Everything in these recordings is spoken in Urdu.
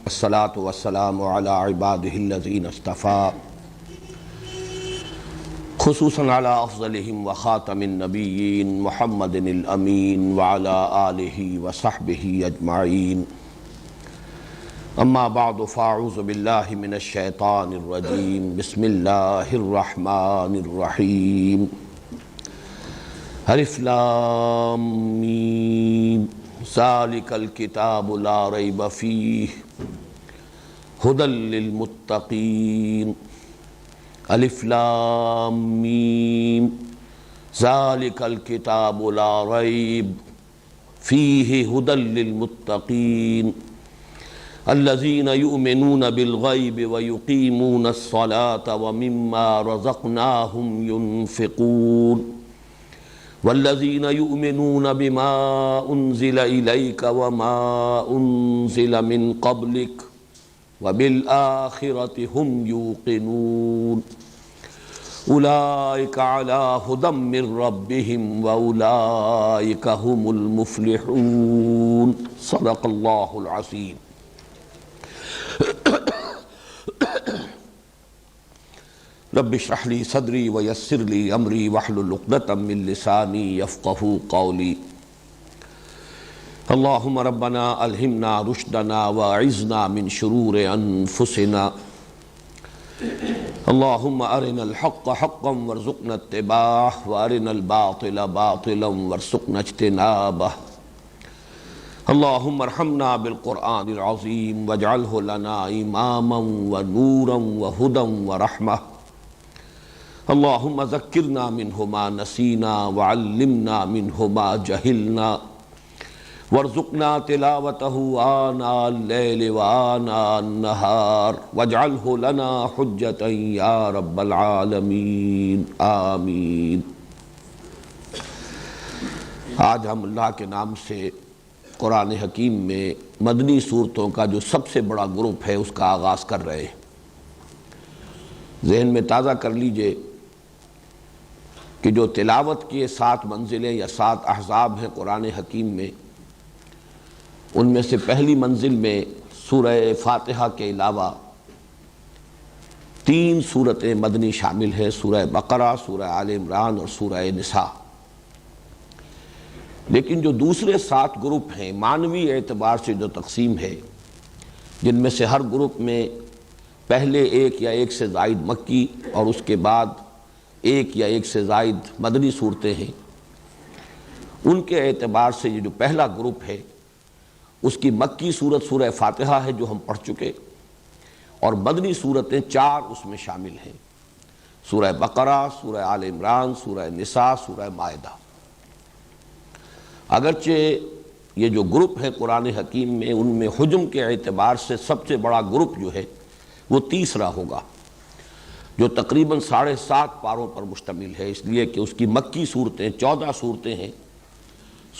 الصلاة والسلام على عباده الذين اصطفى خصوصا على أفضلهم وخاتم النبيين محمد الأمين وعلى آله وصحبه أجمعين. أما بعد فأعوذ بالله من الشيطان الرجيم. بسم الله الرحمن الرحيم. الف لام میم ذالک الکتاب لا ریب فیہ ھدی للمتقین. الف لام میم ذالک الکتاب لا ریب فیہ ھدی للمتقین الذین یؤمنون بالغیب ویقیمون الصلاة ومما رزقناہم ینفقون والذین یؤمنون بما انزل الیک وما انزل من قبلک وبالآخرۃ ھم یوقنون اولئک علی ھدی من ربہم واولئک ھم المفلحون. صدق اللہ العظیم. رب اشرح لي صدري ويسر لي امري واحلل عقدة من لساني يفقهوا قولي. اللهم ربنا الهمنا رشدنا واعذنا من شرور انفسنا. اللهم ارنا الحق حقا وارزقنا اتباعه وارنا الباطل باطلا وارزقنا اجتنابه. اللهم ارحمنا بالقرآن العظيم واجعله لنا اماما ونورا وهدى ورحمة. اللهم ذکرنا منہ ما نسینا وعلمنا منہ ما جہلنا وارزقنا تلاوتہ آناء اللیل وآناء النہار واجعلہ لنا حجتا یا رب العالمین آمین. آج ہم اللہ کے نام سے قرآن حکیم میں مدنی صورتوں کا جو سب سے بڑا گروپ ہے اس کا آغاز کر رہے ہیں. ذہن میں تازہ کر لیجئے کہ جو تلاوت کی 7 منزلیں یا 7 احزاب ہیں قرآن حکیم میں، ان میں سے پہلی منزل میں سورہ فاتحہ کے علاوہ 3 سورتیں مدنی شامل ہیں: سورہ بقرہ، سورہ آل عمران اور سورہ نساء. لیکن جو دوسرے 7 گروپ ہیں معنوی اعتبار سے جو تقسیم ہے، جن میں سے ہر گروپ میں پہلے 1 یا 1 سے زائد مکی اور اس کے بعد 1 یا 1 سے زائد مدنی صورتیں ہیں، ان کے اعتبار سے یہ جو پہلا گروپ ہے اس کی مکی صورت سورہ فاتحہ ہے جو ہم پڑھ چکے، اور مدنی صورتیں 4 اس میں شامل ہیں: سورہ بقرہ، سورہ آل عمران، سورہ نساء، سورہ مائدہ. اگرچہ یہ جو گروپ ہے قرآن حکیم میں، ان میں حجم کے اعتبار سے سب سے بڑا گروپ جو ہے وہ تیسرا ہوگا، جو تقریباً 7.5 پاروں پر مشتمل ہے، اس لیے کہ اس کی مکی صورتیں 14 صورتیں ہیں،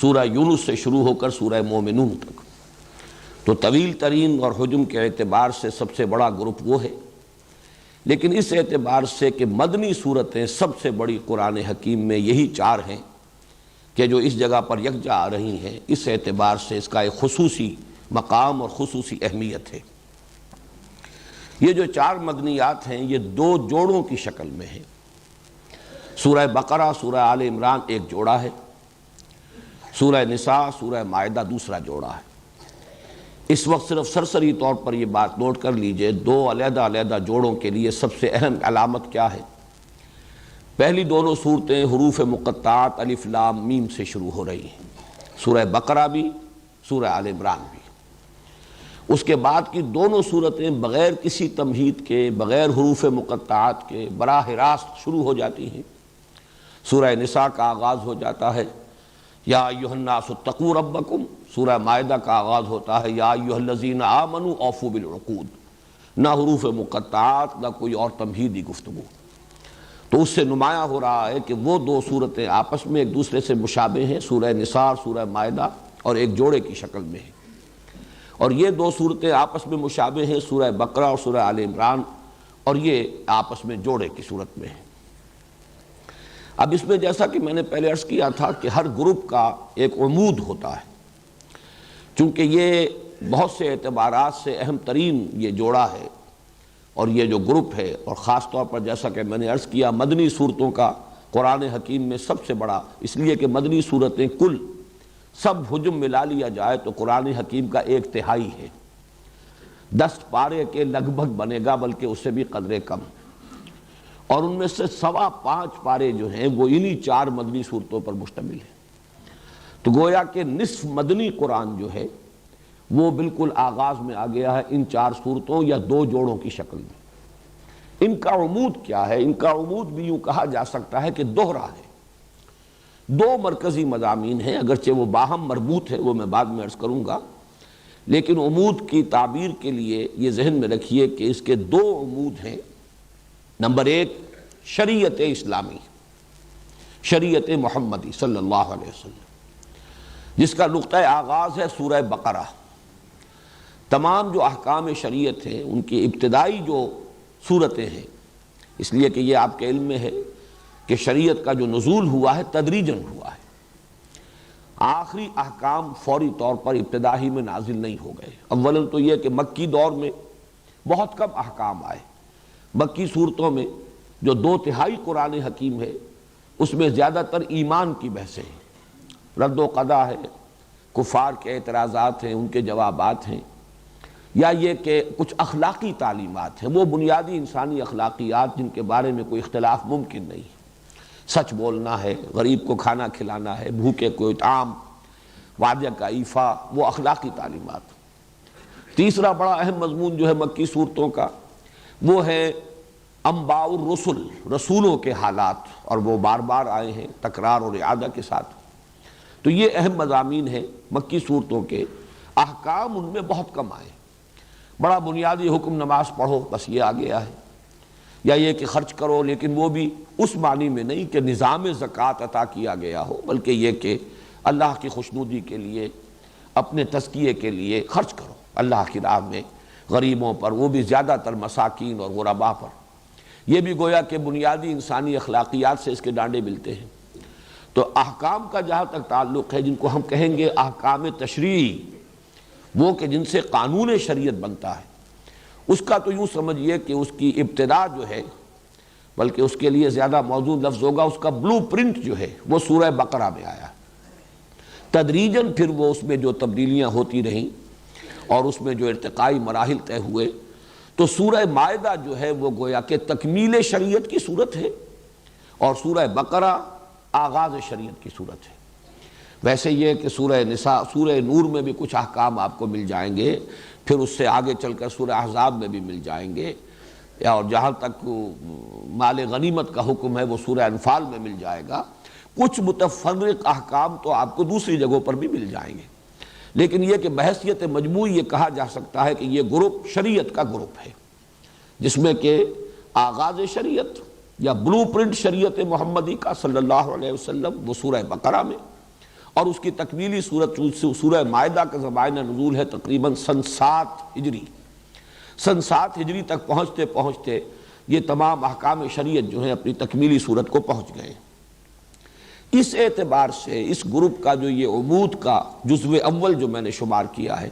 سورہ یونس سے شروع ہو کر سورہ مومنون تک. تو طویل ترین اور حجم کے اعتبار سے سب سے بڑا گروپ وہ ہے. لیکن اس اعتبار سے کہ مدنی صورتیں سب سے بڑی قرآن حکیم میں یہی 4 ہیں کہ جو اس جگہ پر یکجا آ رہی ہیں، اس اعتبار سے اس کا ایک خصوصی مقام اور خصوصی اہمیت ہے. یہ جو 4 مدنیات ہیں یہ 2 جوڑوں کی شکل میں ہیں. سورہ بقرہ، سورہ آل عمران ایک جوڑا ہے، سورہ نساء، سورہ مائدہ دوسرا جوڑا ہے. اس وقت صرف سرسری طور پر یہ بات نوٹ کر لیجئے، 2 علیحدہ علیحدہ جوڑوں کے لیے سب سے اہم علامت کیا ہے؟ پہلی دونوں صورتیں حروف مقطعات الف لام میم سے شروع ہو رہی ہیں، سورہ بقرہ بھی، سورہ آل عمران بھی. اس کے بعد کی دونوں صورتیں بغیر کسی تمہید کے، بغیر حروف مقطعات کے براہ راست شروع ہو جاتی ہیں. سورہ نساء کا آغاز ہو جاتا ہے یا ایھا الناس اتقوا ربکم، سورہ مائدہ کا آغاز ہوتا ہے یا ایھا الذین آمنوا اوفوا بالعقود. نہ حروف مقطعات نہ کوئی اور تمہیدی گفتگو. تو اس سے نمایاں ہو رہا ہے کہ وہ 2 صورتیں آپس میں ایک دوسرے سے مشابہ ہیں، سورہ نساء اور سورہ مائدہ، اور ایک جوڑے کی شکل میں ہیں. اور یہ 2 صورتیں آپس میں مشابہ ہیں، سورہ بقرہ اور سورہ آل عمران، اور یہ آپس میں جوڑے کی صورت میں ہیں. اب اس میں جیسا کہ میں نے پہلے عرض کیا تھا کہ ہر گروپ کا ایک عمود ہوتا ہے، چونکہ یہ بہت سے اعتبارات سے اہم ترین یہ جوڑا ہے اور یہ جو گروپ ہے، اور خاص طور پر جیسا کہ میں نے عرض کیا مدنی صورتوں کا قرآن حکیم میں سب سے بڑا، اس لیے کہ مدنی صورتیں کل سب حجم ملا لیا جائے تو قرآن حکیم کا 1/3 ہے، 10 پارے کے لگ بھگ بنے گا، بلکہ اس سے بھی قدرے کم، اور ان میں سے 5.25 پارے جو ہیں وہ انہی 4 مدنی صورتوں پر مشتمل ہیں۔ تو گویا کہ نصف مدنی قرآن جو ہے وہ بالکل آغاز میں آ گیا ہے ان 4 صورتوں یا 2 جوڑوں کی شکل میں۔ ان کا عمود کیا ہے؟ ان کا عمود بھی یوں کہا جا سکتا ہے کہ دوہرا ہے، 2 مرکزی مضامین ہیں، اگرچہ وہ باہم مربوط ہے، وہ میں بعد میں عرض کروں گا، لیکن عمود کی تعبیر کے لیے یہ ذہن میں رکھیے کہ اس کے 2 عمود ہیں۔ نمبر 1 شریعت اسلامی، شریعت محمدی صلی اللہ علیہ وسلم، جس کا نقطہ آغاز ہے سورہ بقرہ۔ تمام جو احکام شریعت ہیں ان کی ابتدائی جو صورتیں ہیں، اس لیے کہ یہ آپ کے علم میں ہے کہ شریعت کا جو نزول ہوا ہے تدریجاً ہوا ہے، آخری احکام فوری طور پر ابتدا ہی میں نازل نہیں ہو گئے۔ اولاً تو یہ کہ مکی دور میں بہت کم احکام آئے، مکی صورتوں میں جو 2/3 قرآن حکیم ہے اس میں زیادہ تر ایمان کی بحثیں ہیں، رد و قضا ہے، کفار کے اعتراضات ہیں، ان کے جوابات ہیں، یا یہ کہ کچھ اخلاقی تعلیمات ہیں، وہ بنیادی انسانی اخلاقیات جن کے بارے میں کوئی اختلاف ممکن نہیں، سچ بولنا ہے، غریب کو کھانا کھلانا ہے، بھوکے کو اطعام، وعدے کا ایفا، وہ اخلاقی تعلیمات۔ تیسرا بڑا اہم مضمون جو ہے مکی صورتوں کا وہ ہے انباء الرسل، رسولوں کے حالات، اور وہ بار بار آئے ہیں تکرار اور اعادہ کے ساتھ۔ تو یہ اہم مضامین ہیں مکی صورتوں کے، احکام ان میں بہت کم آئے، بڑا بنیادی حکم نماز پڑھو بس یہ آ گیا ہے، یا یہ کہ خرچ کرو، لیکن وہ بھی اس معنی میں نہیں کہ نظام زکوٰۃ عطا کیا گیا ہو، بلکہ یہ کہ اللہ کی خوشنودی کے لیے، اپنے تزکیے کے لیے خرچ کرو اللہ کی راہ میں، غریبوں پر، وہ بھی زیادہ تر مساکین اور غرباء پر۔ یہ بھی گویا کہ بنیادی انسانی اخلاقیات سے اس کے ڈانڈے ملتے ہیں۔ تو احکام کا جہاں تک تعلق ہے، جن کو ہم کہیں گے احکام تشریعی، وہ کہ جن سے قانون شریعت بنتا ہے، اس کا تو یوں سمجھیے کہ اس کی ابتدا جو ہے، بلکہ اس کے لیے زیادہ موزوں لفظ ہوگا، اس کا بلو پرنٹ جو ہے وہ سورہ بقرہ میں آیا۔ تدریجاً پھر وہ اس میں جو تبدیلیاں ہوتی رہیں اور اس میں جو ارتقائی مراحل طے ہوئے، تو سورہ مائدہ جو ہے وہ گویا کہ تکمیل شریعت کی صورت ہے، اور سورہ بقرہ آغاز شریعت کی صورت ہے۔ ویسے یہ کہ سورہ نساء، سورہ نور میں بھی کچھ احکام آپ کو مل جائیں گے، پھر اس سے آگے چل کر سورہ احزاب میں بھی مل جائیں گے، اور جہاں تک مال غنیمت کا حکم ہے وہ سورہ انفال میں مل جائے گا۔ کچھ متفرق احکام تو آپ کو دوسری جگہوں پر بھی مل جائیں گے، لیکن یہ کہ بحیثیت مجموعی یہ کہا جا سکتا ہے کہ یہ گروپ شریعت کا گروپ ہے، جس میں کہ آغاز شریعت یا بلو پرنٹ شریعت محمدی کا صلی اللہ علیہ وسلم وہ سورہ بقرہ میں، اور اس کی تکمیلی صورت سورہ مائدہ کا زمانہ نزول ہے تقریباً سن 7 ہجری۔ سن 7 ہجری تک پہنچتے پہنچتے یہ تمام احکام شریعت جو ہیں اپنی تکمیلی صورت کو پہنچ گئے۔ اس اعتبار سے اس گروپ کا جو یہ عمود کا جزو اول جو میں نے شمار کیا ہے،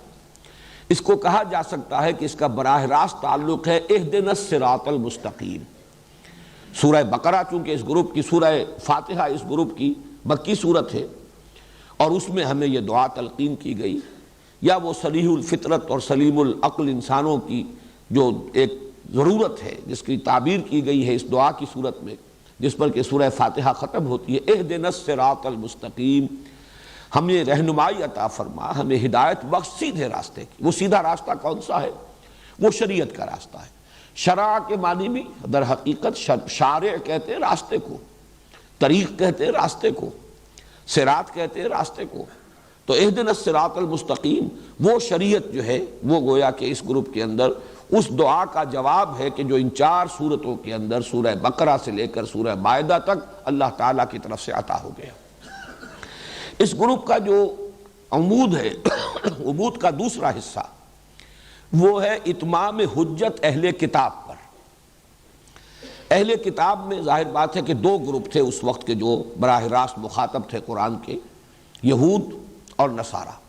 اس کو کہا جا سکتا ہے کہ اس کا براہ راست تعلق ہے اہدنا الصراط المستقیم۔ سورہ بقرہ چونکہ اس گروپ کی، سورہ فاتحہ اس گروپ کی مکی صورت ہے، اور اس میں ہمیں یہ دعا تلقین کی گئی، یا وہ صریح الفطرت اور سلیم العقل انسانوں کی جو ایک ضرورت ہے جس کی تعبیر کی گئی ہے اس دعا کی صورت میں، جس پر کہ سورہ فاتحہ ختم ہوتی ہے، اہدنا الصراط المستقیم، ہمیں رہنمائی عطا فرما، ہمیں ہدایت بخش سیدھے راستے کی۔ وہ سیدھا راستہ کون سا ہے؟ وہ شریعت کا راستہ ہے۔ شرع کے معنی بھی در حقیقت شارع کہتے ہیں راستے کو، طریق کہتے ہیں راستے کو، صراط کہتے ہیں راستے کو۔ تو اہدنا الصراط المستقیم وہ شریعت جو ہے وہ گویا کہ اس گروپ کے اندر اس دعا کا جواب ہے کہ جو ان 4 صورتوں کے اندر سورہ بقرہ سے لے کر سورہ مائدہ تک اللہ تعالیٰ کی طرف سے عطا ہو گیا۔ اس گروپ کا جو عمود ہے، عمود کا دوسرا حصہ وہ ہے اتمام حجت اہل کتاب پر۔ اہل کتاب میں ظاہر بات ہے کہ 2 گروپ تھے اس وقت کے جو براہ راست مخاطب تھے قرآن کے، یہود اور نصارہ۔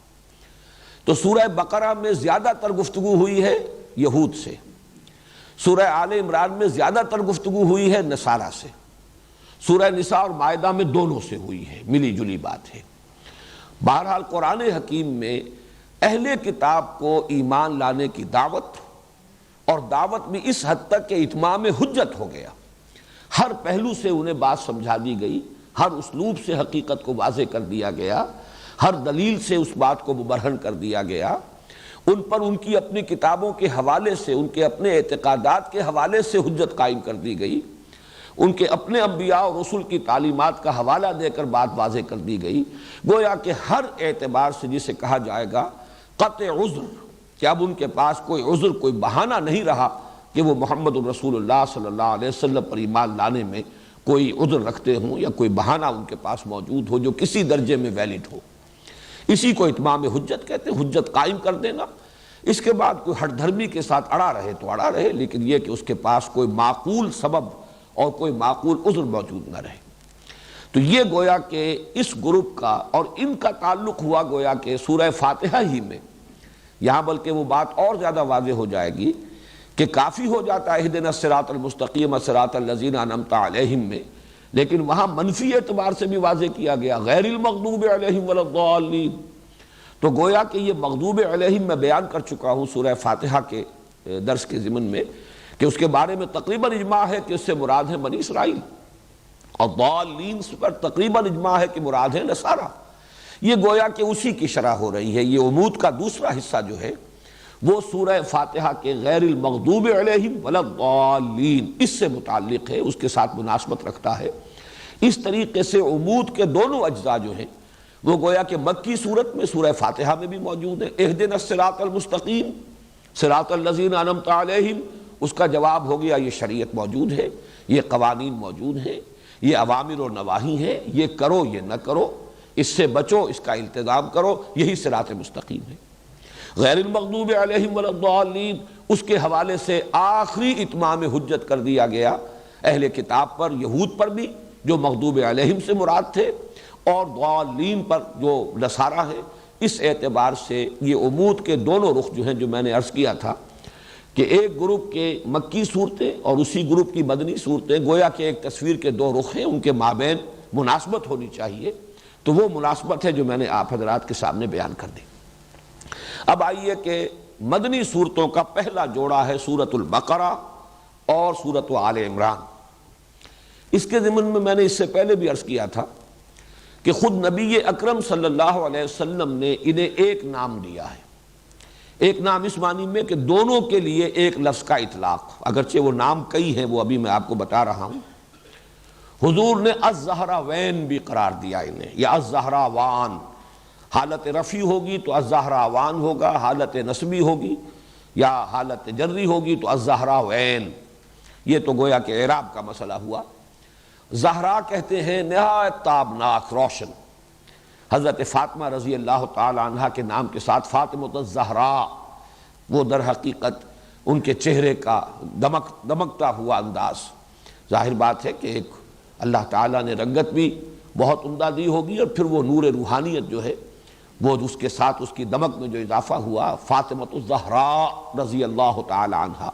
تو سورہ بقرہ میں زیادہ تر گفتگو ہوئی ہے یہود سے، سورہ آل عمران میں زیادہ تر گفتگو ہوئی ہے نصارہ سے، سورہ نساء اور مائدہ میں دونوں سے ہوئی ہے، ملی جلی بات ہے۔ بہرحال قرآن حکیم میں اہل کتاب کو ایمان لانے کی دعوت، اور دعوت بھی اس حد تک کہ اتمام حجت ہو گیا، ہر پہلو سے انہیں بات سمجھا دی گئی، ہر اسلوب سے حقیقت کو واضح کر دیا گیا، ہر دلیل سے اس بات کو مبرہن کر دیا گیا، ان پر ان کی اپنی کتابوں کے حوالے سے، ان کے اپنے اعتقادات کے حوالے سے حجت قائم کر دی گئی، ان کے اپنے انبیاء اور رسول کی تعلیمات کا حوالہ دے کر بات واضح کر دی گئی، گویا کہ ہر اعتبار سے جسے کہا جائے گا قطع عذر، کہ اب ان کے پاس کوئی عذر، کوئی بہانہ نہیں رہا کہ وہ محمد رسول اللہ صلی اللہ علیہ وسلم پر ایمان لانے میں کوئی عذر رکھتے ہوں یا کوئی بہانہ ان کے پاس موجود ہو جو کسی درجے میں ویلڈ ہو۔ اسی کو اتمام حجت کہتے ہیں، حجت قائم کر دینا۔ اس کے بعد کوئی ہٹ دھرمی کے ساتھ اڑا رہے تو اڑا رہے، لیکن یہ کہ اس کے پاس کوئی معقول سبب اور کوئی معقول عذر موجود نہ رہے۔ تو یہ گویا کہ اس گروپ کا اور ان کا تعلق ہوا گویا کہ سورہ فاتحہ ہی میں، یہاں بلکہ وہ بات اور زیادہ واضح ہو جائے گی کہ کافی ہو جاتا ہے اہدنا الصراط المستقیم صراط الذین انعمت علیہم میں، لیکن وہاں منفی اعتبار سے بھی واضح کیا گیا غیر المغضوب علیہم ولا الضالین۔ تو گویا کہ یہ مغضوب علیہم میں بیان کر چکا ہوں سورہ فاتحہ کے درس کے ضمن میں کہ اس کے بارے میں تقریباً اجماع ہے کہ اس سے مراد ہے بنی اسرائیل، اور ضالین پر تقریباً اجماع ہے کہ مراد ہے نصارہ۔ یہ گویا کہ اسی کی شرح ہو رہی ہے۔ یہ عمود کا دوسرا حصہ جو ہے وہ سورہ فاتحہ کے غیر المغضوب علیہم ولا الضالین اس سے متعلق ہے، اس کے ساتھ مناسبت رکھتا ہے۔ اس طریقے سے عمود کے دونوں اجزاء جو ہیں وہ گویا کہ مکی صورت میں سورہ فاتحہ میں بھی موجود ہے۔ اہدنا الصراط المستقیم صراط الذین انعمت علیہم، اس کا جواب ہو گیا یہ شریعت موجود ہے، یہ قوانین موجود ہیں، یہ اوامر و نواہی ہیں، یہ کرو یہ نہ کرو، اس سے بچو، اس کا التزام کرو، یہی صراط مستقیم ہے۔ غیر المغضوب علیہم ولا الضالین اس کے حوالے سے آخری اتمام حجت کر دیا گیا اہل کتاب پر، یہود پر بھی جو مغضوب علیہم سے مراد تھے، اور ضالین پر جو نصارہ ہے۔ اس اعتبار سے یہ عمود کے دونوں رخ جو ہیں، جو میں نے عرض کیا تھا کہ ایک گروپ کے مکی صورتیں اور اسی گروپ کی مدنی صورتیں گویا کہ ایک تصویر کے دو رخ ہیں، ان کے مابین مناسبت ہونی چاہیے، تو وہ مناسبت ہے جو میں نے آپ حضرات کے سامنے بیان کر دی۔ اب آئیے کہ مدنی صورتوں کا پہلا جوڑا ہے سورۃ البقرہ اور سورۃ آل عمران۔ اس کے ضمن میں نے اس سے پہلے بھی عرض کیا تھا کہ خود نبی اکرم صلی اللہ علیہ وسلم نے انہیں ایک نام دیا ہے، ایک نام اس معنی میں کہ دونوں کے لیے ایک لفظ کا اطلاق، اگرچہ وہ نام کئی ہیں، وہ ابھی میں آپ کو بتا رہا ہوں۔ حضور نے الزہراوین بھی قرار دیا انہیں، یا الزہراوان، حالت رفعی ہوگی تو الزہراوان ہوگا، حالت نصبی ہوگی یا حالت جری ہوگی تو الزہراوین۔ یہ تو گویا کہ اعراب کا مسئلہ ہوا۔ زہرا کہتے ہیں نہایت تابناک، روشن۔ حضرت فاطمہ رضی اللہ تعالی عنہ کے نام کے ساتھ فاطمۃ الزہراء، وہ در حقیقت ان کے چہرے کا دمکتا ہوا انداز، ظاہر بات ہے کہ ایک اللہ تعالیٰ نے رنگت بھی بہت عمدہ دی ہوگی، اور پھر وہ نور روحانیت جو ہے وہ اس کے ساتھ اس کی دمک میں جو اضافہ ہوا، فاطمۃ الزہراء رضی اللہ تعالی عنہ،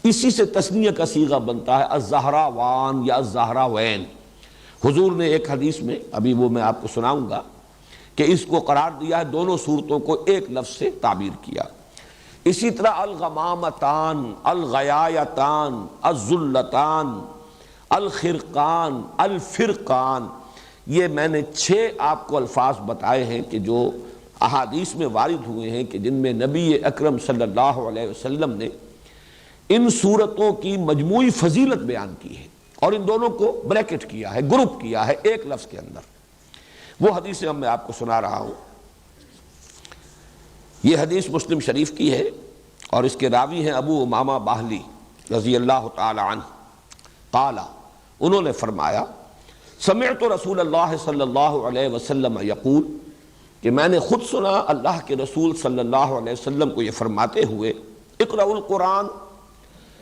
اسی سے تثنیہ کا صیغہ بنتا ہے الزہراوان یا الزہراوین۔ حضور نے ایک حدیث میں، ابھی وہ میں آپ کو سناؤں گا، کہ اس کو قرار دیا ہے، دونوں صورتوں کو ایک لفظ سے تعبیر کیا۔ اسی طرح الغمامتان، الغیایتان، الذلتان، الخرقان، الفرقان، یہ میں نے 6 آپ کو الفاظ بتائے ہیں کہ جو احادیث میں وارد ہوئے ہیں، کہ جن میں نبی اکرم صلی اللہ علیہ وسلم نے ان صورتوں کی مجموعی فضیلت بیان کی ہے، اور ان دونوں کو بریکٹ کیا ہے، گروپ کیا ہے ایک لفظ کے اندر۔ وہ حدیث میں آپ کو سنا رہا ہوں۔ یہ حدیث مسلم شریف کی ہے، اور اس کے راوی ہیں ابو امامہ باہلی رضی اللہ تعالی عنہ۔ قال، انہوں نے فرمایا، سمعت رسول اللہ صلی اللہ علیہ وسلم یقول، کہ میں نے خود سنا اللہ کے رسول صلی اللہ علیہ وسلم کو یہ فرماتے ہوئے، اقرأوا القرآن،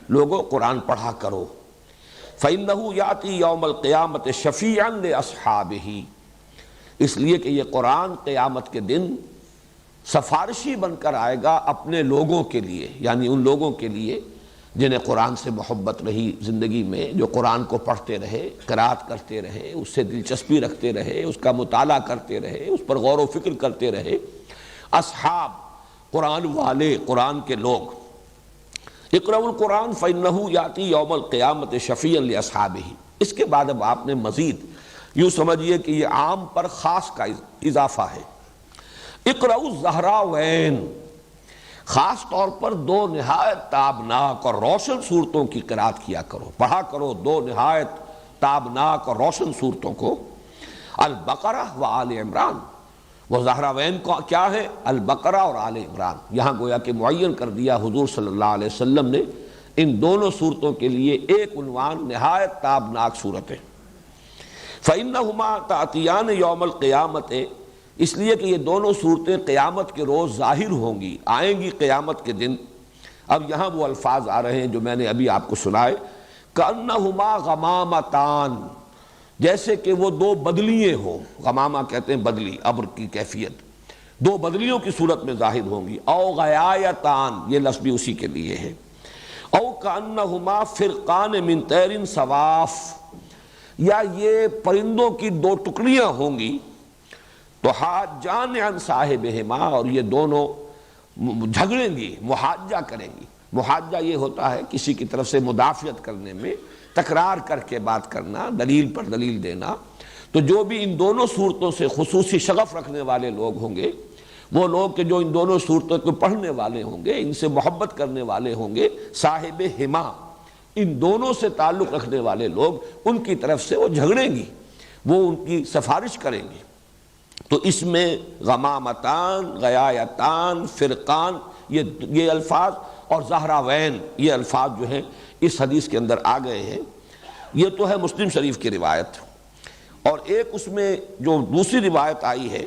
لوگوں قرآن پڑھا کرو، فإنہ یأتی یوم القیامت شفیعا لأصحابہ، اس لیے کہ یہ قرآن قیامت کے دن سفارشی بن کر آئے گا اپنے لوگوں کے لیے، یعنی ان لوگوں کے لیے جنہیں قرآن سے محبت رہی زندگی میں، جو قرآن کو پڑھتے رہے، قرات کرتے رہے، اس سے دلچسپی رکھتے رہے، اس کا مطالعہ کرتے رہے، اس پر غور و فکر کرتے رہے، اصحاب قرآن والے، قرآن کے لوگ۔ اقرأوا القرآن فإنہ یأتی یوم القیامت شفیعا لأصحابہ۔ اس کے بعد اب آپ نے مزید یوں سمجھیے کہ یہ عام پر خاص کا اضافہ ہے۔ اقرأوا الزہراوین، خاص طور پر دو نہایت تابناک اور روشن صورتوں کی قرات کیا کرو، پڑھا کرو دو نہایت تابناک اور روشن صورتوں کو، البقرہ و آل عمران۔ وہ زہراوین کو کیا ہے؟ البقرہ اور آل عمران۔ یہاں گویا کہ معین کر دیا حضور صلی اللہ علیہ وسلم نے ان دونوں صورتوں کے لیے ایک عنوان، نہایت تابناک صورتیں۔ فَإِنَّهُمَا تَأْتِيَانِ يَوْمَ الْقِيَامَةِ، اس لیے کہ یہ دونوں صورتیں قیامت کے روز ظاہر ہوں گی، آئیں گی قیامت کے دن۔ اب یہاں وہ الفاظ آ رہے ہیں جو میں نے ابھی آپ کو سنائے، كَأَنَّهُمَا غَمَامَتَانِ، جیسے کہ وہ دو بدلیے ہوں۔ غمامہ کہتے ہیں بدلی، ابر کی کیفیت، دو بدلیوں کی صورت میں ظاہر ہوں گی۔ او غیایتان، یہ لفظ بھی اسی کے لیے ہے۔ او کأنہما فرقان من طیر صواف، یا یہ پرندوں کی دو ٹکڑیاں ہوں گی۔ تو حاجان عن صاحبہما، اور یہ دونوں جھگڑیں گی، محاجہ کریں گی۔ محاجہ یہ ہوتا ہے کسی کی طرف سے مدافعت کرنے میں، تکرار کر کے بات کرنا، دلیل پر دلیل دینا۔ تو جو بھی ان دونوں صورتوں سے خصوصی شغف رکھنے والے لوگ ہوں گے، وہ لوگ کہ جو ان دونوں صورتوں کو پڑھنے والے ہوں گے، ان سے محبت کرنے والے ہوں گے، صاحب ہما، ان دونوں سے تعلق رکھنے والے لوگ، ان کی طرف سے وہ جھگڑیں گی، وہ ان کی سفارش کریں گے۔ تو اس میں غمامتان، غیایتان، فرقان، یہ الفاظ، اور زہراوین، یہ الفاظ جو ہیں اس حدیث کے اندر آ گئے ہیں۔ یہ تو ہے مسلم شریف کی روایت، اور ایک اس میں جو دوسری روایت آئی ہے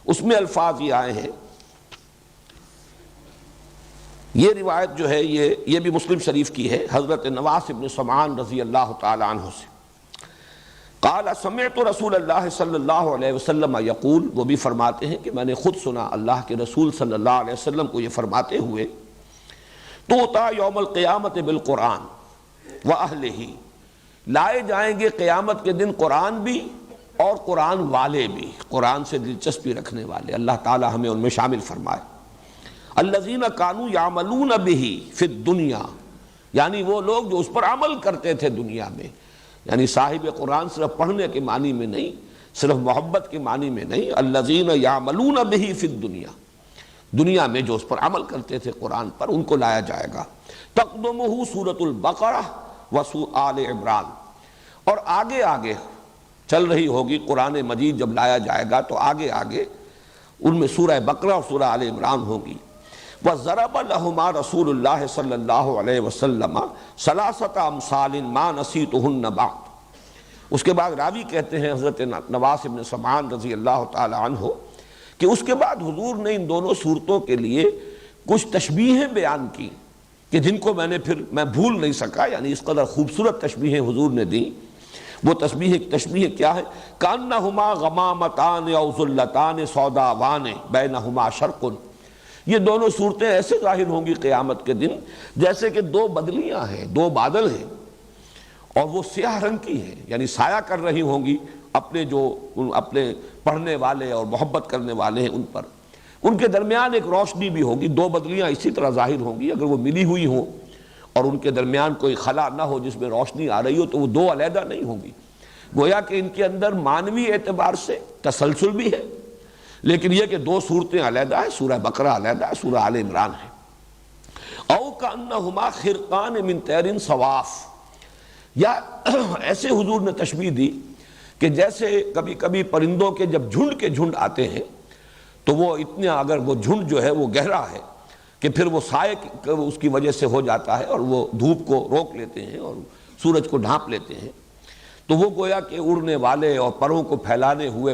اس میں الفاظ یہ آئے ہیں۔ یہ روایت جو ہے یہ بھی مسلم شریف کی ہے، حضرت نواس بن سمعان رضی اللہ تعالی عنہ سے۔ قال سمعت رسول اللہ صلی اللہ علیہ وسلم یقول، وہ بھی فرماتے ہیں کہ میں نے خود سنا اللہ کے رسول صلی اللہ علیہ وسلم کو یہ فرماتے ہوئے، توتا یوم القیامت بالقرآن وَأَهْلِهِ، لائے جائیں گے قیامت کے دن قرآن بھی اور قرآن والے بھی، قرآن سے دلچسپی رکھنے والے، اللہ تعالی ہمیں ان میں شامل فرمائے۔ الذین کانوا یعملون بہ فی الدنیا، یعنی وہ لوگ جو اس پر عمل کرتے تھے دنیا میں، یعنی صاحب قرآن صرف پڑھنے کے معنی میں نہیں، صرف محبت کے معنی میں نہیں، الذین یعملون بہ فی الدنیا، دنیا میں جو اس پر عمل کرتے تھے قرآن پر، ان کو لایا جائے گا۔ تقدمہ سورۃ البقرہ آل عمران، اور آگے آگے چل رہی ہوگی قرآن مجید جب لایا جائے گا تو آگے آگے ان میں سورہ بقرہ اور سورہ آل عمران ہوگی۔ وَضَرَبَ لَهُمَا رسول اللہ صلی اللہ علیہ وسلم ثلاثۃ امثال ما نسیتہن بعد۔ اس کے بعد راوی کہتے ہیں حضرت نواس بن سمعان رضی اللہ تعالی عنہ کہ اس کے بعد حضور نے ان دونوں صورتوں کے لیے کچھ تشبیہیں بیان کی کہ جن کو میں بھول نہیں سکا، یعنی اس قدر خوبصورت تشبیہیں حضور نے دیں۔ وہ تشبیہ کیا ہے؟ کأنہما غمامتان او ظلتان سوداوان بینہما شرق، یہ دونوں صورتیں ایسے ظاہر ہوں گی قیامت کے دن جیسے کہ دو بدلیاں ہیں، دو بادل ہیں، اور وہ سیاہ رنگ کی ہیں، یعنی سایہ کر رہی ہوں گی اپنے پڑھنے والے اور محبت کرنے والے ہیں ان پر۔ ان کے درمیان ایک روشنی بھی ہوگی، دو بدلیاں اسی طرح ظاہر ہوں گی، اگر وہ ملی ہوئی ہوں اور ان کے درمیان کوئی خلا نہ ہو جس میں روشنی آ رہی ہو تو وہ دو علیحدہ نہیں ہوں گی۔ گویا کہ ان کے اندر معنوی اعتبار سے تسلسل بھی ہے، لیکن یہ کہ دو صورتیں علیحدہ ہیں، سورہ بقرہ علیحدہ ہے، سورہ آل عمران ہے۔ او کأنہما خرقان من طیر صواف، یا ایسے حضور نے تشبیہ دی کہ جیسے کبھی کبھی پرندوں کے جب جھنڈ کے جھنڈ آتے ہیں تو وہ اتنا، اگر وہ جھنڈ جو ہے وہ گہرا ہے کہ پھر وہ سائے اس کی وجہ سے ہو جاتا ہے اور وہ دھوپ کو روک لیتے ہیں اور سورج کو ڈھانپ لیتے ہیں، تو وہ گویا کہ اڑنے والے اور پروں کو پھیلانے ہوئے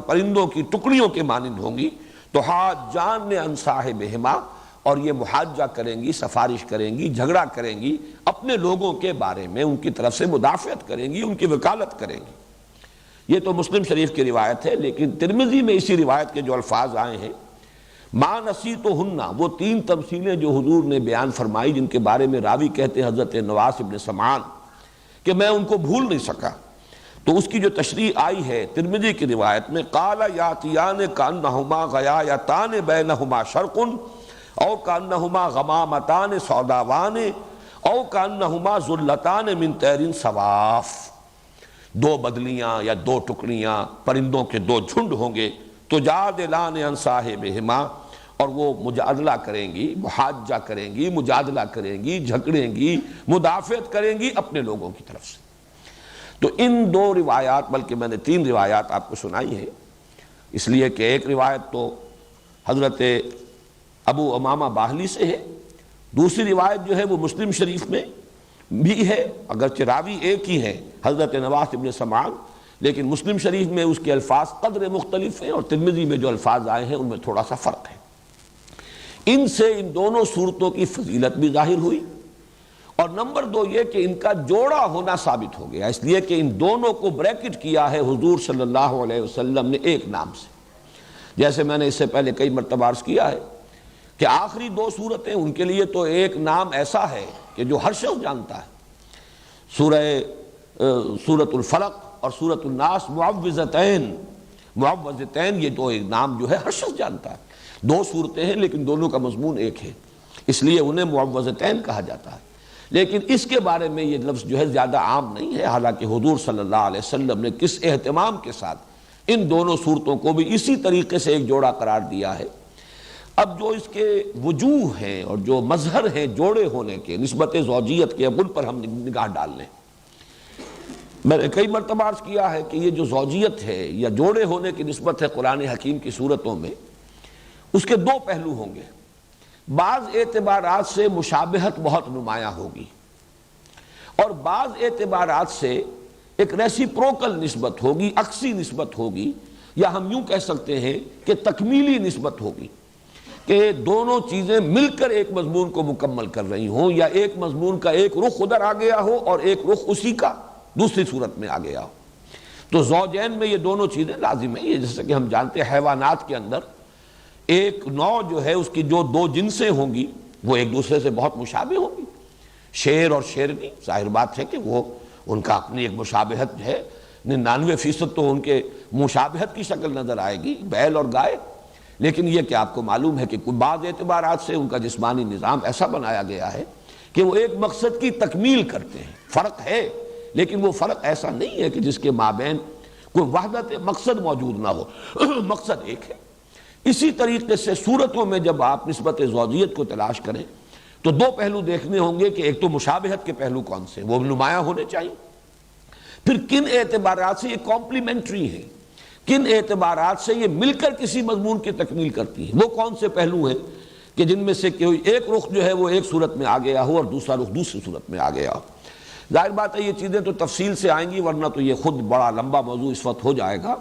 پرندوں کی ٹکڑیوں کے مانند ہوں گی۔ تو حاجان عن صاحبہما، اور یہ محاجہ کریں گی، سفارش کریں گی، جھگڑا کریں گی اپنے لوگوں کے بارے میں، ان کی طرف سے مدافعت کریں گی، ان کی وکالت کریں گی۔ یہ تو مسلم شریف کی روایت ہے، لیکن ترمذی میں اسی روایت کے جو الفاظ آئے ہیں ما نسیتہن، وہ تین تمثیلیں جو حضور نے بیان فرمائی جن کے بارے میں راوی کہتے ہیں حضرت نواس ابن سمعان کہ میں ان کو بھول نہیں سکا، تو اس کی جو تشریح آئی ہے ترمذی کی روایت میں، قال یاتیان کانہما غیایتان بینہما شرق او کانہما غمامتان سوداوان او کانہما ذلتان من طیر صواف، دو بدلیاں یا دو ٹکڑیاں پرندوں کے دو جھنڈ ہوں گے، تجادلان عن صاحبہما، اور وہ مجادلہ کریں گی، محاجہ کریں گی، مجادلہ کریں گی، جھگڑیں گی، مدافعت کریں گی اپنے لوگوں کی طرف سے۔ تو ان دو روایات، بلکہ میں نے تین روایات آپ کو سنائی ہیں، اس لیے کہ ایک روایت تو حضرت ابو امامہ باہلی سے ہے، دوسری روایت جو ہے وہ مسلم شریف میں بھی ہے، اگرچہ راوی ایک ہی ہے حضرت نواس ابن سمعان، لیکن مسلم شریف میں اس کے الفاظ قدر مختلف ہیں اور ترمذی میں جو الفاظ آئے ہیں ان میں تھوڑا سا فرق ہے۔ ان سے ان دونوں صورتوں کی فضیلت بھی ظاہر ہوئی، اور نمبر دو یہ کہ ان کا جوڑا ہونا ثابت ہو گیا، اس لیے کہ ان دونوں کو بریکٹ کیا ہے حضور صلی اللہ علیہ وسلم نے ایک نام سے، جیسے میں نے اس سے پہلے کئی مرتبہ عرض کیا ہے کہ آخری دو صورتیں ان کے لیے تو ایک نام ایسا ہے کہ جو ہر شخص جانتا ہے، سورۃ الفلق اور سورۃ الناس معوذتین، یہ دو ایک نام جو ہے ہر شخص جانتا ہے، دو صورتیں ہیں لیکن دونوں کا مضمون ایک ہے، اس لیے انہیں معوذتین کہا جاتا ہے، لیکن اس کے بارے میں یہ لفظ جو ہے زیادہ عام نہیں ہے، حالانکہ حضور صلی اللہ علیہ وسلم نے کس اہتمام کے ساتھ ان دونوں صورتوں کو بھی اسی طریقے سے ایک جوڑا قرار دیا ہے۔ اب جو اس کے وجوہ ہیں اور جو مظہر ہیں جوڑے ہونے کے، نسبت زوجیت کے، اب ان پر ہم نگاہ ڈال لیں۔ میں نے کئی مرتبہ عرض کیا ہے کہ یہ جو زوجیت ہے یا جوڑے ہونے کی نسبت ہے قرآن حکیم کی صورتوں میں، اس کے دو پہلو ہوں گے۔ بعض اعتبارات سے مشابہت بہت نمایاں ہوگی، اور بعض اعتبارات سے ایک ریسیپروکل نسبت ہوگی، عکسی نسبت ہوگی، یا ہم یوں کہہ سکتے ہیں کہ تکمیلی نسبت ہوگی، کہ دونوں چیزیں مل کر ایک مضمون کو مکمل کر رہی ہوں، یا ایک مضمون کا ایک رخ ادھر آ گیا ہو اور ایک رخ اسی کا دوسری صورت میں آ گیا ہو۔ تو زوجین میں یہ دونوں چیزیں لازم ہیں، یہ جیسے کہ ہم جانتے ہیں حیوانات کے اندر ایک نوع جو ہے اس کی جو دو جنسیں ہوں گی وہ ایک دوسرے سے بہت مشابہ ہوں گی، شیر اور شیرنی، ظاہر بات ہے کہ وہ ان کا اپنی ایک مشابہت ہے، 99% تو ان کے مشابہت کی شکل نظر آئے گی، بیل اور گائے، لیکن یہ کہ آپ کو معلوم ہے کہ بعض اعتبارات سے ان کا جسمانی نظام ایسا بنایا گیا ہے کہ وہ ایک مقصد کی تکمیل کرتے ہیں۔ فرق ہے لیکن وہ فرق ایسا نہیں ہے کہ جس کے مابین کوئی وحدت مقصد موجود نہ ہو، مقصد ایک ہے۔ اسی طریقے سے صورتوں میں جب آپ نسبت زوجیت کو تلاش کریں تو دو پہلو دیکھنے ہوں گے کہ ایک تو مشابہت کے پہلو کون سے، وہ نمایاں ہونے چاہیے، پھر کن اعتبارات سے یہ کمپلیمنٹری ہیں، کن اعتبارات سے یہ مل کر کسی مضمون کی تکمیل کرتی ہیں، وہ کون سے پہلو ہیں کہ جن میں سے کوئی ایک رخ جو ہے وہ ایک صورت میں آ گیا ہو اور دوسرا رخ دوسری صورت میں آ گیا ہو۔ ظاہر بات ہے یہ چیزیں تو تفصیل سے آئیں گی، ورنہ تو یہ خود بڑا لمبا موضوع اس وقت ہو جائے گا،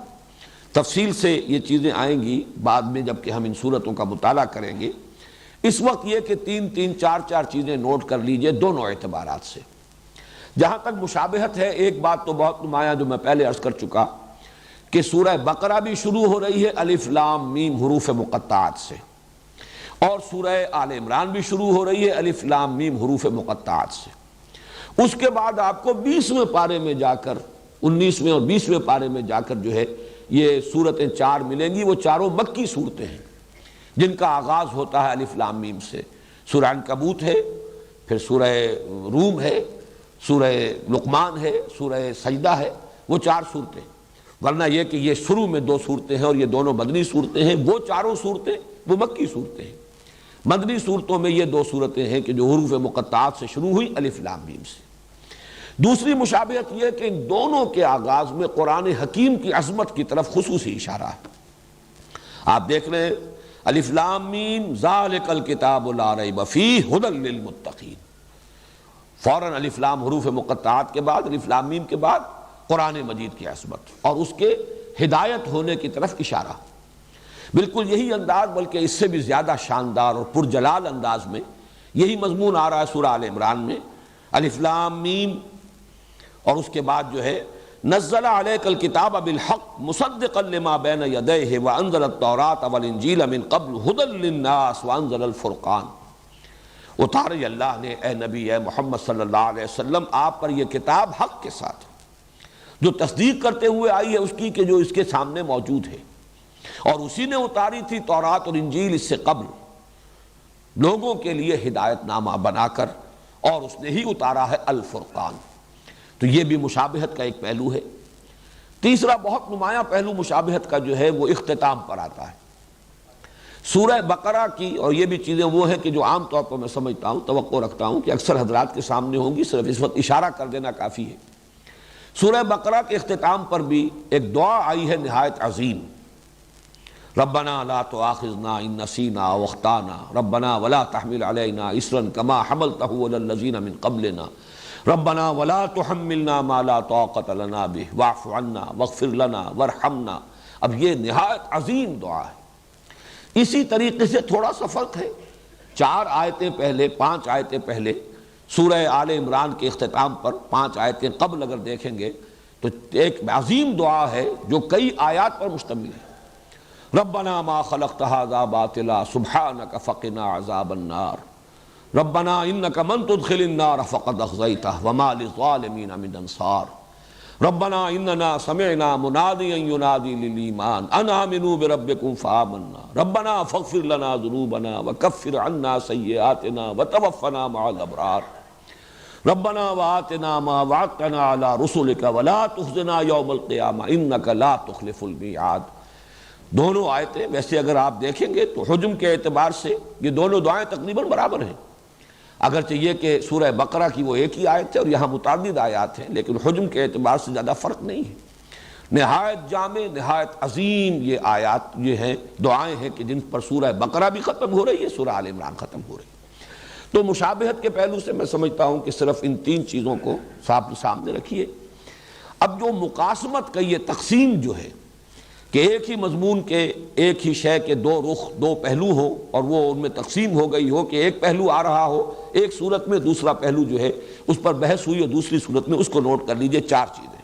تفصیل سے یہ چیزیں آئیں گی بعد میں جب کہ ہم ان صورتوں کا مطالعہ کریں گے۔ اس وقت یہ کہ تین چار چیزیں نوٹ کر لیجئے دونوں اعتبارات سے۔ جہاں تک مشابہت ہے، ایک بات تو بہت نمایاں جو میں پہلے عرض کر چکا کہ سورہ بقرہ بھی شروع ہو رہی ہے الف لام میم حروف مقطعات سے، اور سورہ آل عمران بھی شروع ہو رہی ہے الف لام میم حروف مقطعات سے۔ اس کے بعد آپ کو 20ویں پارے میں جا کر، 19ویں اور 20ویں پارے میں جا کر جو ہے یہ صورتیں چار ملیں گی، وہ چاروں مکی صورتیں ہیں جن کا آغاز ہوتا ہے الف لام میم سے۔ سورہ عنکبوت ہے، پھر سورہ روم ہے، سورہ لقمان ہے، سورہ سجدہ ہے، وہ چار صورتیں۔ ورنہ یہ کہ یہ شروع میں دو صورتیں ہیں اور یہ دونوں مدنی صورتیں ہیں، وہ چاروں صورتیں وہ مکی صورتیں ہیں۔ مدنی صورتوں میں یہ دو صورتیں ہیں کہ جو حروف مقطعات سے شروع ہوئی الف لام میم سے۔ دوسری مشابہت یہ کہ ان دونوں کے آغاز میں قرآن حکیم کی عظمت کی طرف خصوصی اشارہ ہے۔ آپ دیکھ رہے ہیں الف لام میم ذالک الکتاب لا ریب فیہ ھدی للمتقین، فوراً الف لام حروف مقطعات کے بعد، الف لام میم کے بعد قرآن مجید کی عظمت اور اس کے ہدایت ہونے کی طرف اشارہ۔ بالکل یہی انداز، بلکہ اس سے بھی زیادہ شاندار اور پرجلال انداز میں یہی مضمون آ رہا ہے سورہ آل عمران میں، الف لام میم، اور اس کے بعد جو ہے نزل علیک الکتاب بالحق مصدقا لما بین یدیہ وانزل التوراۃ والانجیل من قبل ھدی للناس وانزل الفرقان۔ اتارے اللہ نے اے نبی اے محمد صلی اللہ علیہ وسلم آپ پر یہ کتاب حق کے ساتھ جو تصدیق کرتے ہوئے آئی ہے اس کی کہ جو اس کے سامنے موجود ہے، اور اسی نے اتاری تھی تورات اور انجیل اس سے قبل لوگوں کے لیے ہدایت نامہ بنا کر، اور اس نے ہی اتارا ہے الفرقان۔ تو یہ بھی مشابہت کا ایک پہلو ہے۔ تیسرا بہت نمایاں پہلو مشابہت کا جو ہے وہ اختتام پر آتا ہے۔ سورہ بقرہ کی، اور یہ بھی چیزیں وہ ہیں کہ جو عام طور پر میں سمجھتا ہوں، توقع رکھتا ہوں کہ اکثر حضرات کے سامنے ہوں گی، صرف اس وقت اشارہ کر دینا کافی ہے۔ سورہ بقرہ کے اختتام پر بھی ایک دعا آئی ہے نہایت عظیم، ربنا لا تؤاخذنا ان نسینا او اخطانا ربنا ولا تحمل علینا اصرا کما حملتہ علی الذین من قبلنا ربنا ولا تحملنا ما لا طاقۃ لنا بہ واعف عنا واغفر لنا وارحمنا۔ اب یہ نہایت عظیم دعا ہے۔ اسی طریقے سے تھوڑا سا فرق ہے، 4 آیتیں پہلے 5 آیتیں پہلے سورہ آل عمران کے اختتام پر 5 آیتیں قبل اگر دیکھیں گے تو ایک عظیم دعا ہے جو کئی آیات پر مشتمل ہے۔ ربنا ما خلقت ھذا باطلا سبحانک فقنا عذاب النار ربنا انک من تدخل النار فقد اخزیتہ وما للظالمین من انصار ربنا اننا سمعنا منادیا ینادی للایمان ان آمنوا بربکم فآمنا ربنا فاغفر لنا ذنوبنا وکفر عنا سیئاتنا وتوفنا مع الابرار ربنا وآتنا ما وعدتنا علی رسلک ولا تخزنا یوم القیامہ انک لا تخلف المیعاد۔ دونوں آیتیں ویسے اگر آپ دیکھیں گے تو حجم کے اعتبار سے یہ دونوں دعائیں تقریباً برابر ہیں، اگرچہ یہ کہ سورہ بقرہ کی وہ ایک ہی آیت ہے اور یہاں متعدد آیات ہیں، لیکن حجم کے اعتبار سے زیادہ فرق نہیں ہے۔ نہایت جامع نہایت عظیم یہ آیات یہ ہیں، دعائیں ہیں کہ جن پر سورہ بقرہ بھی ختم ہو رہی ہے، سورہ آل عمران ختم ہو رہی ہے۔ تو مشابہت کے پہلو سے میں سمجھتا ہوں کہ صرف ان 3 چیزوں کو سامنے رکھیے۔ اب جو مقاسمت کا یہ تقسیم جو ہے کہ ایک ہی مضمون کے ایک ہی شے کے 2 رخ 2 پہلو ہو اور وہ ان میں تقسیم ہو گئی ہو کہ ایک پہلو آ رہا ہو ایک صورت میں، دوسرا پہلو جو ہے اس پر بحث ہوئی اور دوسری صورت میں، اس کو نوٹ کر لیجئے 4 چیزیں۔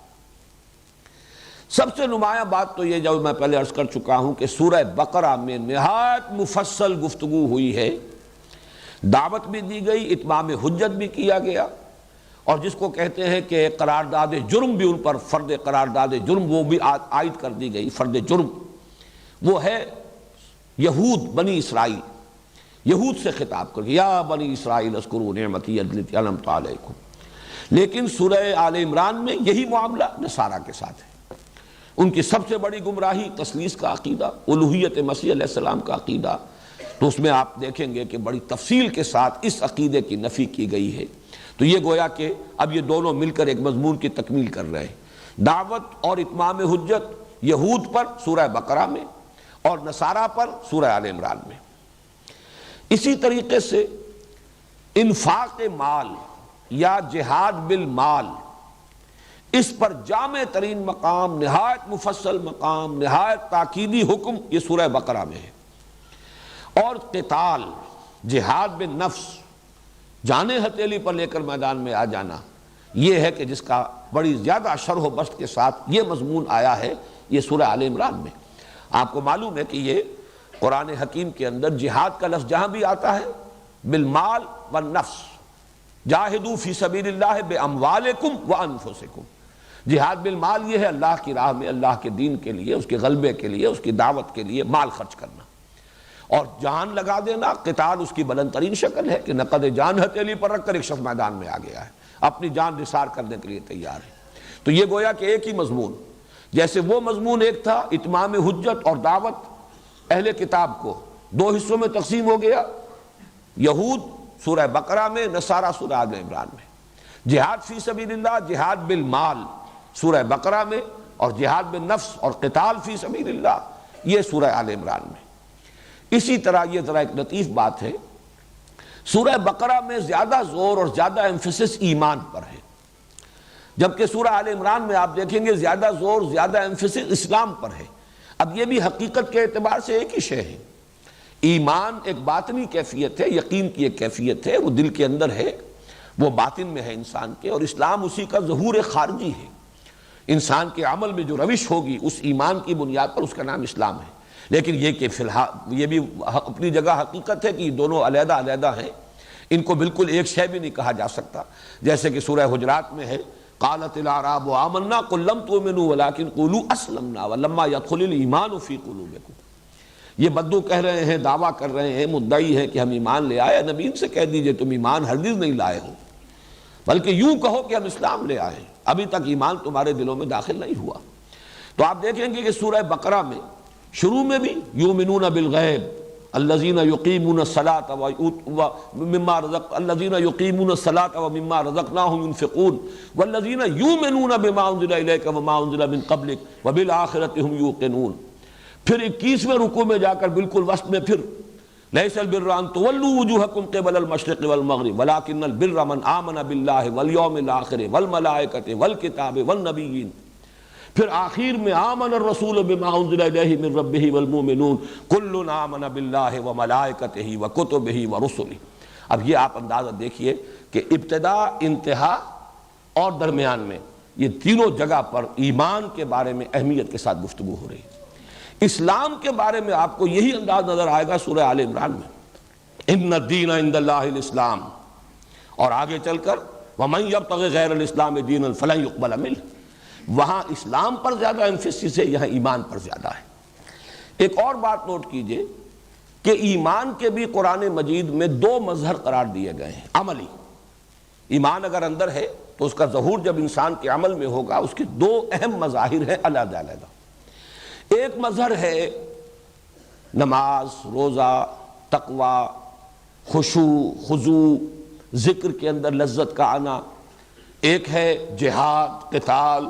سب سے نمایاں بات تو یہ جو میں پہلے عرض کر چکا ہوں کہ سورہ بقرہ میں نہایت مفصل گفتگو ہوئی ہے، دعوت بھی دی گئی، اتمام حجت بھی کیا گیا، اور جس کو کہتے ہیں کہ قرارداد جرم بھی ان پر فرد قرارداد جرم وہ بھی عائد کر دی گئی، فرد جرم وہ ہے یہود بنی اسرائیل، یہود سے خطاب کر کے یا بنی اسرائیل اذکروا نعمتی التی انعمت علیکم۔ لیکن سورہ آل عمران میں یہی معاملہ نصارہ کے ساتھ ہے۔ ان کی سب سے بڑی گمراہی تثلیث کا عقیدہ، الوہیت مسیح علیہ السلام کا عقیدہ، تو اس میں آپ دیکھیں گے کہ بڑی تفصیل کے ساتھ اس عقیدے کی نفی کی گئی ہے۔ تو یہ گویا کہ اب یہ دونوں مل کر ایک مضمون کی تکمیل کر رہے ہیں، دعوت اور اتمام حجت یہود پر سورہ بقرہ میں اور نصارہ پر سورہ آل عمران میں۔ اسی طریقے سے انفاق مال یا جہاد بالمال، اس پر جامع ترین مقام، نہایت مفصل مقام، نہایت تاکیدی حکم یہ سورہ بقرہ میں ہے۔ اور قتال، جہاد بالنفس، جانے ہتھیلی پر لے کر میدان میں آ جانا، یہ ہے کہ جس کا بڑی زیادہ شرح و بسط کے ساتھ یہ مضمون آیا ہے یہ سورہ آل عمران میں۔ آپ کو معلوم ہے کہ یہ قرآن حکیم کے اندر جہاد کا لفظ جہاں بھی آتا ہے بالمال والنفس، جاہدوا فی سبیل اللہ باموالکم وانفسکم، جہاد بالمال یہ ہے اللہ کی راہ میں، اللہ کے دین کے لیے، اس کے غلبے کے لیے، اس کی دعوت کے لیے مال خرچ کرنا، اور جان لگا دینا قتال اس کی بلند ترین شکل ہے کہ نقد جان ہتھیلی پر رکھ کر ایک شخص میدان میں آ گیا ہے، اپنی جان نثار کرنے کے لیے تیار ہے۔ تو یہ گویا کہ ایک ہی مضمون، جیسے وہ مضمون ایک تھا اتمام حجت اور دعوت اہل کتاب کو 2 حصوں میں تقسیم ہو گیا، یہود سورہ بقرہ میں، نصارہ سورہ آل عمران میں، جہاد فی سبیل اللہ، جہاد بالمال سورہ بقرہ میں، اور جہاد بالنفس اور قتال فی سبیل اللہ یہ سورہ آل عمران میں۔ اسی طرح یہ ذرا ایک لطیف بات ہے، سورہ بقرہ میں زیادہ زور اور زیادہ ایمفیسس ایمان پر ہے، جبکہ سورہ آل عمران میں آپ دیکھیں گے زیادہ زور زیادہ ایمفیسس اسلام پر ہے۔ اب یہ بھی حقیقت کے اعتبار سے ایک ہی شے ہے، ایمان ایک باطنی کیفیت ہے، یقین کی ایک کیفیت ہے، وہ دل کے اندر ہے، وہ باطن میں ہے انسان کے، اور اسلام اسی کا ظہور خارجی ہے۔ انسان کے عمل میں جو روش ہوگی اس ایمان کی بنیاد پر اس کا نام اسلام ہے۔ لیکن یہ کہ فی الحال یہ بھی اپنی جگہ حقیقت ہے کہ یہ دونوں علیحدہ علیحدہ ہیں، ان کو بالکل ایک شے بھی نہیں کہا جا سکتا، جیسے کہ سورہ حجرات میں ہے قالت الاعراب آمنا قل لم تؤمنوا ولکن قولوا اسلمنا ولما يدخل الایمان فی قلوبکم۔ یہ بدو کہہ رہے ہیں، دعویٰ کر رہے ہیں، مدعی ہیں کہ ہم ایمان لے آئے، نبی ان سے کہہ دیجئے تم ایمان ہرگز نہیں لائے ہو، بلکہ یوں کہو کہ ہم اسلام لے آئے ہیں، ابھی تک ایمان تمہارے دلوں میں داخل نہیں ہوا۔ تو آپ دیکھیں گے کہ سورہ بقرہ میں شروع میں بھی یؤمنون بالغیب الذین یقیمون الصلاۃ ومما رزقناہم ينفقون والذین یؤمنون بما انزل الیک وما انزل من قبلک وبالآخرۃ هم یوقنون۔ پھر 21ویں رکوع میں جا کر بالکل وسط میں پھر لیس البر ان تولوا وجوہکم قبل المشرق والمغرب ولکن البر من آمن باللہ والیوم الآخر والملائکۃ والکتاب والنبیین۔ پھر آخر میں آمن الرسول بما انزل الیہ من ربہ والمؤمنون کل آمن باللہ وملائکتہ وکتبہ ورسلہ۔ اب یہ آپ اندازہ دیکھیے کہ ابتدا، انتہا اور درمیان میں یہ تینوں جگہ پر ایمان کے بارے میں اہمیت کے ساتھ گفتگو ہو رہی ہے۔ اسلام کے بارے میں آپ کو یہی انداز نظر آئے گا سورہ آل عمران میں، ان الدین عند اللہ الاسلام، اور آگے چل کر ومن یبتغی غیر الاسلام دینا فلن یقبل منہ۔ وہاں اسلام پر زیادہ ایمفیسس ہے، یہاں ایمان پر زیادہ ہے۔ ایک اور بات نوٹ کیجئے کہ ایمان کے بھی قرآن مجید میں دو مظہر قرار دیے گئے ہیں عملی۔ ایمان اگر اندر ہے تو اس کا ظہور جب انسان کے عمل میں ہوگا، اس کے دو اہم مظاہر ہیں علیحدہ علیحدہ۔ ایک مظہر ہے نماز، روزہ، تقوی، خشوع، خضوع، ذکر کے اندر لذت کا آنا۔ ایک ہے جہاد، قتال،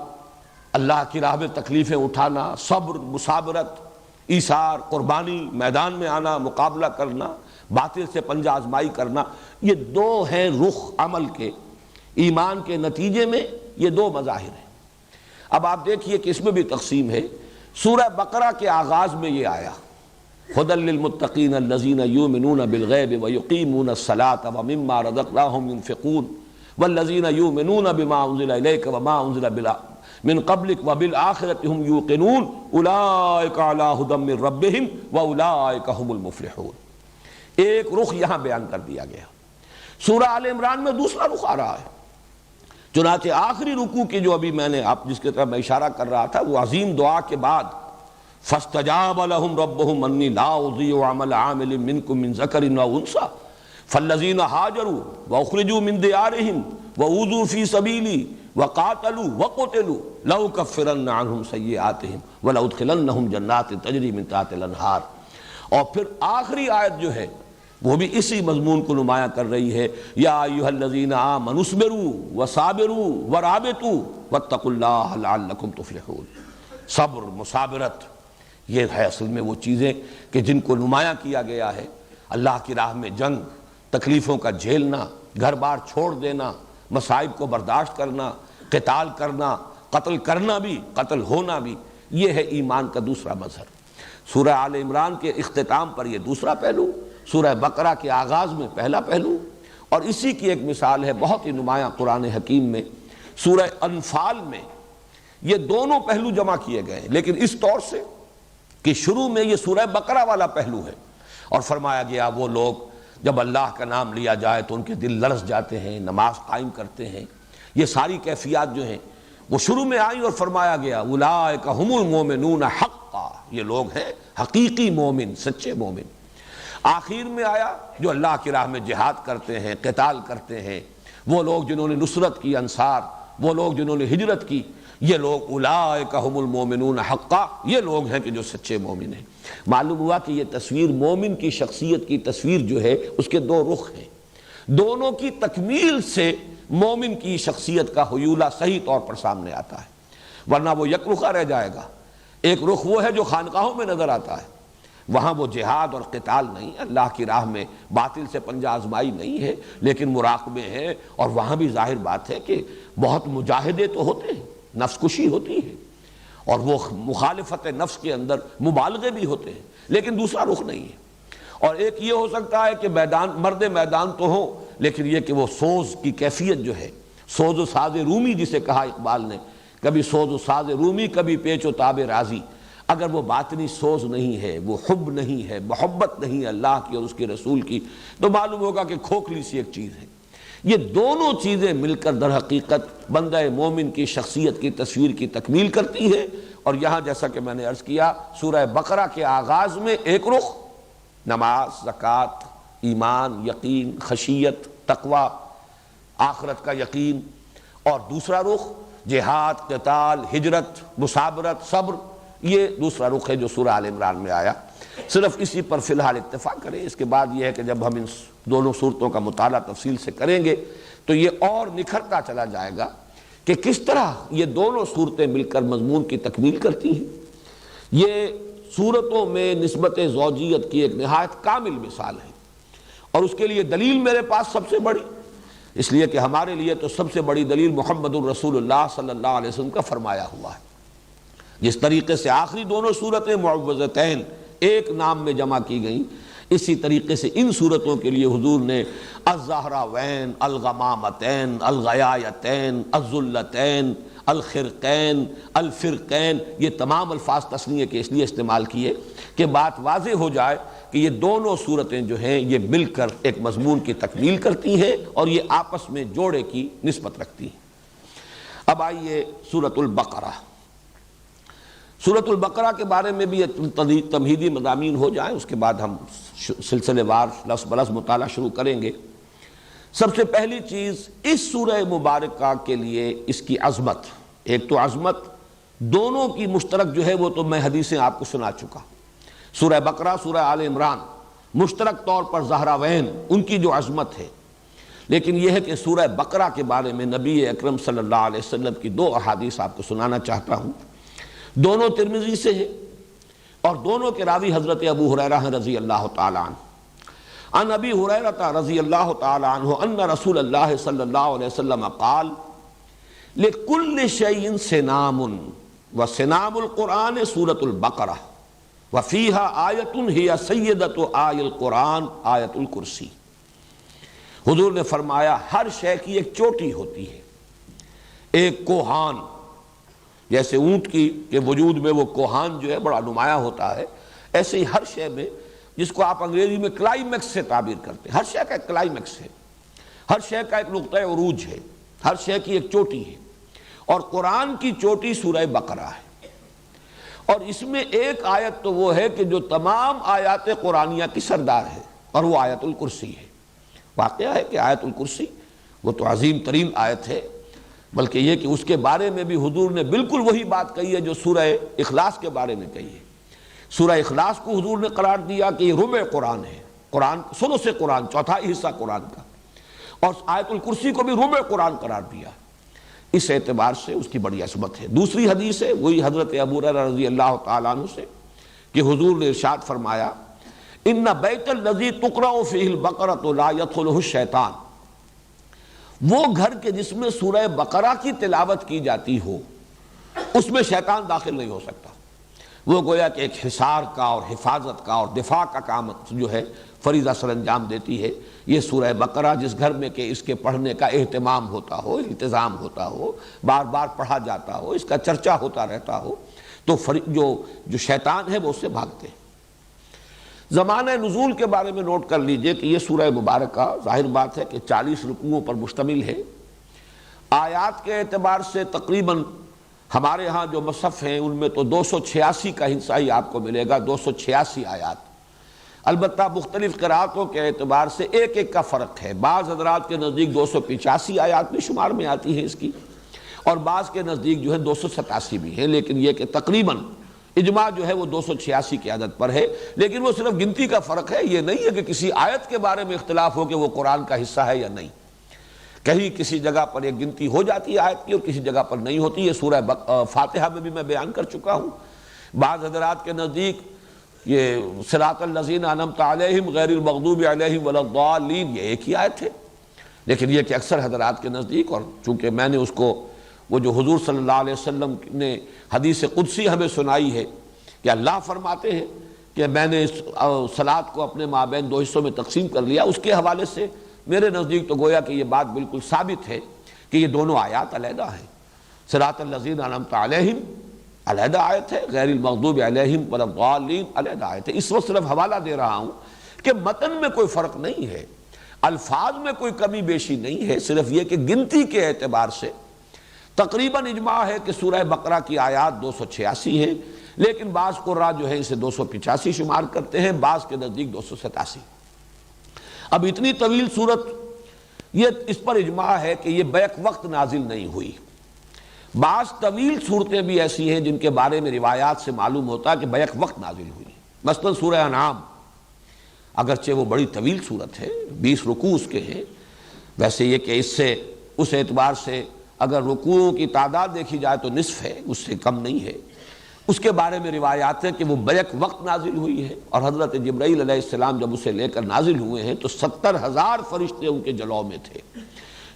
اللہ کی راہ میں تکلیفیں اٹھانا، صبر، مصابرت، ایثار، قربانی، میدان میں آنا، مقابلہ کرنا، باطل سے پنجہ آزمائی کرنا۔ یہ دو ہیں رخ عمل کے، ایمان کے نتیجے میں یہ دو مظاہر ہیں۔ اب آپ دیکھیے کہ اس میں بھی تقسیم ہے۔ سورہ بقرہ کے آغاز میں یہ آیا ھدی للمتقین الذین یؤمنون بالغیب ویقیمون الصلاۃ ومما رزقناہم ينفقون والذین یؤمنون بما انزل الیک وما انزل من قبلک وبالآخرۃ هم یوقنون اولئک علی ھدی من ربہم واولئک هم المفلحون۔ ایک رخ یہاں بیان کر دیا گیا۔ سورہ آل عمران میں دوسرا رخ آ رہا ہے۔ چنانچہ آخری رکوع کی جو ابھی میں نے آپ جس کی طرف میں اشارہ کر رہا تھا، وہ عظیم دعا کے بعد فاستجاب لهم ربهم انی لا اضیع عمل عامل منکم من ذکر و انثی فالذین ہاجروا واخرجوا من دیارہم واوذوا فی سبیلی وقاتلوا وقتلوا لأکفرن عنہم سیئاتہم ولأدخلنہم جنات تجری من تحتہا الانہار۔ اور پھر آخری آیت جو ہے وہ بھی اسی مضمون کو نمایاں کر رہی ہے، یا ایھا الذین آمنوا اصبروا وصابروا ورابطوا واتقوا اللہ لعلکم تفلحون۔ صبر، مصابرت، یہ ہے اصل میں وہ چیزیں کہ جن کو نمایاں کیا گیا ہے۔ اللہ کی راہ میں جنگ، تکلیفوں کا جھیلنا، گھر بار چھوڑ دینا، مصائب کو برداشت کرنا، قتال کرنا، قتل کرنا بھی، قتل ہونا بھی، یہ ہے ایمان کا دوسرا مظہر۔ سورہ آل عمران کے اختتام پر یہ دوسرا پہلو، سورہ بقرہ کے آغاز میں پہلا پہلو، اور اسی کی ایک مثال ہے بہت ہی نمایاں قرآن حکیم میں سورہ انفال میں یہ دونوں پہلو جمع کیے گئے ہیں، لیکن اس طور سے کہ شروع میں یہ سورہ بقرہ والا پہلو ہے، اور فرمایا گیا وہ لوگ جب اللہ کا نام لیا جائے تو ان کے دل لرز جاتے ہیں، نماز قائم کرتے ہیں۔ یہ ساری کیفیات جو ہیں وہ شروع میں آئیں، اور فرمایا گیا اولئک ھم المؤمنون حقا، یہ لوگ ہیں حقیقی مومن، سچے مومن۔ آخر میں آیا جو اللہ کی راہ میں جہاد کرتے ہیں، قتال کرتے ہیں، وہ لوگ جنہوں نے نصرت کی، انصار، وہ لوگ جنہوں نے ہجرت کی، یہ لوگ اولئک ھم المؤمنون حقا، یہ لوگ ہیں کہ جو سچے مومن ہیں۔ معلوم ہوا کہ یہ تصویر مومن کی شخصیت کی تصویر جو ہے اس کے دو رخ ہیں، دونوں کی تکمیل سے مومن کی شخصیت کا حیولہ صحیح طور پر سامنے آتا ہے، ورنہ وہ یک رخا رہ جائے گا۔ ایک رخ وہ ہے جو خانقاہوں میں نظر آتا ہے، وہاں وہ جہاد اور قتال نہیں، اللہ کی راہ میں باطل سے پنجہ آزمائی نہیں ہے، لیکن مراقبے ہیں، اور وہاں بھی ظاہر بات ہے کہ بہت مجاہدے تو ہوتے ہیں، نفس کشی ہوتی ہے، اور وہ مخالفت نفس کے اندر مبالغے بھی ہوتے ہیں، لیکن دوسرا رخ نہیں ہے۔ اور ایک یہ ہو سکتا ہے کہ مرد میدان تو ہو، لیکن یہ کہ وہ سوز کی کیفیت جو ہے، سوز و ساز رومی جسے کہا اقبال نے کبھی سوز و ساز رومی، کبھی پیچ و تاب رازی۔ اگر وہ باطنی سوز نہیں ہے، وہ حب نہیں ہے، محبت نہیں ہے اللہ کی اور اس کے رسول کی، تو معلوم ہوگا کہ کھوکھلی سی ایک چیز ہے۔ یہ دونوں چیزیں مل کر در حقیقت بندہ مومن کی شخصیت کی تصویر کی تکمیل کرتی ہے۔ اور یہاں جیسا کہ میں نے عرض کیا، سورہ بقرہ کے آغاز میں ایک رخ نماز، زکوٰۃ، ایمان، یقین، خشیت، تقوی، آخرت کا یقین، اور دوسرا رخ جہاد، قتال، ہجرت، مثابرت، صبر، یہ دوسرا رخ ہے جو سورہ آل عمران میں آیا۔ صرف اسی پر فی الحال اتفاق کریں، اس کے بعد یہ ہے کہ جب ہم ان دونوں صورتوں کا مطالعہ تفصیل سے کریں گے تو یہ اور نکھرتا چلا جائے گا کہ کس طرح یہ دونوں صورتیں مل کر مضمون کی تکمیل کرتی ہیں۔ یہ صورتوں میں نسبت زوجیت کی ایک نہایت کامل مثال ہے، اور اس کے لیے دلیل میرے پاس سب سے بڑی، اس لیے کہ ہمارے لیے تو سب سے بڑی دلیل محمد الرسول اللہ صلی اللہ علیہ وسلم کا فرمایا ہوا ہے۔ جس طریقے سے آخری دونوں صورتیں معوذتین ایک نام میں جمع کی گئیں، اسی طریقے سے ان صورتوں کے لیے حضور نے الزہراوین، الغمامتین، الغیایتین، الذلتین، الخرقین، الفرقین، یہ تمام الفاظ تثنیہ کے اس لیے استعمال کیے کہ بات واضح ہو جائے کہ یہ دونوں صورتیں جو ہیں یہ مل کر ایک مضمون کی تکمیل کرتی ہیں اور یہ آپس میں جوڑے کی نسبت رکھتی ہیں۔ اب آئیے سورۃ البقرہ۔ سورۃ البقرہ کے بارے میں بھی تمہیدی مضامین ہو جائیں، اس کے بعد ہم سلسلے وار لفظ بلفظ مطالعہ شروع کریں گے۔ سب سے پہلی چیز اس سورہ مبارکہ کے لیے اس کی عظمت، ایک تو عظمت دونوں کی مشترک جو ہے وہ تو میں حدیثیں آپ کو سنا چکا، سورہ بقرہ، سورہ آل عمران، مشترک طور پر زہراوین ان کی جو عظمت ہے، لیکن یہ ہے کہ سورہ بقرہ کے بارے میں نبی اکرم صلی اللہ علیہ وسلم کی دو احادیث آپ کو سنانا چاہتا ہوں۔ دونوں ترمذی سے ہیں اور دونوں کے راوی حضرت ابو ہریرہ رضی اللہ تعالی عنہ۔ عن ابی ہریرہ رضی اللہ تعالی عنہ ان رسول اللہ صلی اللہ علیہ وسلم قال لکل شیء سنام وسنام القرآن سورۃ البقرہ وفیہا آیۃ ہی سیدۃ آی القرآن آیۃ الکرسی۔ حضور نے فرمایا ہر شے کی ایک چوٹی ہوتی ہے، ایک کوہان، جیسے اونٹ کی کے وجود میں وہ کوہان جو ہے بڑا نمایاں ہوتا ہے، ایسے ہی ہر شے میں، جس کو آپ انگریزی میں کلائمیکس سے تعبیر کرتے ہیں، ہر شے کا ایک کلائمیکس ہے، ہر شے کا ایک نقطہ عروج ہے، ہر شے کی ایک چوٹی ہے، اور قرآن کی چوٹی سورہ بقرہ ہے۔ اور اس میں ایک آیت تو وہ ہے کہ جو تمام آیات قرآنیہ کی سردار ہے، اور وہ آیت الکرسی ہے۔ واقعہ ہے کہ آیت الکرسی وہ تو عظیم ترین آیت ہے، بلکہ یہ کہ اس کے بارے میں بھی حضور نے بالکل وہی بات کہی ہے جو سورہ اخلاص کے بارے میں کہی ہے۔ سورہ اخلاص کو حضور نے قرار دیا کہ یہ ربع قرآن ہے، قرآن ثلث قرآن، چوتھائی حصہ قرآن کا، اور آیت الکرسی کو بھی ربع قرآن قرار دیا۔ اس اعتبار سے اس کی بڑی عظمت ہے۔ دوسری حدیث ہے وہی حضرت ابو ہریرہ رضی اللہ تعالیٰ عنہ سے کہ حضور نے ارشاد فرمایا ان بیت الذی تقرأ فیہ البقرۃ لا یدخلہ الشیطان، وہ گھر کے جس میں سورہ بقرہ کی تلاوت کی جاتی ہو اس میں شیطان داخل نہیں ہو سکتا۔ وہ گویا کہ ایک حصار کا اور حفاظت کا اور دفاع کا کام جو ہے فریضہ سر انجام دیتی ہے۔ یہ سورہ بقرہ جس گھر میں کہ اس کے پڑھنے کا اہتمام ہوتا ہو، انتظام ہوتا ہو، بار بار پڑھا جاتا ہو، اس کا چرچا ہوتا رہتا ہو، تو جو شیطان ہے وہ اس سے بھاگتے ہیں۔ زمانہ نزول کے بارے میں نوٹ کر لیجئے کہ یہ سورہ مبارکہ ظاہر بات ہے کہ 40 رکوعوں پر مشتمل ہے۔ آیات کے اعتبار سے تقریباً ہمارے ہاں جو مصحف ہیں ان میں تو 286 کا حصہ ہی آپ کو ملے گا، 286 آیات۔ البتہ مختلف قرأتوں کے اعتبار سے ایک ایک کا فرق ہے، بعض حضرات کے نزدیک 285 آیات میں شمار میں آتی ہیں اس کی، اور بعض کے نزدیک جو ہے 287 بھی ہیں، لیکن یہ کہ تقریباً اجماع جو ہے وہ 286 کی عدد پر ہے۔ لیکن وہ صرف گنتی کا فرق ہے، یہ نہیں ہے کہ کسی آیت کے بارے میں اختلاف ہو کہ وہ قرآن کا حصہ ہے یا نہیں۔ کہیں کسی جگہ پر ایک گنتی ہو جاتی ہے آیت کی اور کسی جگہ پر نہیں ہوتی۔ یہ سورہ فاتحہ میں بھی میں بیان کر چکا ہوں۔ بعض حضرات کے نزدیک یہ صراط الذین انعمت علیہم غیر المغضوب علیہم ولا الضالین یہ ایک ہی آیت ہے، لیکن یہ کہ اکثر حضرات کے نزدیک، اور چونکہ میں نے اس کو وہ جو حضور صلی اللہ علیہ وسلم نے حدیث قدسی ہمیں سنائی ہے کہ اللہ فرماتے ہیں کہ میں نے اس صلاۃ کو اپنے مابین 2 حصوں میں تقسیم کر لیا، اس کے حوالے سے میرے نزدیک تو گویا کہ یہ بات بالکل ثابت ہے کہ یہ دونوں آیات علیحدہ ہیں۔ صراط الذین انعمت علیہم علیحدہ آیت ہے، غیر المغضوب علیہم ولا الضالین علیحدہ آیت ہے۔ اس وقت صرف حوالہ دے رہا ہوں کہ متن میں کوئی فرق نہیں ہے، الفاظ میں کوئی کمی بیشی نہیں ہے، صرف یہ کہ گنتی کے اعتبار سے تقریباً اجماع ہے کہ سورہ بقرہ کی آیات 286 ہیں، لیکن بعض قراء جو ہیں اسے 285 شمار کرتے ہیں، بعض کے نزدیک 287۔ اب اتنی طویل صورت، یہ اس پر اجماع ہے کہ یہ بیک وقت نازل نہیں ہوئی۔ بعض طویل صورتیں بھی ایسی ہیں جن کے بارے میں روایات سے معلوم ہوتا ہے کہ بیک وقت نازل ہوئی، مثلا سورہ انعام، اگرچہ وہ بڑی طویل صورت ہے، 20 رکوع اس کے ہیں، ویسے یہ کہ اس سے اس اعتبار سے اگر رکوعوں کی تعداد دیکھی جائے تو نصف ہے، اس سے کم نہیں ہے۔ اس کے بارے میں روایات ہے کہ وہ بیک وقت نازل ہوئی ہے، اور حضرت جبرائیل علیہ السلام جب اسے لے کر نازل ہوئے ہیں تو 70,000 فرشتے ان کے جلو میں تھے۔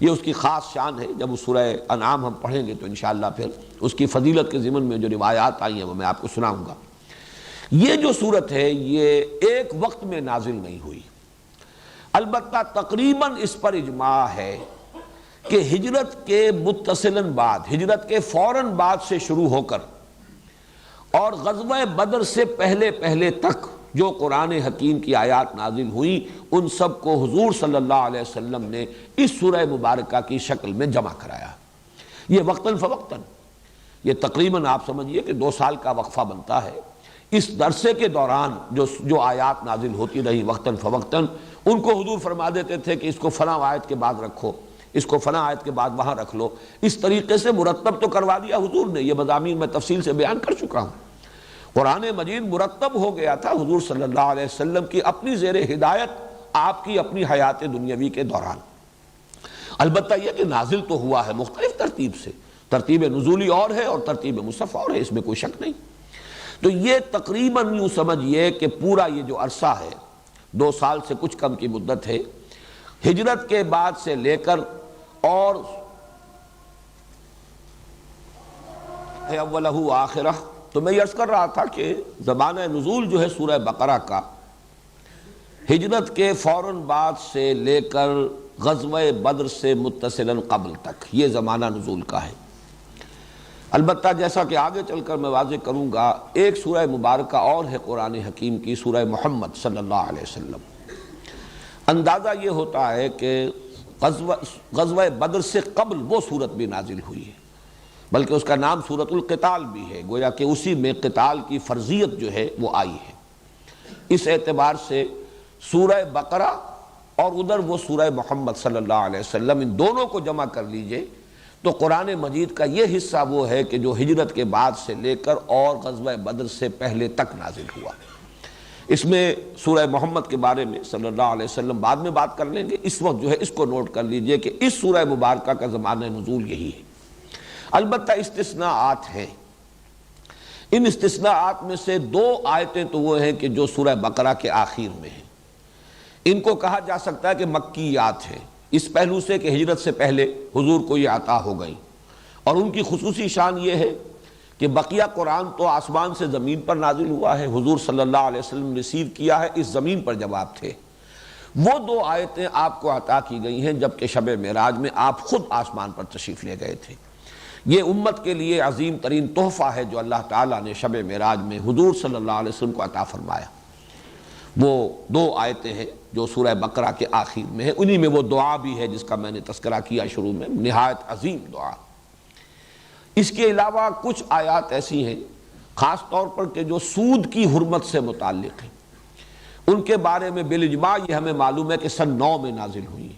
یہ اس کی خاص شان ہے، جب اس سورہ انعام ہم پڑھیں گے تو انشاءاللہ پھر اس کی فضیلت کے ضمن میں جو روایات آئی ہیں وہ میں آپ کو سناؤں گا۔ یہ جو صورت ہے یہ ایک وقت میں نازل نہیں ہوئی، البتہ تقریباً اس پر اجماع ہے کہ ہجرت کے متصلاً بعد، ہجرت کے فوراً بعد سے شروع ہو کر اور غزوہ بدر سے پہلے تک جو قرآن حکیم کی آیات نازل ہوئی، ان سب کو حضور صلی اللہ علیہ وسلم نے اس سورہ مبارکہ کی شکل میں جمع کرایا۔ یہ وقتاً فوقتاً، یہ تقریباً آپ سمجھیے کہ 2 سال کا وقفہ بنتا ہے۔ اس عرصے کے دوران جو آیات نازل ہوتی رہی وقتاً فوقتاً، ان کو حضور فرما دیتے تھے کہ اس کو فلاں آیت کے بعد رکھو، اس کو فلاں آیت کے بعد وہاں رکھ لو، اس طریقے سے مرتب تو کروا دیا حضور نے۔ یہ مضامین میں تفصیل سے بیان کر چکا ہوں۔ قرآن مجید مرتب ہو گیا تھا حضور صلی اللہ علیہ وسلم کی اپنی زیر ہدایت، آپ کی اپنی حیات دنیاوی کے دوران۔ البتہ یہ کہ نازل تو ہوا ہے مختلف ترتیب سے، ترتیب نزولی اور ہے اور ترتیب مصحف اور ہے، اس میں کوئی شک نہیں۔ تو یہ تقریباً یوں سمجھیے کہ پورا یہ جو عرصہ ہے 2 سال سے کچھ کم کی مدت ہے، ہجرت کے بعد سے لے کر اور اولہ آخرہ۔ تو میں یہ عرض کر رہا تھا کہ زمانہ نزول جو ہے سورہ بقرہ کا، ہجرت کے فوراً بعد سے لے کر غزوہ بدر سے متصلاً قبل تک یہ زمانہ نزول کا ہے۔ البتہ جیسا کہ آگے چل کر میں واضح کروں گا، ایک سورہ مبارکہ اور ہے قرآن حکیم کی، سورہ محمد صلی اللہ علیہ وسلم۔ اندازہ یہ ہوتا ہے کہ غزوہ بدر سے قبل وہ صورت بھی نازل ہوئی ہے، بلکہ اس کا نام سورۃ القتال بھی ہے، گویا کہ اسی میں قتال کی فرضیت جو ہے وہ آئی ہے۔ اس اعتبار سے سورہ بقرہ اور ادھر وہ سورہ محمد صلی اللہ علیہ وسلم، ان دونوں کو جمع کر لیجئے تو قرآن مجید کا یہ حصہ وہ ہے کہ جو ہجرت کے بعد سے لے کر اور غزوہ بدر سے پہلے تک نازل ہوا۔ اس میں سورہ محمد کے بارے میں صلی اللہ علیہ وسلم بعد میں بات کر لیں گے، اس وقت جو ہے اس کو نوٹ کر لیجئے کہ اس سورہ مبارکہ کا زمانہ نزول یہی ہے۔ البتہ استثناءات ہیں، ان استثناءات میں سے 2 آیتیں تو وہ ہیں کہ جو سورہ بقرہ کے آخر میں ہیں، ان کو کہا جا سکتا ہے کہ مکیات ہیں، اس پہلو سے کہ ہجرت سے پہلے حضور کو یہ عطا ہو گئی، اور ان کی خصوصی شان یہ ہے کہ بقیہ قرآن تو آسمان سے زمین پر نازل ہوا ہے، حضور صلی اللہ علیہ وسلم ریسیو کیا ہے، اس زمین پر جب آپ تھے۔ وہ 2 آیتیں آپ کو عطا کی گئی ہیں جبکہ شب معراج میں آپ خود آسمان پر تشریف لے گئے تھے۔ یہ امت کے لیے عظیم ترین تحفہ ہے جو اللہ تعالیٰ نے شب معراج میں حضور صلی اللہ علیہ وسلم کو عطا فرمایا۔ وہ 2 آیتیں ہیں جو سورہ بقرہ کے آخر میں ہے، انہی میں وہ دعا بھی ہے جس کا میں نے تذکرہ کیا شروع میں، نہایت عظیم دعا۔ اس کے علاوہ کچھ آیات ایسی ہیں خاص طور پر کہ جو سود کی حرمت سے متعلق ہیں، ان کے بارے میں بالاجماع یہ ہمیں معلوم ہے کہ سن 9 میں نازل ہوئی،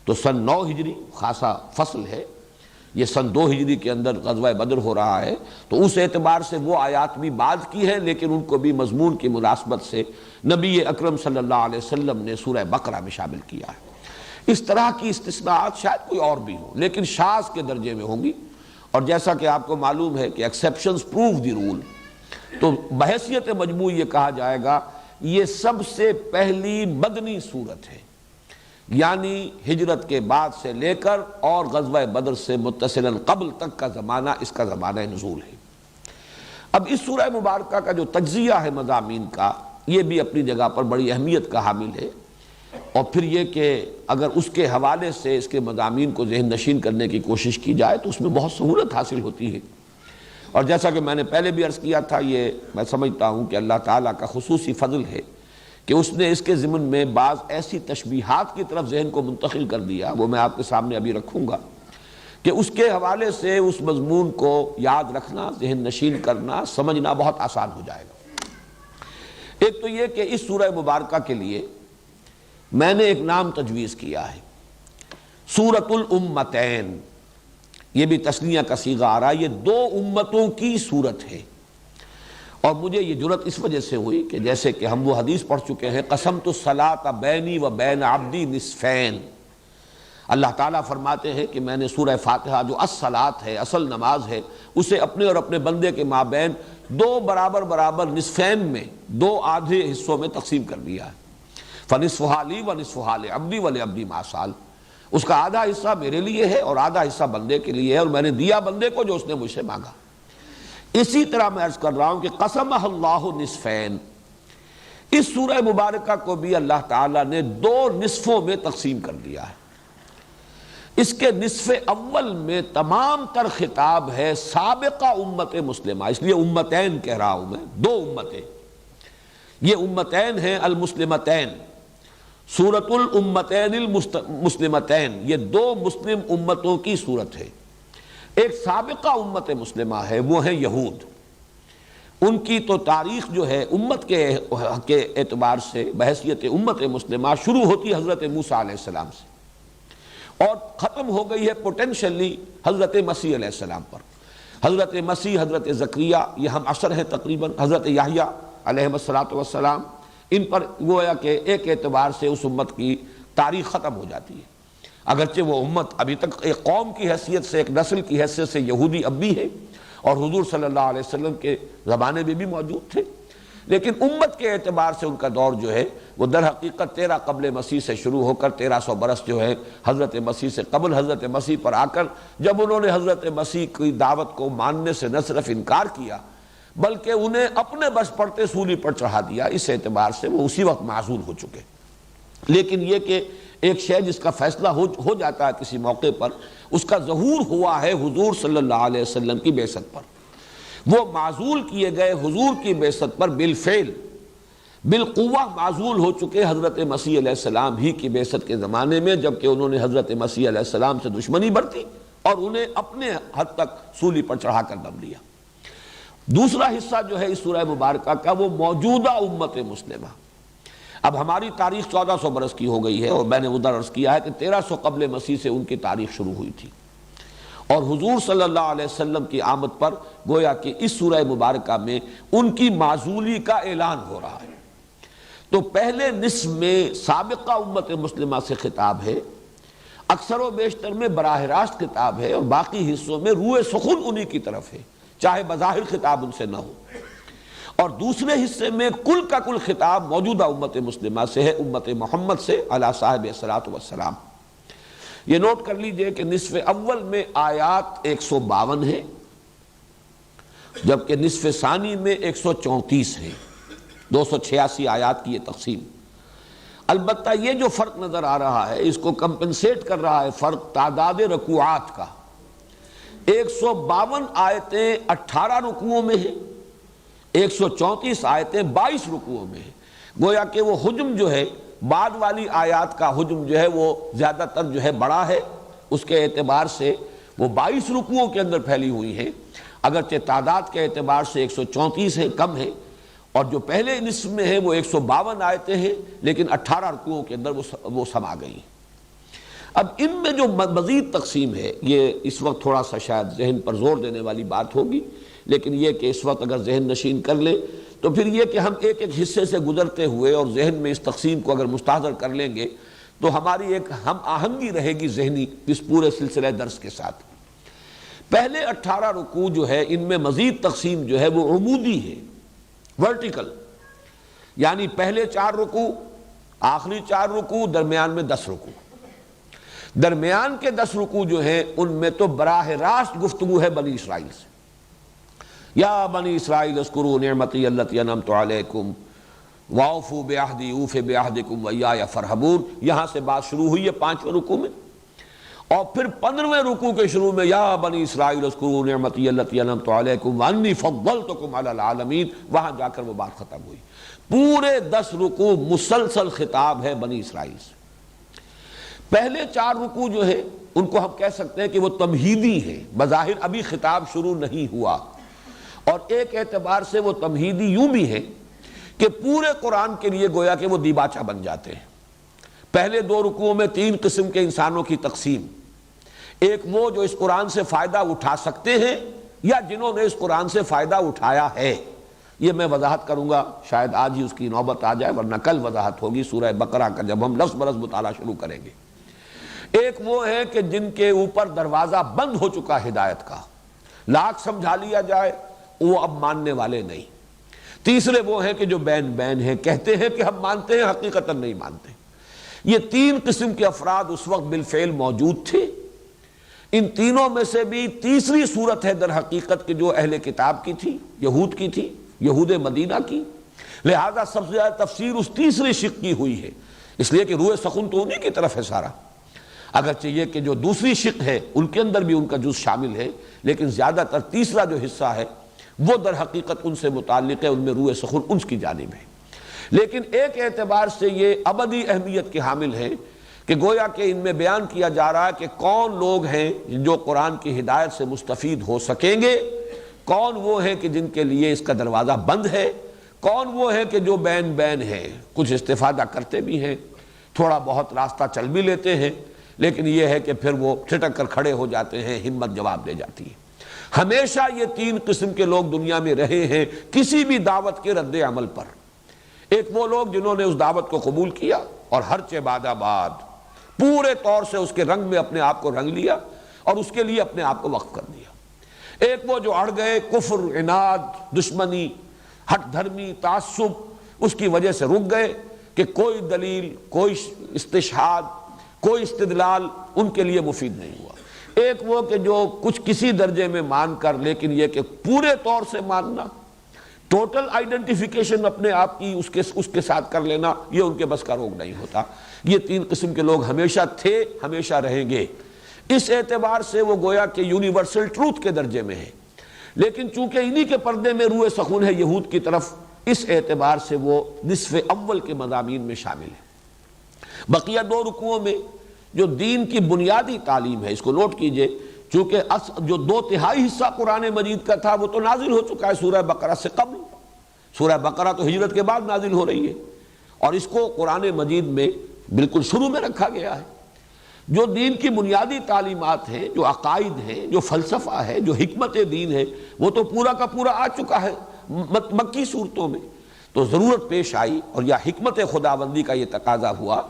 تو سن 9 ہجری خاصا فصل ہے، یہ سن 2 ہجری کے اندر غزوہ بدر ہو رہا ہے، تو اس اعتبار سے وہ آیات بھی بعد کی ہیں، لیکن ان کو بھی مضمون کی مناسبت سے نبی اکرم صلی اللہ علیہ وسلم نے سورہ بقرہ میں شامل کیا ہے۔ اس طرح کی استثناءات شاید کوئی اور بھی ہوں، لیکن شاذ کے درجے میں ہوں گی، اور جیسا کہ آپ کو معلوم ہے کہ ایکسیپشنز پروو دی رول، تو بحیثیت مجموع یہ کہا جائے گا یہ سب سے پہلی مدنی صورت ہے، یعنی ہجرت کے بعد سے لے کر اور غزوہ بدر سے متصلاً قبل تک کا زمانہ اس کا زمانہ نزول ہے۔ اب اس سورہ مبارکہ کا جو تجزیہ ہے مضامین کا، یہ بھی اپنی جگہ پر بڑی اہمیت کا حامل ہے۔ اور پھر یہ کہ اگر اس کے حوالے سے اس کے مضامین کو ذہن نشین کرنے کی کوشش کی جائے تو اس میں بہت سہولت حاصل ہوتی ہے۔ اور جیسا کہ میں نے پہلے بھی عرض کیا تھا، یہ میں سمجھتا ہوں کہ اللہ تعالیٰ کا خصوصی فضل ہے کہ اس نے اس کے ضمن میں بعض ایسی تشبیہات کی طرف ذہن کو منتقل کر دیا، وہ میں آپ کے سامنے ابھی رکھوں گا، کہ اس کے حوالے سے اس مضمون کو یاد رکھنا، ذہن نشین کرنا، سمجھنا بہت آسان ہو جائے گا۔ ایک تو یہ کہ اس سورہ مبارکہ کے لیے میں نے ایک نام تجویز کیا ہے، سورۃ الامتین۔ یہ بھی تثنیہ کا صیغہ آ رہا ہے، یہ دو امتوں کی صورت ہے۔ اور مجھے یہ جرأت اس وجہ سے ہوئی کہ جیسے کہ ہم وہ حدیث پڑھ چکے ہیں، قسمت الصلاۃ بینی و بین عبدی نصفین۔ اللہ تعالیٰ فرماتے ہیں کہ میں نے سورہ فاتحہ جو الصلاۃ ہے، اصل نماز ہے، اسے اپنے اور اپنے بندے کے مابین دو برابر برابر نصفین میں، دو آدھے حصوں میں تقسیم کر دیا ہے۔ فنصفہا لی و نصفہا لعبدی و لعبدی ما سأل۔ اس کا آدھا حصہ میرے لیے ہے اور آدھا حصہ بندے کے لیے ہے، اور میں نے دیا بندے کو جو اس نے مجھ سے مانگا۔ اسی طرح میں عرض کر رہا ہوں کہ قسمہ اللہ نصفین، اس سورہ مبارکہ کو بھی اللہ تعالیٰ نے دو نصفوں میں تقسیم کر دیا ہے۔ اس کے نصف اول میں تمام تر خطاب ہے سابقہ امت مسلمہ، اس لیے امتین کہہ رہا ہوں میں، دو امتیں۔ یہ امتین ہیں المسلمتین، سورۃ الامتین المسلمتین، یہ دو مسلم امتوں کی صورت ہے۔ ایک سابقہ امت مسلمہ ہے، وہ ہیں یہود۔ ان کی تو تاریخ جو ہے امت کے اعتبار سے بحیثیت امت مسلمہ شروع ہوتی ہے حضرت موسیٰ علیہ السلام سے، اور ختم ہو گئی ہے پوٹینشلی حضرت مسیح علیہ السلام پر۔ حضرت مسیح، حضرت زکریا، یہ ہم عصر ہیں تقریباً، حضرت یحییٰ علیہ السلام، ان پر گویا کہ ایک اعتبار سے اس امت کی تاریخ ختم ہو جاتی ہے۔ اگرچہ وہ امت ابھی تک ایک قوم کی حیثیت سے، ایک نسل کی حیثیت سے یہودی اب بھی ہے، اور حضور صلی اللہ علیہ وسلم کے زمانے میں بھی موجود تھے، لیکن امت کے اعتبار سے ان کا دور جو ہے وہ در حقیقت 13 قبل مسیح سے شروع ہو کر 1300 برس جو ہے حضرت مسیح سے قبل حضرت مسیح پر آ کر، جب انہوں نے حضرت مسیح کی دعوت کو ماننے سے نہ صرف انکار کیا بلکہ انہیں اپنے بس پڑتے سولی پر چڑھا دیا، اس اعتبار سے وہ اسی وقت معزول ہو چکے۔ لیکن یہ کہ ایک شے جس کا فیصلہ ہو جاتا ہے کسی موقع پر، اس کا ظہور ہوا ہے حضور صلی اللہ علیہ وسلم کی بعثت پر۔ وہ معزول کیے گئے حضور کی بعثت پر بالفعل بالقوہ معزول ہو چکے حضرت مسیح علیہ السلام ہی کی بعثت کے زمانے میں، جبکہ انہوں نے حضرت مسیح علیہ السلام سے دشمنی برتی اور انہیں اپنے حد تک سولی پر چڑھا کر دم لیا۔ دوسرا حصہ جو ہے اس سورہ مبارکہ کا، وہ موجودہ امت مسلمہ۔ اب ہماری تاریخ 1400 برس کی ہو گئی ہے، اور میں نے ادھر عرض کیا ہے کہ 1300 قبل مسیح سے ان کی تاریخ شروع ہوئی تھی، اور حضور صلی اللہ علیہ وسلم کی آمد پر گویا کہ اس سورہ مبارکہ میں ان کی معزولی کا اعلان ہو رہا ہے۔ تو پہلے نصف میں سابقہ امت مسلمہ سے خطاب ہے، اکثر و بیشتر میں براہ راست خطاب ہے، اور باقی حصوں میں روئے سخن انہی کی طرف ہے، چاہے بظاہر خطاب ان سے نہ ہو۔ اور دوسرے حصے میں کل کا کل خطاب موجودہ امت مسلمہ سے ہے، امت محمد سے علی صاحب الصلاۃ والسلام۔ یہ نوٹ کر لیجئے کہ نصف اول میں آیات 152 ہیں، جبکہ نصف ثانی میں 134 ہیں، 286 آیات کی یہ تقسیم۔ البتہ یہ جو فرق نظر آ رہا ہے، اس کو کمپنسیٹ کر رہا ہے فرق تعداد رکوعات کا۔ 152 آیتیں 18 رکوعوں میں ہیں، 134 آیتیں 22 رکوعوں میں ہیں۔ گویا کہ وہ حجم جو ہے، بعد والی آیات کا حجم جو ہے وہ زیادہ تر جو ہے بڑا ہے، اس کے اعتبار سے وہ 22 رکوعوں کے اندر پھیلی ہوئی ہیں، اگرچہ تعداد کے اعتبار سے 134 ہے، کم ہے، اور جو پہلے نصف میں ہے وہ 152 آیتیں ہیں، لیکن 18 رکوعوں کے اندر وہ سما گئی ہیں۔ اب ان میں جو مزید تقسیم ہے، یہ اس وقت تھوڑا سا شاید ذہن پر زور دینے والی بات ہوگی، لیکن یہ کہ اس وقت اگر ذہن نشین کر لیں تو پھر یہ کہ ہم ایک ایک حصے سے گزرتے ہوئے اور ذہن میں اس تقسیم کو اگر مستحضر کر لیں گے تو ہماری ایک ہم آہنگی رہے گی ذہنی اس پورے سلسلہ درس کے ساتھ۔ پہلے 18 رکوع جو ہے، ان میں مزید تقسیم جو ہے وہ عمودی ہے، ورٹیکل، یعنی پہلے 4 رکوع، آخری 4 رکوع، درمیان میں 10 رکوع۔ درمیان کے 10 رکوع جو ہیں ان میں تو براہ راست گفتگو ہے بنی اسرائیل سے۔ یا بنی اسرائیل اذکروا نعمتی التی انعمت علیکم واوفوا بعہدی اوف بعہدکم وایایا فرہبون، یہاں سے بات شروع ہوئی ہے 5ویں رکوع میں، اور پھر 15ویں رکوع کے شروع میں یا بنی اسرائیل اذکروا نعمتی التی انعمت علیکم وانی فضلتکم علی العالمین، وہاں جا کر وہ بات ختم ہوئی۔ پورے 10 رکوع مسلسل خطاب ہے بنی اسرائیل سے۔ پہلے 4 رکوع جو ہے ان کو ہم کہہ سکتے ہیں کہ وہ تمہیدی ہیں، بظاہر ابھی خطاب شروع نہیں ہوا، اور ایک اعتبار سے وہ تمہیدی یوں بھی ہے کہ پورے قرآن کے لیے گویا کہ وہ دیباچہ بن جاتے ہیں۔ پہلے 2 رکوعوں میں 3 قسم کے انسانوں کی تقسیم، ایک وہ جو اس قرآن سے فائدہ اٹھا سکتے ہیں یا جنہوں نے اس قرآن سے فائدہ اٹھایا ہے، یہ میں وضاحت کروں گا، شاید آج ہی اس کی نوبت آ جائے ورنہ کل وضاحت ہوگی سورہ بقرہ کا جب ہم لفظ برس مطالعہ شروع کریں گے۔ ایک وہ ہے کہ جن کے اوپر دروازہ بند ہو چکا ہدایت کا، لاکھ سمجھا لیا جائے وہ اب ماننے والے نہیں۔ تیسرے وہ ہیں کہ جو بین بین ہیں، کہتے ہیں کہ ہم مانتے ہیں، حقیقتاً نہیں مانتے۔ یہ 3 قسم کے افراد اس وقت بالفعل موجود تھے۔ ان تینوں میں سے بھی تیسری صورت ہے در حقیقت کہ جو اہل کتاب کی تھی، یہود کی تھی، یہود مدینہ کی، لہذا سب سے زیادہ تفسیر اس تیسری شق کی ہوئی ہے، اس لیے کہ روح سخن تو انہی کی طرف ہے سارا، اگرچہ یہ کہ جو دوسری شق ہے ان کے اندر بھی ان کا جز شامل ہے، لیکن زیادہ تر تیسرا جو حصہ ہے وہ در حقیقت ان سے متعلق ہے، ان میں روح سخن ان کی جانب ہے۔ لیکن ایک اعتبار سے یہ ابدی اہمیت کے حامل ہیں کہ گویا کہ ان میں بیان کیا جا رہا ہے کہ کون لوگ ہیں جو قرآن کی ہدایت سے مستفید ہو سکیں گے، کون وہ ہیں کہ جن کے لیے اس کا دروازہ بند ہے، کون وہ ہیں کہ جو بین بین ہیں، کچھ استفادہ کرتے بھی ہیں، تھوڑا بہت راستہ چل بھی لیتے ہیں، لیکن یہ ہے کہ پھر وہ ٹھٹک کر کھڑے ہو جاتے ہیں، ہمت جواب دے جاتی ہے۔ ہمیشہ یہ 3 قسم کے لوگ دنیا میں رہے ہیں کسی بھی دعوت کے رد عمل پر۔ ایک وہ لوگ جنہوں نے اس دعوت کو قبول کیا اور ہر چہ بعد آباد پورے طور سے اس کے رنگ میں اپنے آپ کو رنگ لیا اور اس کے لیے اپنے آپ کو وقف کر دیا۔ ایک وہ جو اڑ گئے، کفر، عناد، دشمنی، ہٹ دھرمی، تعصب، اس کی وجہ سے رک گئے کہ کوئی دلیل، کوئی استشہاد، کوئی استدلال ان کے لیے مفید نہیں ہوا۔ ایک وہ کہ جو کچھ کسی درجے میں مان کر، لیکن یہ کہ پورے طور سے ماننا، ٹوٹل آئیڈنٹیفیکیشن اپنے آپ کی اس کے ساتھ کر لینا، یہ ان کے بس کا روگ نہیں ہوتا۔ یہ 3 قسم کے لوگ ہمیشہ تھے، ہمیشہ رہیں گے۔ اس اعتبار سے وہ گویا کہ یونیورسل ٹروتھ کے درجے میں ہے، لیکن چونکہ انہی کے پردے میں روح سخن ہے یہود کی طرف، اس اعتبار سے وہ نصف اول کے مضامین میں شامل ہے۔ بقیہ 2 رکوعوں میں جو دین کی بنیادی تعلیم ہے، اس کو نوٹ کیجئے، چونکہ جو 2/3 حصہ قرآن مجید کا تھا وہ تو نازل ہو چکا ہے سورہ بقرہ سے قبل، سورہ بقرہ تو ہجرت کے بعد نازل ہو رہی ہے، اور اس کو قرآن مجید میں بالکل شروع میں رکھا گیا ہے۔ جو دین کی بنیادی تعلیمات ہیں، جو عقائد ہیں، جو فلسفہ ہے، جو حکمت دین ہے، وہ تو پورا کا پورا آ چکا ہے مکی صورتوں میں۔ تو ضرورت پیش آئی اور یا حکمت خداوندی کا یہ تقاضا ہوا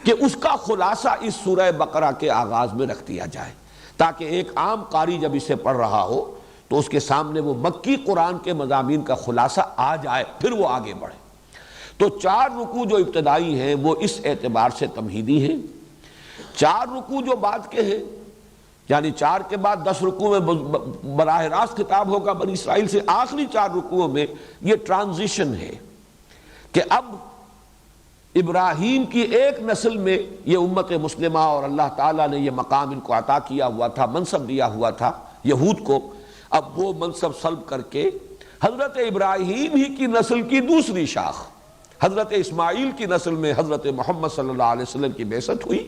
کہ اس کا خلاصہ اس سورہ بقرہ کے آغاز میں رکھ دیا جائے، تاکہ ایک عام قاری جب اسے پڑھ رہا ہو تو اس کے سامنے وہ مکی قرآن کے مضامین کا خلاصہ آ جائے، پھر وہ آگے بڑھے۔ تو 4 رکوع جو ابتدائی ہیں وہ اس اعتبار سے تمہیدی ہیں۔ 4 رکوع جو بعد کے ہیں، یعنی 4 کے بعد 10 رکوع میں براہ راست خطاب ہوگا بنی اسرائیل سے، آخری 4 رکوعوں میں یہ ٹرانزیشن ہے کہ اب ابراہیم کی ایک نسل میں یہ امت مسلمہ اور اللہ تعالیٰ نے یہ مقام ان کو عطا کیا ہوا تھا، منصب دیا ہوا تھا یہود کو، اب وہ منصب سلب کر کے حضرت ابراہیم ہی کی نسل کی دوسری شاخ حضرت اسماعیل کی نسل میں حضرت محمد صلی اللہ علیہ وسلم کی بعثت ہوئی،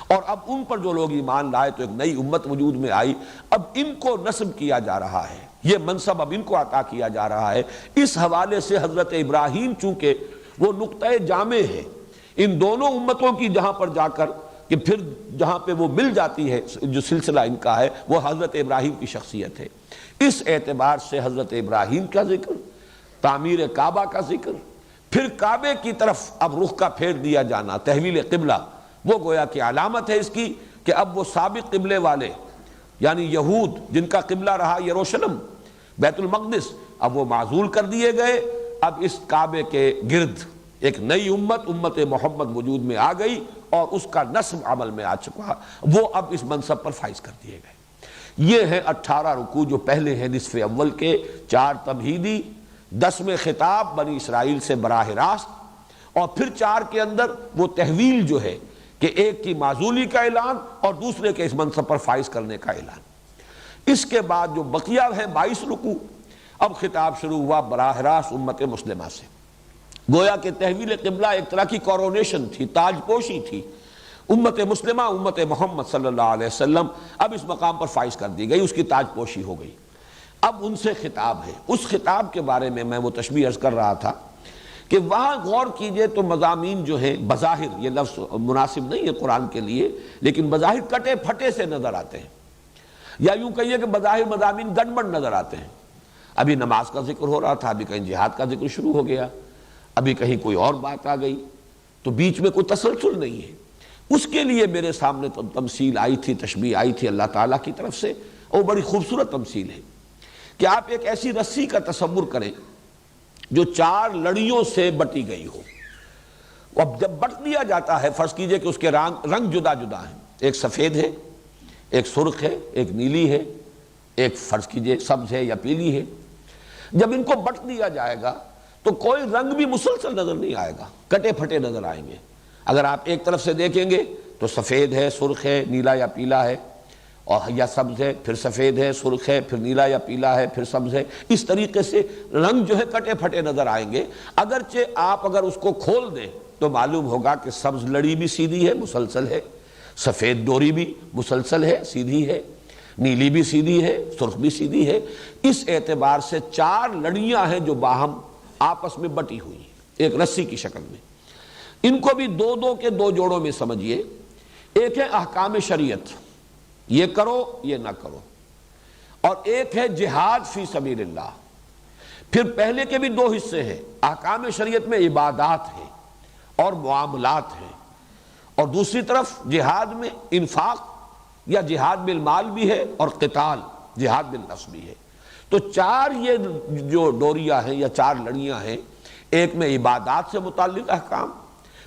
اور اب ان پر جو لوگ ایمان لائے تو ایک نئی امت وجود میں آئی۔ اب ان کو نسب کیا جا رہا ہے، یہ منصب اب ان کو عطا کیا جا رہا ہے۔ اس حوالے سے حضرت ابراہیم چونکہ وہ نقطۂ جامع ہے ان دونوں امتوں کی، جہاں پر جا کر کہ پھر جہاں پہ وہ مل جاتی ہے جو سلسلہ ان کا ہے، وہ حضرت ابراہیم کی شخصیت ہے۔ اس اعتبار سے حضرت ابراہیم کا ذکر، تعمیر کعبہ کا ذکر، پھر کعبے کی طرف اب رخ کا پھیر دیا جانا، تحویل قبلہ، وہ گویا کہ علامت ہے اس کی کہ اب وہ سابق قبلے والے یعنی یہود جن کا قبلہ رہا یروشلم، بیت المقدس، اب وہ معزول کر دیے گئے۔ اب اس کعبے کے گرد ایک نئی امت محمد وجود میں آ گئی اور اس کا نصب عمل میں آ چکا، وہ اب اس منصب پر فائز کر دیے گئے۔ یہ ہیں 18 رکوع جو پہلے ہیں نصف اول کے، 4 تمہیدی، 10 میں خطاب بنی اسرائیل سے براہ راست، اور پھر 4 کے اندر وہ تحویل جو ہے کہ ایک کی معزولی کا اعلان اور دوسرے کے اس منصب پر فائز کرنے کا اعلان۔ اس کے بعد جو بقیہ ہیں 22 رکوع، اب خطاب شروع ہوا براہ راست امت مسلمہ سے۔ گویا کہ تحویل قبلہ ایک طرح کی کورونیشن تھی، تاج پوشی تھی۔ امت مسلمہ، امت محمد صلی اللہ علیہ وسلم اب اس مقام پر فائز کر دی گئی، اس کی تاج پوشی ہو گئی۔ اب ان سے خطاب ہے، اس خطاب کے بارے میں وہ تشبیہ عرض کر رہا تھا کہ وہاں غور کیجئے تو مضامین جو ہیں بظاہر، یہ لفظ مناسب نہیں ہے قرآن کے لیے، لیکن بظاہر کٹے پھٹے سے نظر آتے ہیں، یا یوں کہیے کہ بظاہر مضامین گڑبڑ نظر آتے ہیں۔ ابھی نماز کا ذکر ہو رہا تھا، ابھی کہیں جہاد کا ذکر شروع ہو گیا، ابھی کہیں کوئی اور بات آ گئی، تو بیچ میں کوئی تسلسل نہیں ہے۔ اس کے لیے میرے سامنے تمثیل آئی تھی، تشبیہ آئی تھی اللہ تعالیٰ کی طرف سے، اور بڑی خوبصورت تمثیل ہے کہ آپ ایک ایسی رسی کا تصور کریں جو 4 لڑیوں سے بٹی گئی ہو۔ اب جب بٹ دیا جاتا ہے، فرض کیجئے کہ اس کے رنگ جدا جدا ہیں، ایک سفید ہے، ایک سرخ ہے، ایک نیلی ہے، ایک فرض کیجئے سبز ہے یا پیلی ہے۔ جب ان کو بٹ دیا جائے گا تو کوئی رنگ بھی مسلسل نظر نہیں آئے گا، کٹے پھٹے نظر آئیں گے۔ اگر آپ ایک طرف سے دیکھیں گے تو سفید ہے، سرخ ہے، نیلا یا پیلا ہے، اور یا سبز ہے، پھر سفید ہے، سرخ ہے، پھر نیلا یا پیلا ہے، پھر سبز ہے۔ اس طریقے سے رنگ جو ہے کٹے پھٹے نظر آئیں گے۔ اگرچہ آپ اگر اس کو کھول دیں تو معلوم ہوگا کہ سبز لڑی بھی سیدھی ہے، مسلسل ہے، سفید ڈوری بھی مسلسل ہے، سیدھی ہے، نیلی بھی سیدھی ہے، سرخ بھی سیدھی ہے۔ اس اعتبار سے 4 لڑیاں ہیں جو باہم آپس میں بٹی ہوئی ہیں ایک رسی کی شکل میں۔ ان کو بھی 2 کے 2 جوڑوں میں سمجھیے۔ ایک ہے احکام شریعت، یہ کرو یہ نہ کرو، اور ایک ہے جہاد فی سبیل اللہ۔ پھر پہلے کے بھی 2 حصے ہیں، احکام شریعت میں عبادات ہیں اور معاملات ہیں، اور دوسری طرف جہاد میں انفاق یا جہاد بالمال بھی ہے اور قتال جہاد بالنفس بھی ہے۔ تو 4 یہ جو ڈوریاں ہیں یا 4 لڑیاں ہیں، ایک میں عبادات سے متعلق احکام،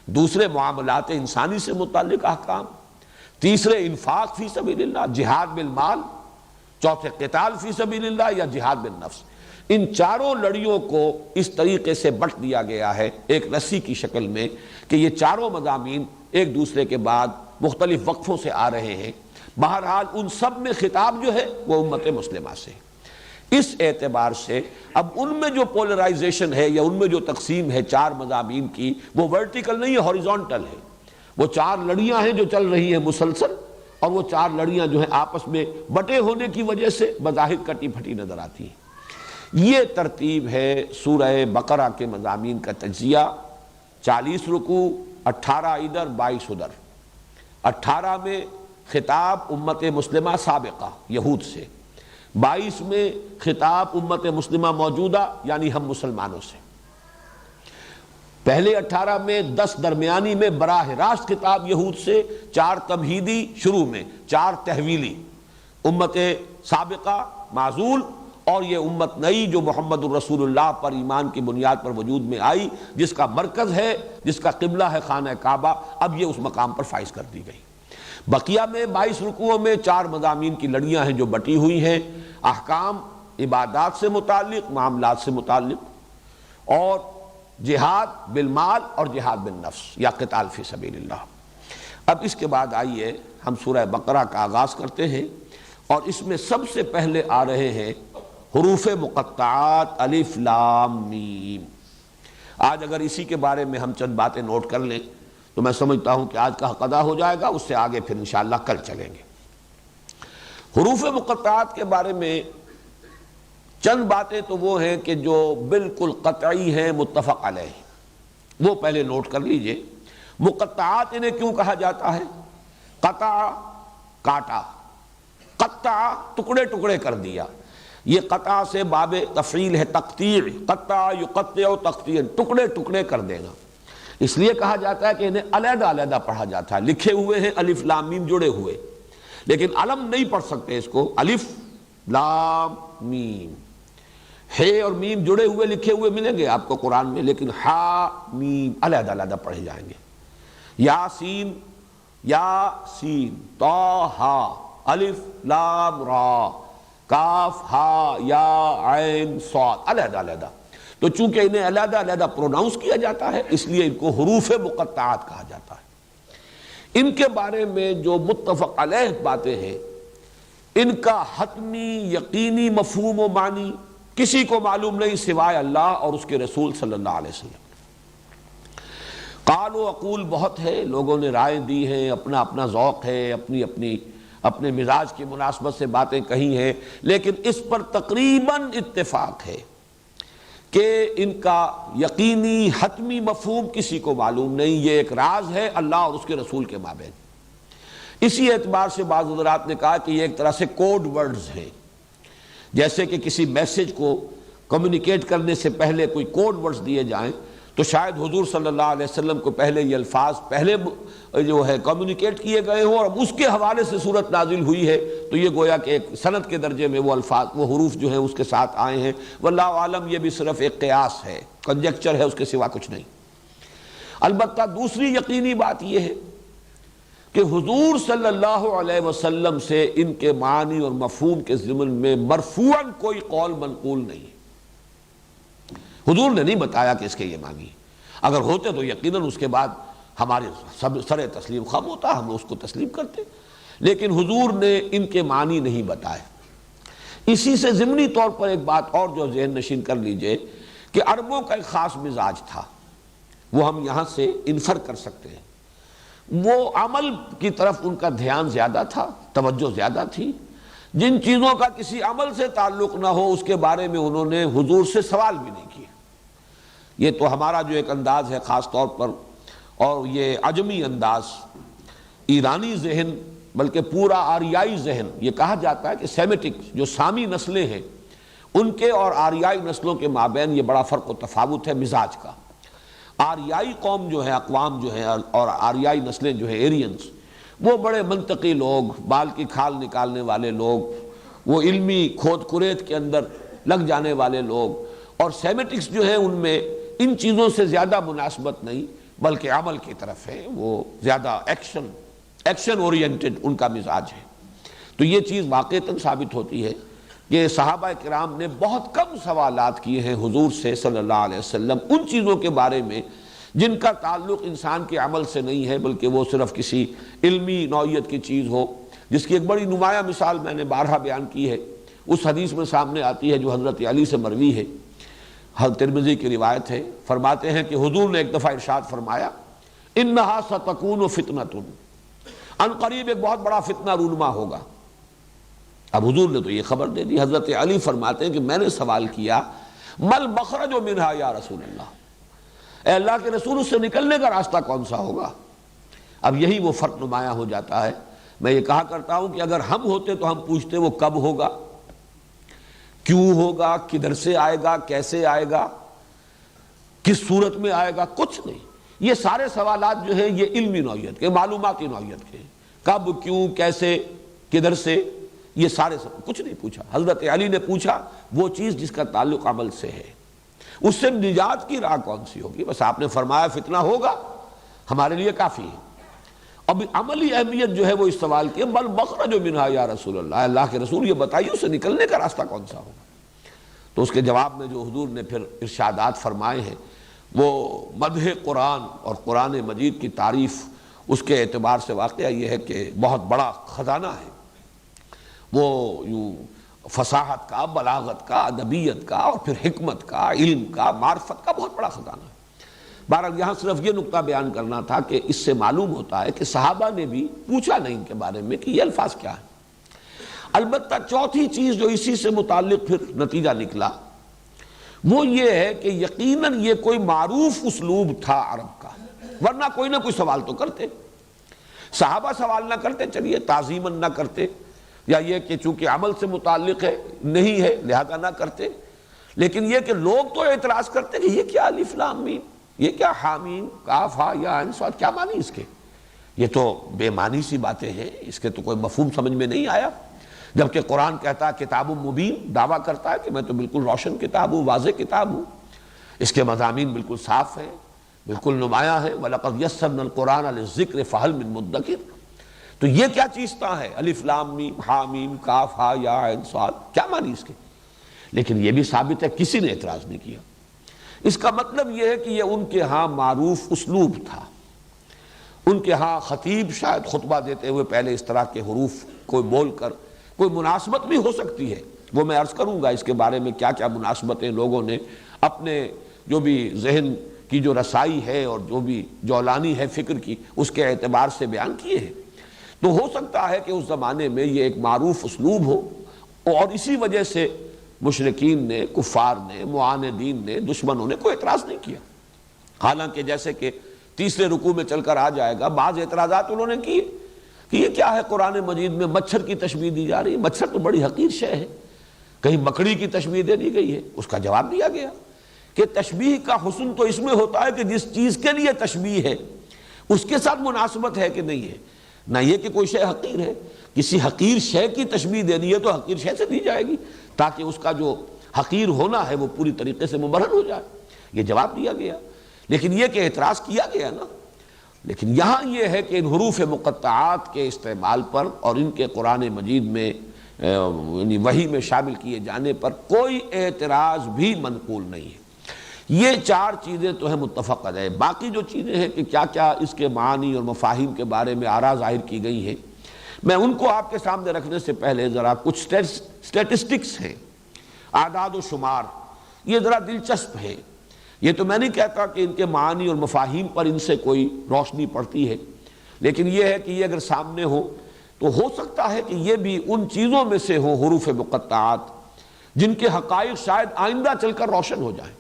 دوسرے معاملات انسانی سے متعلق احکام، تیسرے انفاق فی سبیل اللہ، جہاد بالمال، چوتھے قتال فی سبیل اللہ یا جہاد بالنفس۔ ان 4 لڑیوں کو اس طریقے سے بٹ دیا گیا ہے ایک رسی کی شکل میں کہ یہ 4 مضامین ایک دوسرے کے بعد مختلف وقفوں سے آ رہے ہیں۔ بہرحال ان سب میں خطاب جو ہے وہ امت مسلمہ سے۔ اس اعتبار سے اب ان میں جو پولرائزیشن ہے یا ان میں جو تقسیم ہے 4 مضامین کی، وہ ورٹیکل نہیں ہے، ہاریزونٹل ہے۔ وہ 4 لڑیاں ہیں جو چل رہی ہیں مسلسل، اور وہ 4 لڑیاں جو ہیں آپس میں بٹے ہونے کی وجہ سے بظاہر کٹی پھٹی نظر آتی ہیں۔ یہ ترتیب ہے سورہ بقرہ کے مضامین کا تجزیہ۔ 40 رکوع، 18 ادھر 22 ادھر۔ 18 میں خطاب امت مسلمہ سابقہ یہود سے، 22 میں خطاب امت مسلمہ موجودہ یعنی ہم مسلمانوں سے۔ پہلے 18 میں 10 درمیانی میں براہ راست خطاب یہود سے، 4 تمہیدی شروع میں، 4 تحویلی، امت سابقہ معزول، اور یہ امت نئی جو محمد الرسول اللہ پر ایمان کی بنیاد پر وجود میں آئی، جس کا مرکز ہے، جس کا قبلہ ہے خانہ کعبہ، اب یہ اس مقام پر فائز کر دی گئی۔ بقیہ میں 22 رکوعوں میں 4 مضامین کی لڑیاں ہیں جو بٹی ہوئی ہیں، احکام عبادات سے متعلق، معاملات سے متعلق، اور جہاد بالمال اور جہاد بالنفس یا قتال فی سبیل اللہ۔ اب اس کے بعد آئیے ہم سورہ بقرہ کا آغاز کرتے ہیں، اور اس میں سب سے پہلے آ رہے ہیں حروف مقطعات الف لام میم۔ آج اگر اسی کے بارے میں ہم چند باتیں نوٹ کر لیں تو میں سمجھتا ہوں کہ آج کا حق ادا ہو جائے گا، اس سے آگے پھر انشاءاللہ کل چلیں گے۔ حروف مقطعات کے بارے میں چند باتیں تو وہ ہیں کہ جو بالکل قطعی ہیں، متفق علیہ، وہ پہلے نوٹ کر لیجئے۔ مقطعات انہیں کیوں کہا جاتا ہے؟ قطع کاٹا، قطع ٹکڑے ٹکڑے کر دیا۔ یہ قطع سے باب تفعیل ہے، تقطیع، قطع یقطع تقطیع، ٹکڑے ٹکڑے کر دینا۔ اس لیے کہا جاتا ہے کہ انہیں علیحدہ علیحدہ پڑھا جاتا ہے، لکھے ہوئے ہیں الف لام میم جڑے ہوئے، لیکن علم نہیں پڑھ سکتے اس کو، الف لام میم۔ ہے اور میم جڑے ہوئے لکھے ہوئے ملیں گے آپ کو قرآن میں، لیکن ہا میم علیحدہ علیحدہ پڑھے جائیں گے۔ یاسین، یاسین، طٰہٰ، الف لام را، کاف ہا یا عین صاد، علیحدہ علیحدہ۔ تو چونکہ انہیں علیحدہ علیحدہ پروناؤنس کیا جاتا ہے اس لیے ان کو حروف مقطعات کہا جاتا ہے۔ ان کے بارے میں جو متفق علیہ باتیں ہیں ان کا حتمی یقینی مفہوم و معنی کسی کو معلوم نہیں سوائے اللہ اور اس کے رسول صلی اللہ علیہ وسلم۔ قال و اقول بہت ہے، لوگوں نے رائے دی ہیں، اپنا اپنا ذوق ہے، اپنے مزاج کی مناسبت سے باتیں کہی ہیں، لیکن اس پر تقریباً اتفاق ہے کہ ان کا یقینی حتمی مفہوم کسی کو معلوم نہیں، یہ ایک راز ہے اللہ اور اس کے رسول کے مابین۔ اسی اعتبار سے بعض حضرات نے کہا کہ یہ ایک طرح سے کوڈ ورڈز ہیں، جیسے کہ کسی میسج کو کمیونیکیٹ کرنے سے پہلے کوئی کوڈ ورڈز دیے جائیں تو شاید حضور صلی اللہ علیہ وسلم کو پہلے یہ الفاظ پہلے جو ہے کمیونیکیٹ کیے گئے ہوں اور اس کے حوالے سے صورت نازل ہوئی ہے تو یہ گویا کہ ایک سند کے درجے میں وہ الفاظ وہ حروف جو ہیں اس کے ساتھ آئے ہیں۔ واللہ عالم یہ بھی صرف ایک قیاس ہے، کنجیکچر ہے، اس کے سوا کچھ نہیں۔ البتہ دوسری یقینی بات یہ ہے کہ حضور صلی اللہ علیہ وسلم سے ان کے معنی اور مفہوم کے ضمن میں مرفوعاً کوئی قول منقول نہیں ہے۔ حضور نے نہیں بتایا کہ اس کے یہ معنی ہے، اگر ہوتے تو یقیناً اس کے بعد ہمارے سر تسلیم خم ہوتا، ہم اس کو تسلیم کرتے، لیکن حضور نے ان کے معنی نہیں بتائے۔ اسی سے ضمنی طور پر ایک بات اور جو ذہن نشین کر لیجئے کہ عربوں کا ایک خاص مزاج تھا، وہ ہم یہاں سے انفر کر سکتے ہیں۔ وہ عمل کی طرف ان کا دھیان زیادہ تھا، توجہ زیادہ تھی، جن چیزوں کا کسی عمل سے تعلق نہ ہو اس کے بارے میں انہوں نے حضور سے سوال بھی نہیں کیا۔ یہ تو ہمارا جو ایک انداز ہے خاص طور پر، اور یہ عجمی انداز، ایرانی ذہن بلکہ پورا آریائی ذہن، یہ کہا جاتا ہے کہ سیمیٹک جو سامی نسلیں ہیں ان کے اور آریائی نسلوں کے مابین یہ بڑا فرق و تفاوت ہے مزاج کا۔ آریائی قوم جو ہے، اقوام جو ہیں اور آریائی نسلیں جو ہیں ایرینز، وہ بڑے منطقی لوگ، بال کی کھال نکالنے والے لوگ، وہ علمی کھود کریت کے اندر لگ جانے والے لوگ، اور سیمیٹکس جو ہیں ان میں ان چیزوں سے زیادہ مناسبت نہیں بلکہ عمل کی طرف ہے، وہ زیادہ ایکشن اورینٹڈ ان کا مزاج ہے۔ تو یہ چیز واقعتاً ثابت ہوتی ہے کہ صحابہ کرام نے بہت کم سوالات کیے ہیں حضور سے صلی اللہ علیہ وسلم ان چیزوں کے بارے میں جن کا تعلق انسان کے عمل سے نہیں ہے بلکہ وہ صرف کسی علمی نوعیت کی چیز ہو، جس کی ایک بڑی نمایاں مثال میں نے بارہا بیان کی ہے، اس حدیث میں سامنے آتی ہے جو حضرت علی سے مروی ہے، حضرت ترمذی کی روایت ہے، فرماتے ہیں کہ حضور نے ایک دفعہ ارشاد فرمایا انہا ستکون فتنۃ، ان قریب ایک بہت بڑا فتنہ رونما ہوگا۔ اب حضور نے تو یہ خبر دے دی۔ حضرت علی فرماتے ہیں کہ میں نے سوال کیا مل مخرج منہا یا رسول اللہ، اے اللہ کے رسول اس سے نکلنے کا راستہ کون سا ہوگا؟ اب یہی وہ فرق نمایاں ہو جاتا ہے۔ میں یہ کہا کرتا ہوں کہ اگر ہم ہوتے تو ہم پوچھتے وہ کب ہوگا، کیوں ہوگا، کدھر سے آئے گا، کیسے آئے گا، کس صورت میں آئے گا، کچھ نہیں۔ یہ سارے سوالات جو ہیں یہ علمی نوعیت کے، معلوماتی نوعیت کے، کب، کیوں، کیسے، کدھر سے، یہ سارے کچھ نہیں پوچھا۔ حضرت علی نے پوچھا وہ چیز جس کا تعلق عمل سے ہے، اس سے نجات کی راہ کون سی ہوگی؟ بس آپ نے فرمایا فتنہ ہوگا، ہمارے لیے کافی ہے۔ اب عملی اہمیت جو ہے وہ اس سوال کی بل مخرج منہا یا رسول اللہ، اللہ کے رسول یہ بتائیے اسے نکلنے کا راستہ کون سا ہوگا؟ تو اس کے جواب میں جو حضور نے پھر ارشادات فرمائے ہیں وہ مدح قرآن اور قرآن مجید کی تعریف، اس کے اعتبار سے واقعہ یہ ہے کہ بہت بڑا خزانہ ہے، وہ یوں فصاحت کا، بلاغت کا، ادبیت کا اور پھر حکمت کا، علم کا، معرفت کا بہت بڑا خزانہ ہے۔ بہرحال یہاں صرف یہ نقطہ بیان کرنا تھا کہ اس سے معلوم ہوتا ہے کہ صحابہ نے بھی پوچھا نہیں ان کے بارے میں کہ یہ الفاظ کیا ہیں۔ البتہ چوتھی چیز جو اسی سے متعلق پھر نتیجہ نکلا وہ یہ ہے کہ یقیناً یہ کوئی معروف اسلوب تھا عرب کا، ورنہ کوئی نہ کوئی سوال تو کرتے، صحابہ سوال نہ کرتے، چلیے تعظیماً نہ کرتے، یا یہ کہ چونکہ عمل سے متعلق ہے نہیں ہے لہذا نہ کرتے، لیکن یہ کہ لوگ تو اعتراض کرتے کہ یہ کیا الف لام میم، یہ کیا حامیم کاف ہا یا عین صاد، کیا معنی اس کے؟ یہ تو بے معنی سی باتیں ہیں، اس کے تو کوئی مفہوم سمجھ میں نہیں آیا۔ جبکہ قرآن کہتا ہے کتاب مبین، دعویٰ کرتا ہے کہ میں تو بالکل روشن کتاب ہوں، واضح کتاب ہوں، اس کے مضامین بالکل صاف ہیں، بالکل نمایاں ہیں، وَلَقَدْ يَسَّرْنَا الْقُرْآنَ لِلذِّكْرِ فَهَلْ مِن مُدَّكِرٍ۔ تو یہ کیا چیز ہے الف لام میم ہا میم کاف ہا یا عین صاد، کیا معنی اس کے؟ لیکن یہ بھی ثابت ہے کسی نے اعتراض نہیں کیا۔ اس کا مطلب یہ ہے کہ یہ ان کے ہاں معروف اسلوب تھا. ان کے ہاں خطیب شاید خطبہ دیتے ہوئے پہلے اس طرح کے حروف کو بول کر، کوئی مناسبت بھی ہو سکتی ہے، وہ میں عرض کروں گا اس کے بارے میں کیا کیا مناسبتیں لوگوں نے اپنے جو بھی ذہن کی جو رسائی ہے اور جو بھی جولانی ہے فکر کی اس کے اعتبار سے بیان کیے ہیں. تو ہو سکتا ہے کہ اس زمانے میں یہ ایک معروف اسلوب ہو، اور اسی وجہ سے مشرکین نے، کفار نے، معاندین نے، دشمنوں نے کوئی اعتراض نہیں کیا. حالانکہ جیسے کہ تیسرے رکوع میں چل کر آ جائے گا، بعض اعتراضات انہوں نے کیے کہ یہ کیا ہے قرآن مجید میں مچھر کی تشبیہ دی جا رہی ہے، مچھر تو بڑی حقیر شے ہے، کہیں مکڑی کی تشبیہ دے دی گئی ہے. اس کا جواب دیا گیا کہ تشبیہ کا حسن تو اس میں ہوتا ہے کہ جس چیز کے لیے تشبیہ ہے اس کے ساتھ مناسبت ہے کہ نہیں ہے، نہ یہ کہ کوئی شے حقیر ہے. کسی حقیر شے کی تشبیہ دینی ہے تو حقیر شے سے دی جائے گی تاکہ اس کا جو حقیر ہونا ہے وہ پوری طریقے سے مبرہن ہو جائے. یہ جواب دیا گیا. لیکن یہ کہ اعتراض کیا گیا نا. لیکن یہاں یہ ہے کہ ان حروف مقطعات کے استعمال پر اور ان کے قرآن مجید میں یعنی وحی میں شامل کیے جانے پر کوئی اعتراض بھی منقول نہیں ہے. یہ چار چیزیں تو ہیں متفق علیہ. باقی جو چیزیں ہیں کہ کیا کیا اس کے معانی اور مفاہیم کے بارے میں آراء ظاہر کی گئی ہیں، میں ان کو آپ کے سامنے رکھنے سے پہلے ذرا کچھ سٹیٹسٹکس ہیں، اعداد و شمار، یہ ذرا دلچسپ ہے. یہ تو میں نہیں کہتا کہ ان کے معانی اور مفاہیم پر ان سے کوئی روشنی پڑتی ہے، لیکن یہ ہے کہ یہ اگر سامنے ہو تو ہو سکتا ہے کہ یہ بھی ان چیزوں میں سے ہوں حروف مقطعات جن کے حقائق شاید آئندہ چل کر روشن ہو جائیں.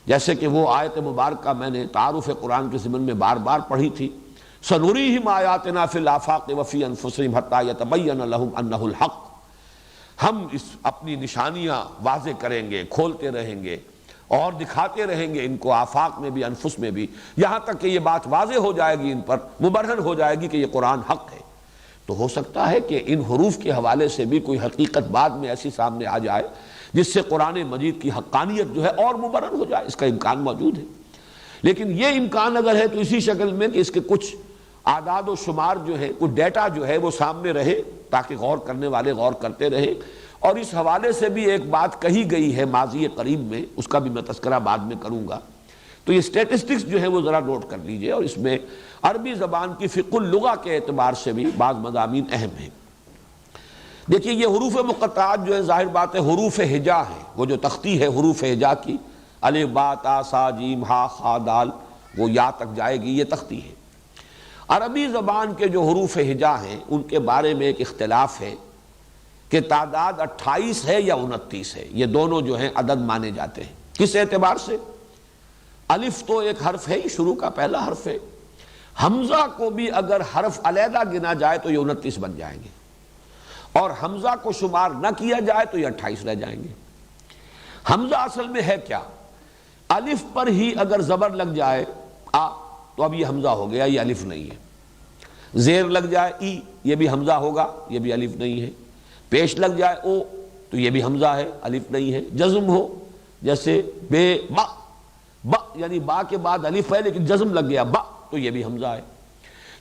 جیسے کہ وہ آیت مبارکہ میں نے تعارف قرآن کے ضمن میں بار بار پڑھی تھی، سنریہم آیاتنا فی الآفاق وفی انفسہم حتی یتبین لہم انہ الحق. ہم اس اپنی نشانیاں واضح کریں گے، کھولتے رہیں گے اور دکھاتے رہیں گے ان کو آفاق میں بھی انفس میں بھی، یہاں تک کہ یہ بات واضح ہو جائے گی، ان پر مبرہن ہو جائے گی کہ یہ قرآن حق ہے. تو ہو سکتا ہے کہ ان حروف کے حوالے سے بھی کوئی حقیقت بعد میں ایسی سامنے آ جائے جس سے قرآن مجید کی حقانیت جو ہے اور مبرہن ہو جائے. اس کا امکان موجود ہے. لیکن یہ امکان اگر ہے تو اسی شکل میں کہ اس کے کچھ اعداد و شمار جو ہے، کچھ ڈیٹا جو ہے وہ سامنے رہے تاکہ غور کرنے والے غور کرتے رہیں. اور اس حوالے سے بھی ایک بات کہی گئی ہے ماضی قریب میں، اس کا بھی میں تذکرہ بعد میں کروں گا. تو یہ سٹیٹسٹکس جو ہے وہ ذرا نوٹ کر لیجئے، اور اس میں عربی زبان کی فقہ اللغہ کے اعتبار سے بھی بعض مضامین اہم ہیں. دیکھیے یہ حروف مقطعات جو ہے ظاہر بات ہے حروف ہجا ہیں. وہ جو تختی ہے حروف ہجا کی، الف با تا سا جیم ہا خا دال، وہ یا تک جائے گی، یہ تختی ہے. عربی زبان کے جو حروف ہجا ہیں ان کے بارے میں ایک اختلاف ہے کہ تعداد 28 ہے یا 29 ہے. یہ دونوں جو ہیں عدد مانے جاتے ہیں. کس اعتبار سے؟ الف تو ایک حرف ہے، شروع کا پہلا حرف ہے. حمزہ کو بھی اگر حرف علیحدہ گنا جائے تو یہ 29 بن جائیں گے، اور حمزہ کو شمار نہ کیا جائے تو یہ 28 رہ جائیں گے. حمزہ اصل میں ہے کیا؟ الف پر ہی اگر زبر لگ جائے آ تو اب یہ حمزہ ہو گیا، یہ الف نہیں ہے. زیر لگ جائے ای، یہ بھی حمزہ ہوگا، یہ بھی الف نہیں ہے. پیش لگ جائے او تو یہ بھی حمزہ ہے، الف نہیں ہے. جزم ہو جیسے بے با، با یعنی با کے بعد الف ہے لیکن جزم لگ گیا با تو یہ بھی حمزہ ہے.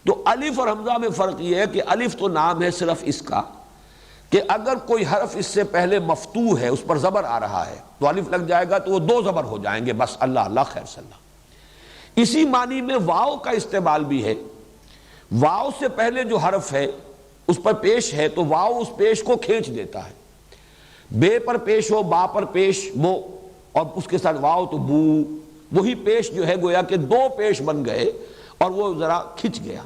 تو الف اور حمزہ میں فرق یہ ہے کہ الف تو نام ہے صرف اس کا کہ اگر کوئی حرف اس سے پہلے مفتوح ہے، اس پر زبر آ رہا ہے تو الف لگ جائے گا تو وہ 2 زبر ہو جائیں گے، بس اللہ اللہ خیر صلی اللہ. اسی معنی میں واو کا استعمال بھی ہے. واو سے پہلے جو حرف ہے اس پر پیش ہے تو واو اس پیش کو کھینچ دیتا ہے. بے پر پیش ہو، با پر پیش مو، اور اس کے ساتھ واو تو بو، وہی پیش جو ہے گویا کہ 2 پیش بن گئے اور وہ ذرا کھچ گیا.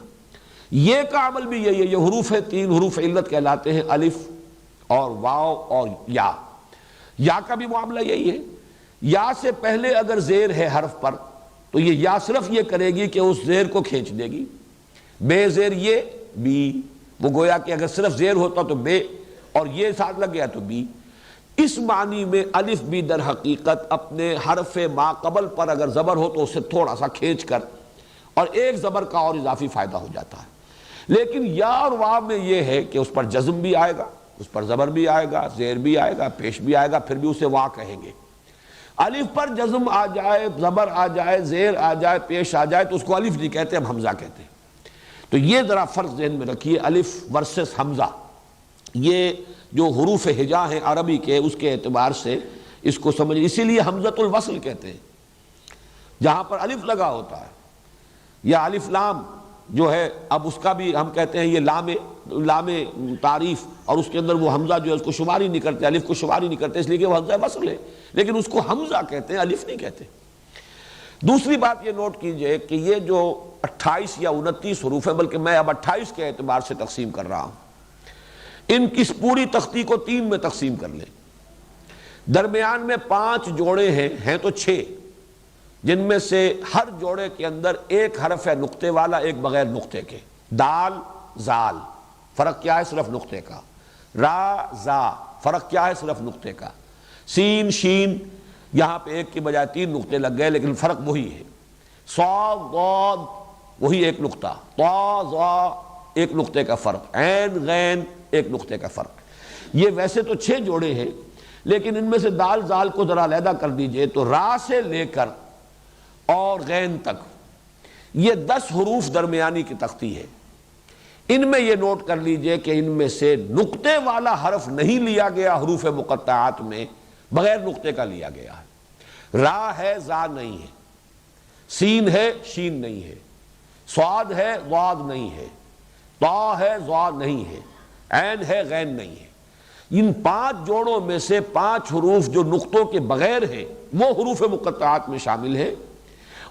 یہ کا عمل بھی یہی ہے. یہ حروف ہے 3 حروف علت کہلاتے ہیں، الف اور واو اور یا. یا کا بھی معاملہ یہی ہے. یا سے پہلے اگر زیر ہے حرف پر تو یہ یا صرف یہ کرے گی کہ اس زیر کو کھینچ دے گی. بے زیر یہ بی، وہ گویا کہ اگر صرف زیر ہوتا تو بے اور یہ ساتھ لگ گیا تو بی. اس معنی میں الف بھی در حقیقت اپنے حرف ما قبل پر اگر زبر ہو تو اسے تھوڑا سا کھینچ کر اور ایک زبر کا اور اضافی فائدہ ہو جاتا ہے. لیکن یا اور واو میں یہ ہے کہ اس پر جزم بھی آئے گا، اس پر زبر بھی آئے گا، زیر بھی آئے گا، پیش بھی آئے گا، پھر بھی اسے وا کہیں گے. الف پر جزم آ جائے، زبر آ جائے، زیر آ جائے، پیش آ جائے تو اس کو الف نہیں کہتے، ہم حمزہ کہتے ہیں. تو یہ ذرا فرق ذہن میں رکھیے، الف ورسس حمزہ. یہ جو حروف ہجا ہیں عربی کے اس کے اعتبار سے اس کو سمجھ، اسی لیے حمزۃ الوصل کہتے ہیں. جہاں پر الف لگا ہوتا ہے، یا الف لام جو ہے، اب اس کا بھی ہم کہتے ہیں یہ لام تعریف، اور اس کے اندر وہ حمزہ جو ہے اس کو شمار ہی نہیں کرتے، الف کو شمار ہی نہیں کرتے، اس لیے کہ وہ حمزہ وصل ہے، لیکن اس کو حمزہ کہتے ہیں، الف نہیں کہتے۔ دوسری بات یہ نوٹ کیجئے کہ یہ جو 28 یا 29 حروف ہیں، بلکہ میں اب 28 کے اعتبار سے تقسیم کر رہا ہوں، ان کی پوری تختی کو 3 میں تقسیم کر لیں۔ درمیان میں 5 جوڑے ہیں تو 6، جن میں سے ہر جوڑے کے اندر ایک حرف ہے نقطے والا، ایک بغیر نقطے کے۔ دال زال، فرق کیا ہے؟ صرف نقطے کا۔ را زا، فرق کیا ہے؟ صرف نقطے کا۔ سین شین، یہاں پہ ایک کی بجائے 3 نقطے لگ گئے، لیکن فرق وہی ہے۔ صاد ضاد، وہی ایک نقطہ۔ طا ظا، ایک نقطے کا فرق۔ عین غین، ایک نقطے کا فرق۔ یہ ویسے تو 6 جوڑے ہیں، لیکن ان میں سے دال زال کو ذرا علیحدہ کر دیجئے تو را سے لے کر اور غین تک یہ 10 حروف درمیانی کی تختی ہے۔ ان میں یہ نوٹ کر لیجئے کہ ان میں سے نقطے والا حرف نہیں لیا گیا حروف مقطعات میں، بغیر نقطے کا لیا گیا ہے۔ را ہے، زا نہیں ہے، سین ہے، شین نہیں ہے، صاد ہے، ضاد نہیں ہے، طا ہے، ظا نہیں ہے، عین ہے، غین نہیں ہے۔ ان 5 جوڑوں میں سے 5 حروف جو نقطوں کے بغیر ہیں وہ حروف مقطعات میں شامل ہیں،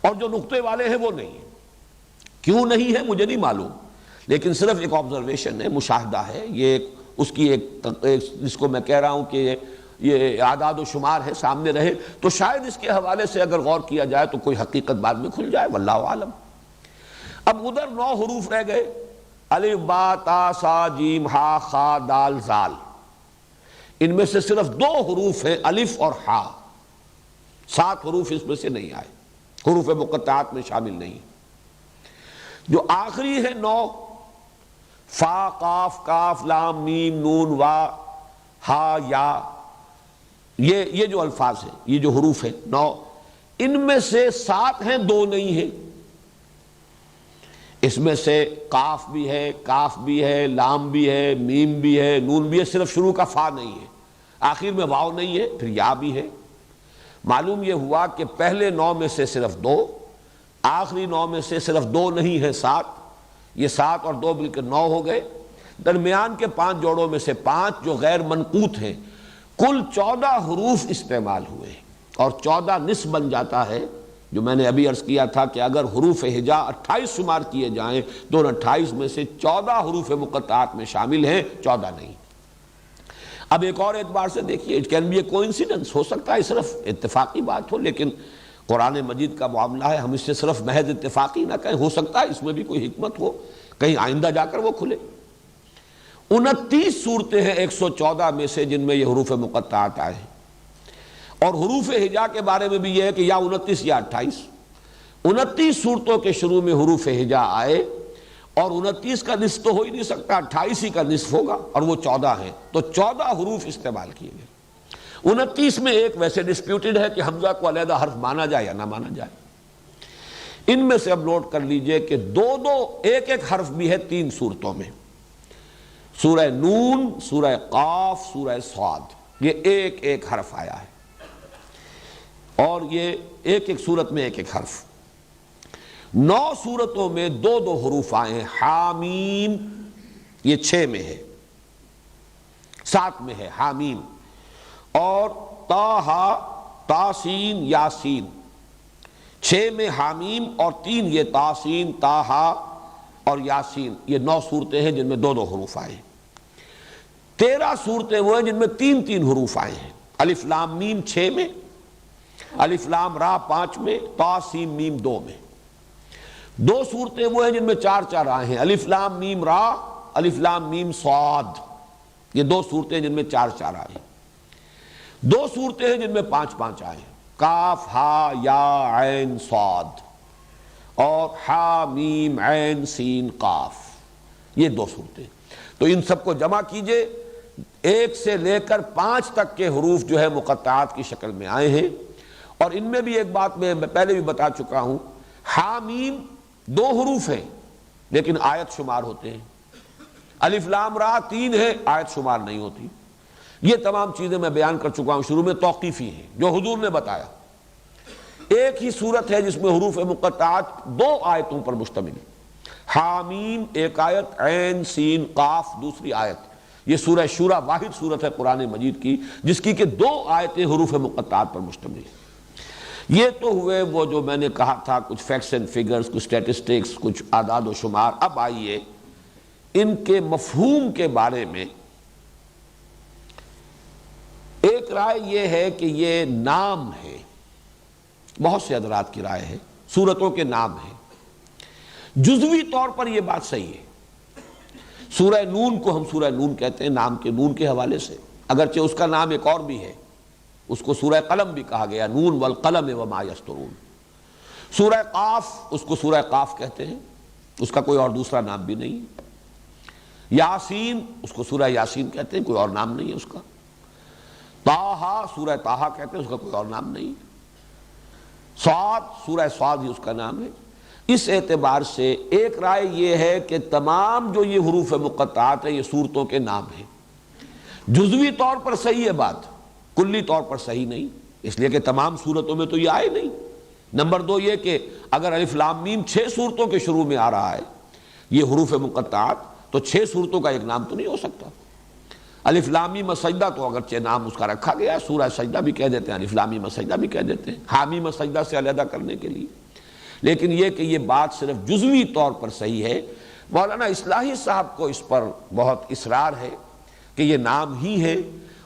اور جو نقطے والے ہیں وہ نہیں ہیں۔ کیوں نہیں ہے مجھے نہیں معلوم، لیکن صرف ایک آبزرویشن ہے، مشاہدہ ہے، یہ اس کی ایک جس کو میں کہہ رہا ہوں کہ یہ اعداد و شمار ہے، سامنے رہے تو شاید اس کے حوالے سے اگر غور کیا جائے تو کوئی حقیقت بعد میں کھل جائے، واللہ عالم۔ اب ادھر 9 حروف رہ گئے، الف با تا سا جیم ہا خا دال زال۔ ان میں سے صرف 2 حروف ہیں، الف اور ہا۔ 7 حروف اس میں سے نہیں آئے، حروف مقطعات میں شامل نہیں۔ جو آخری ہے 9، فا قاف کاف لام میم نون وا ہا یا، یہ جو الفاظ ہیں، یہ جو حروف ہیں 9، ان میں سے 7 ہیں، 2 نہیں ہیں۔ اس میں سے قاف بھی ہے، کاف بھی ہے، لام بھی ہے، میم بھی ہے، نون بھی ہے، صرف شروع کا فا نہیں ہے، آخر میں واو نہیں ہے، پھر یا بھی ہے۔ معلوم یہ ہوا کہ پہلے 9 میں سے صرف 2، آخری 9 میں سے صرف 2 نہیں ہے، 7۔ یہ 7 اور 2 مل کر 9 ہو گئے۔ درمیان کے 5 جوڑوں میں سے 5 جو غیر منقوط ہیں، کل 14 حروف استعمال ہوئے، اور 14 نصف بن جاتا ہے، جو میں نے ابھی عرض کیا تھا کہ اگر حروف ہجا 28 شمار کیے جائیں تو 28 میں سے 14 حروف مقطعات میں شامل ہیں، 14 نہیں۔ اب ایک اور اعتبار سے دیکھیے، it can be a coincidence, ہو سکتا ہے صرف اتفاقی بات ہو، لیکن قرآن مجید کا معاملہ ہے، ہم اس سے صرف محض اتفاقی نہ کہیں، ہو سکتا ہے اس میں بھی کوئی حکمت ہو، کہیں آئندہ جا کر وہ کھلے۔ 29 صورتیں ہیں 114 میں سے جن میں یہ حروف مقطعات آئے ہیں، اور حروف ہجا کے بارے میں بھی یہ ہے کہ یا 29 یا 28۔ 29 صورتوں کے شروع میں حروف ہجا آئے، اور 29 کا نصف تو ہو ہی نہیں سکتا، 28 ہی کا نصف ہوگا، اور وہ 14 ہیں، تو 14 حروف استعمال کیے گئے۔ 29 میں ایک ویسے ڈسپیوٹڈ ہے کہ حمزہ کو علیحدہ حرف مانا جائے یا نہ مانا جائے۔ ان میں سے اب نوٹ کر لیجئے کہ 2 ایک حرف بھی ہے 3 صورتوں میں، سورہ نون، سورہ قاف، سورہ صاد، یہ ایک حرف آیا ہے، اور یہ ایک صورت میں ایک حرف۔ 9 صورتوں میں 2 حروف آئے ہیں، حامیم، یہ 6 میں ہے، 7 میں ہے حامیم، اور طٰہٰ، تاسین، یاسین، 6 میں حامیم اور 3 یہ تاسین، طٰہٰ اور یاسین، یہ 9 صورتیں ہیں جن میں 2 حروف آئے۔ 13 صورتیں وہ ہیں جن میں 3 حروف آئے ہیں، الف لام میم 6 میں، الف لام را 5 میں، طا سین میم 2 میں۔ 2 صورتیں وہ ہیں جن میں 4 آئے ہیں، الف لام میم را، الف لام میم صاد، یہ 2 صورتیں جن میں 4 آئے ہیں۔ 2 صورتیں ہیں جن میں 5 آئے ہیں، کاف ہا یا عین صاد، اور ہا میم عین سین قاف، یہ 2 صورتیں۔ تو ان سب کو جمع کیجئے، 1 سے لے کر 5 تک کے حروف جو ہے مقطعات کی شکل میں آئے ہیں، اور ان میں بھی ایک بات میں پہلے بھی بتا چکا ہوں، حامیم 2 حروف ہیں لیکن آیت شمار ہوتے ہیں، الف لام را 3 ہے، آیت شمار نہیں ہوتی۔ یہ تمام چیزیں میں بیان کر چکا ہوں، شروع میں توقیفی ہیں جو حضور نے بتایا۔ ایک ہی صورت ہے جس میں حروف مقطعات 2 آیتوں پر مشتمل، حامیم ایک آیت، عین سین قاف دوسری آیت۔ یہ سورہ شورى واحد صورت ہے قرآن مجید کی جس کی کہ 2 آیتیں حروف مقطعات پر مشتمل ہیں۔ یہ تو ہوئے وہ جو میں نے کہا تھا کچھ فیکٹس اینڈ فگرز، کچھ اسٹیٹسٹکس، کچھ اعداد و شمار۔ اب آئیے ان کے مفہوم کے بارے میں۔ ایک رائے یہ ہے کہ یہ نام ہے، بہت سے حضرات کی رائے ہے سورتوں کے نام ہیں۔ جزوی طور پر یہ بات صحیح ہے۔ سورہ نون کو ہم سورہ نون کہتے ہیں نام کے نون کے حوالے سے، اگرچہ اس کا نام ایک اور بھی ہے، اس کو سورہ قلم بھی کہا گیا، نون والقلم وما یسطرون۔ سورہ قاف اس کو سورہ قاف کہتے ہیں، اس کا کوئی اور دوسرا نام بھی نہیں۔ یاسین اس کو سورہ یاسین کہتے ہیں، کوئی اور نام نہیں ہے اس کا۔ طٰہٰ سورہ طٰہٰ کہتے ہیں، اس کا کوئی اور نام نہیں۔ صاد سورہ صاد ہی اس کا نام ہے۔ اس اعتبار سے ایک رائے یہ ہے کہ تمام جو یہ حروف مقطعات ہیں یہ صورتوں کے نام ہیں۔ جزوی طور پر صحیح ہے بات، کلی طور پر صحیح نہیں، اس لیے کہ تمام صورتوں میں تو یہ آئے نہیں۔ نمبر 2 یہ کہ اگر الف لام میم 6 صورتوں کے شروع میں آ رہا ہے یہ حروف مقطعات، تو 6 صورتوں کا ایک نام تو نہیں ہو سکتا۔ الف لام میم سجدہ تو اگرچہ نام اس کا رکھا گیا ہے، سورہ سجدہ بھی کہہ دیتے ہیں، الف لام میم سجدہ بھی کہہ دیتے ہیں، حامیم سجدہ سے علیحدہ کرنے کے لیے۔ لیکن یہ کہ یہ بات صرف جزوی طور پر صحیح ہے۔ مولانا اصلاحی صاحب کو اس پر بہت اصرار ہے کہ یہ نام ہی ہے،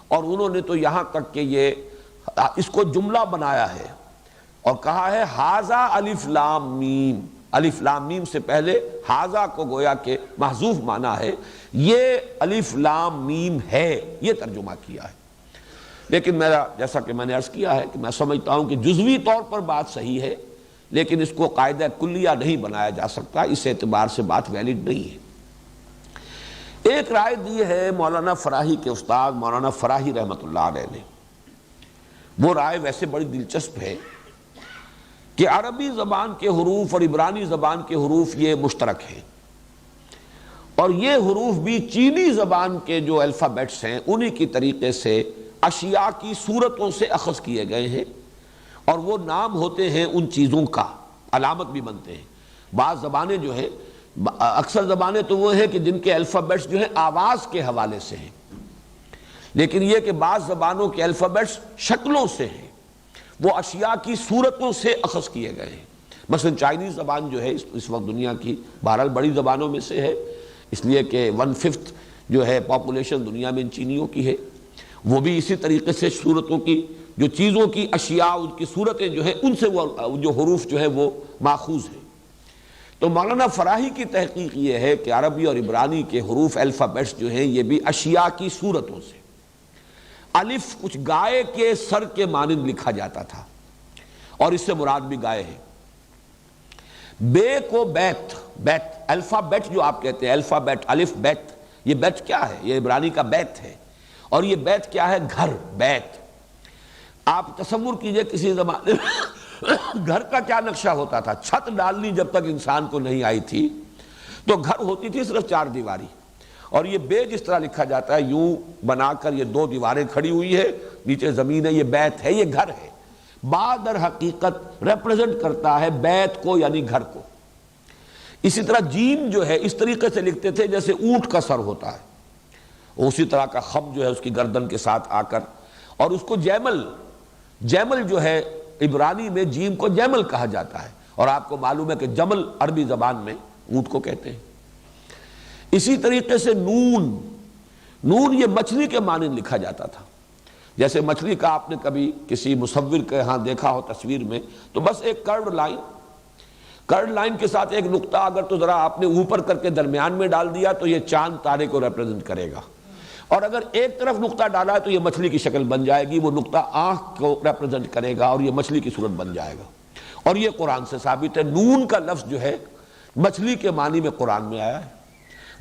اور انہوں نے تو یہاں تک کہ یہ اس کو جملہ بنایا ہے اور کہا ہے ھذا الف لام میم۔ الف لام میم سے پہلے ھذا کو گویا کہ محذوف مانا ہے، یہ الف لام میم ہے، یہ ترجمہ کیا ہے۔ لیکن میرا جیسا کہ میں نے عرض کیا ہے کہ میں سمجھتا ہوں کہ جزوی طور پر بات صحیح ہے، لیکن اس کو قاعدہ کلیہ نہیں بنایا جا سکتا، اس اعتبار سے بات ویلڈ نہیں ہے۔ ایک رائے دی ہے مولانا فراہی کے استاد مولانا فراہی رحمۃ اللہ علیہ نے۔ وہ رائے ویسے بڑی دلچسپ ہے کہ عربی زبان کے حروف اور عبرانی زبان کے حروف یہ مشترک ہیں، اور یہ حروف بھی چینی زبان کے جو الفابیٹس ہیں انہی کی طریقے سے اشیاء کی صورتوں سے اخذ کیے گئے ہیں، اور وہ نام ہوتے ہیں ان چیزوں کا، علامت بھی بنتے ہیں۔ بعض زبانیں جو ہیں، اکثر زبانیں تو وہ ہیں کہ جن کے الفابیٹس جو ہیں آواز کے حوالے سے ہیں، لیکن یہ کہ بعض زبانوں کے الفابیٹس شکلوں سے ہیں، وہ اشیاء کی صورتوں سے اخذ کیے گئے ہیں۔ مثلا چائنیز زبان جو ہے اس وقت دنیا کی بہرحال بڑی زبانوں میں سے ہے، اس لیے کہ 1/5 جو ہے پاپولیشن دنیا میں ان چینیوں کی ہے، وہ بھی اسی طریقے سے صورتوں کی، جو چیزوں کی اشیاء ان کی صورتیں جو ہیں ان سے وہ جو حروف جو ہے وہ ماخوذ ہیں۔ تو مولانا فراہی کی تحقیق یہ ہے کہ عربی اور عبرانی کے حروف الفابیٹس جو ہیں یہ بھی اشیاء کی صورتوں سے۔ الف کچھ گائے کے سر کے مانند لکھا جاتا تھا، اور اس سے مراد بھی گائے ہے۔ بے کو بیت، بیت الفابیٹ جو آپ کہتے ہیں، الفابیٹ الف بیت، یہ بیت کیا ہے؟ یہ عبرانی کا بیت ہے، اور یہ بیت کیا ہے؟ گھر، بیت۔ آپ تصور کیجئے کسی زمانے گھر کا کیا نقشہ ہوتا تھا۔ چھت ڈالنی جب تک انسان کو نہیں آئی تھی تو گھر ہوتی تھی صرف 4 دیواری، اور یہ بے جس طرح لکھا جاتا ہے یوں بنا کر، یہ 2 دیواریں کھڑی ہوئی ہے، نیچے زمین ہے، یہ بیت ہے، یہ گھر ہے۔ با در حقیقت ریپرزنٹ کرتا ہے بیت کو، یعنی گھر کو۔ اسی طرح جیم جو ہے اس طریقے سے لکھتے تھے جیسے اونٹ کا سر ہوتا ہے، اسی طرح کا خم جو ہے اس کی گردن کے ساتھ آ کر، اور اس کو جیمل، جیمل جو ہے عبرانی میں جیم کو جیمل کہا جاتا ہے، اور آپ کو معلوم ہے کہ جمل عربی زبان میں اونٹ کو کہتے ہیں۔ اسی طریقے سے نون، نون یہ مچھلی کے مانند لکھا جاتا تھا، جیسے مچھلی کا آپ نے کبھی کسی مصور کے ہاں دیکھا ہو تصویر میں، تو بس ایک کرڈ لائن، کرڈ لائن کے ساتھ ایک نقطہ اگر تو ذرا آپ نے اوپر کر کے درمیان میں ڈال دیا تو یہ چاند تارے کو ریپرزنٹ کرے گا، اور اگر ایک طرف نقطہ ڈالا ہے تو یہ مچھلی کی شکل بن جائے گی، وہ نقطہ آنکھ کو ریپرزنٹ کرے گا اور یہ مچھلی کی صورت بن جائے گا۔ اور یہ قرآن سے ثابت ہے، نون کا لفظ جو ہے مچھلی کے معنی میں قرآن میں آیا ہے۔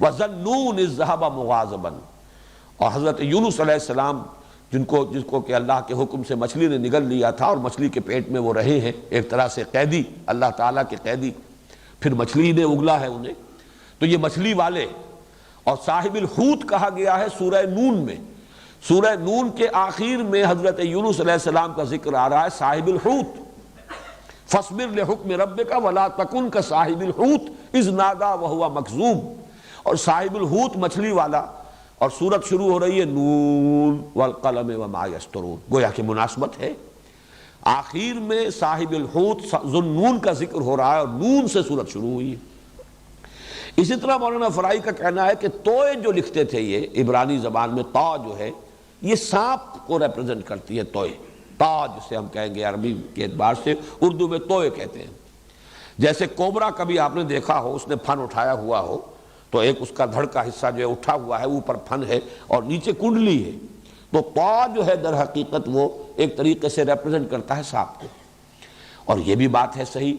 وَظَنُّونِ الذَّهَبَ مُغَاضِبًا، اور حضرت یونس علیہ السلام جس کو کہ اللہ کے حکم سے مچھلی نے نگل لیا تھا، اور مچھلی کے پیٹ میں وہ رہے ہیں ایک طرح سے قیدی، اللہ تعالیٰ کے قیدی، پھر مچھلی نے اگلا ہے انہیں، تو یہ مچھلی والے، اور صاحب الحوت کہا گیا ہے سورہ نون میں۔ سورہ نون کے آخر میں حضرت یونس علیہ السلام کا ذکر آ رہا ہے صاحب الحوت، فاصبر لحکم ربک ولا تکن کصاحب الحوت اذ نادی وہو مکظوم، اور صاحب الحوت مچھلی والا، اور سورت شروع ہو رہی ہے نون والقلم وما یسطرون، گویا کہ مناسبت ہے، آخر میں صاحب الحوت ذو النون کا ذکر ہو رہا ہے اور نون سے سورت شروع ہوئی ہے۔ اسی طرح مولانا فرائی کا کہنا ہے کہ توئے جو لکھتے تھے یہ عبرانی زبان میں، تا جو ہے یہ سانپ کو ریپرزنٹ کرتی ہے، توئے، تا جسے ہم کہیں گے عربی کے اعتبار سے، اردو میں توئے کہتے ہیں۔ جیسے کوبرا کبھی آپ نے دیکھا ہو، اس نے پھن اٹھایا ہوا ہو تو ایک اس کا دھڑ کا حصہ جو ہے اٹھا ہوا ہے، اوپر پھن ہے اور نیچے کنڈلی ہے، تو تا جو ہے در حقیقت وہ ایک طریقے سے ریپرزنٹ کرتا ہے سانپ کو۔ اور یہ بھی بات ہے صحیح،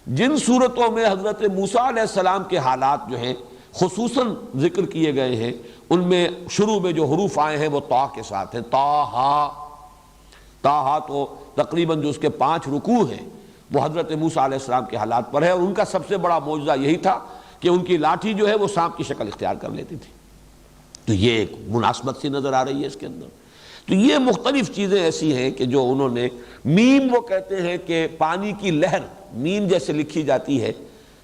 جن صورتوں میں حضرت موسیٰ علیہ السلام کے حالات جو ہیں خصوصاً ذکر کیے گئے ہیں، ان میں شروع میں جو حروف آئے ہیں وہ تا کے ساتھ ہیں، تاہا تو تقریباً جو اس کے 5 رکوع ہیں وہ حضرت موسیٰ علیہ السلام کے حالات پر ہے، اور ان کا سب سے بڑا معجزہ یہی تھا کہ ان کی لاٹھی جو ہے وہ سانپ کی شکل اختیار کر لیتی تھی۔ تو یہ ایک مناسبت سی نظر آ رہی ہے اس کے اندر۔ تو یہ مختلف چیزیں ایسی ہیں کہ جو انہوں نے، میم وہ کہتے ہیں کہ پانی کی لہر، میم جیسے لکھی جاتی ہے،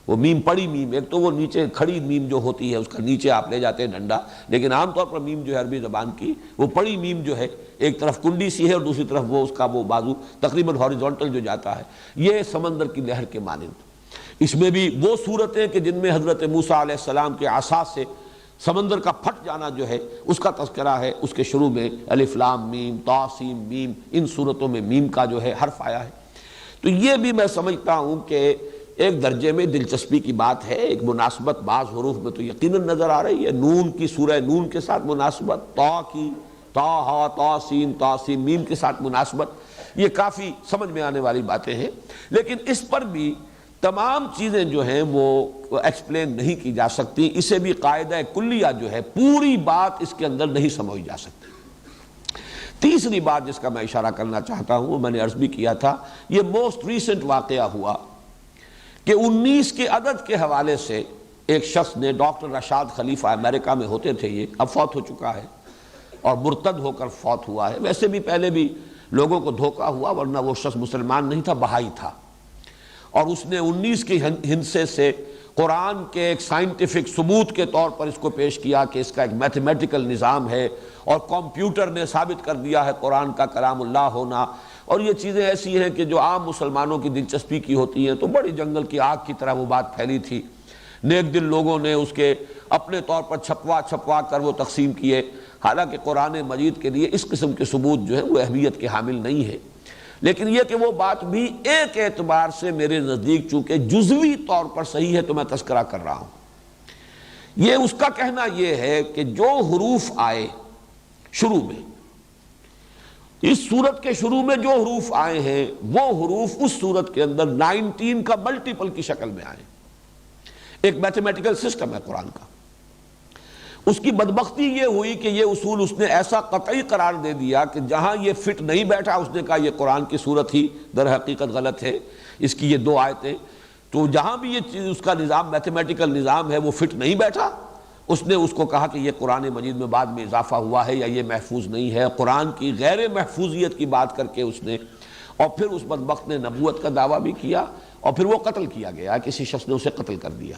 وہ میم پڑی میم، ایک تو وہ نیچے کھڑی میم جو ہوتی ہے اس کا نیچے آپ لے جاتے ہیں ڈنڈا، لیکن عام طور پر میم جو ہے عربی زبان کی وہ پڑی میم جو ہے ایک طرف کنڈی سی ہے اور دوسری طرف وہ اس کا وہ بازو تقریباً ہاریزونٹل جو جاتا ہے، یہ سمندر کی لہر کے مانند۔ اس میں بھی وہ صورتیں کہ جن میں حضرت موسیٰ علیہ السلام کے عصا سے سمندر کا پھٹ جانا جو ہے اس کا تذکرہ ہے، اس کے شروع میں الف لام میم طا سین میم، ان صورتوں میں میم کا جو ہے حرف آیا ہے۔ تو یہ بھی میں سمجھتا ہوں کہ ایک درجے میں دلچسپی کی بات ہے، ایک مناسبت بعض حروف میں تو یقیناً نظر آ رہی ہے، نون کی سورہ نون کے ساتھ مناسبت، تا کی تا ہا تا سین میم کے ساتھ مناسبت، یہ کافی سمجھ میں آنے والی باتیں ہیں، لیکن اس پر بھی تمام چیزیں جو ہیں وہ ایکسپلین نہیں کی جا سکتی، اسے بھی قاعدہ کلیہ جو ہے پوری بات اس کے اندر نہیں سمجھی جا سکتی۔ تیسری بات جس کا میں اشارہ کرنا چاہتا ہوں، وہ میں نے عرض بھی کیا تھا، یہ موسٹ ریسنٹ واقعہ ہوا کہ 19 کے عدد کے حوالے سے ایک شخص نے، ڈاکٹر رشاد خلیفہ، امریکہ میں ہوتے تھے یہ، اب فوت ہو چکا ہے اور مرتد ہو کر فوت ہوا ہے، ویسے بھی پہلے بھی لوگوں کو دھوکہ ہوا ورنہ وہ شخص مسلمان نہیں تھا، بہائی تھا، اور اس نے 19 کے ہندسے سے قرآن کے ایک سائنٹیفک ثبوت کے طور پر اس کو پیش کیا کہ اس کا ایک میتھمیٹیکل نظام ہے، اور کمپیوٹر نے ثابت کر دیا ہے قرآن کا کلام اللہ ہونا، اور یہ چیزیں ایسی ہیں کہ جو عام مسلمانوں کی دلچسپی کی ہوتی ہیں، تو بڑی جنگل کی آگ کی طرح وہ بات پھیلی تھی، نیک دل لوگوں نے اس کے اپنے طور پر چھپوا کر وہ تقسیم کیے، حالانکہ قرآن مجید کے لیے اس قسم کے ثبوت جو ہے وہ اہمیت کے حامل نہیں ہے، لیکن یہ کہ وہ بات بھی ایک اعتبار سے میرے نزدیک چونکہ جزوی طور پر صحیح ہے تو میں تذکرہ کر رہا ہوں۔ یہ اس کا کہنا یہ ہے کہ جو حروف آئے شروع میں، اس سورت کے شروع میں جو حروف آئے ہیں وہ حروف اس سورت کے اندر 19 کا ملٹیپل کی شکل میں آئے، ایک میتھمیٹیکل سسٹم ہے قرآن کا۔ اس کی بدبختی یہ ہوئی کہ یہ اصول اس نے ایسا قطعی قرار دے دیا کہ جہاں یہ فٹ نہیں بیٹھا اس نے کہا یہ قرآن کی صورت ہی در حقیقت غلط ہے، اس کی یہ 2 آیتیں، تو جہاں بھی یہ چیز اس کا نظام میتھمیٹیکل نظام ہے وہ فٹ نہیں بیٹھا، اس نے اس کو کہا کہ یہ قرآن مجید میں بعد میں اضافہ ہوا ہے یا یہ محفوظ نہیں ہے، قرآن کی غیر محفوظیت کی بات کر کے اس نے، اور پھر اس بدبخت نے نبوت کا دعویٰ بھی کیا، اور پھر وہ قتل کیا گیا، کسی شخص نے اسے قتل کر دیا۔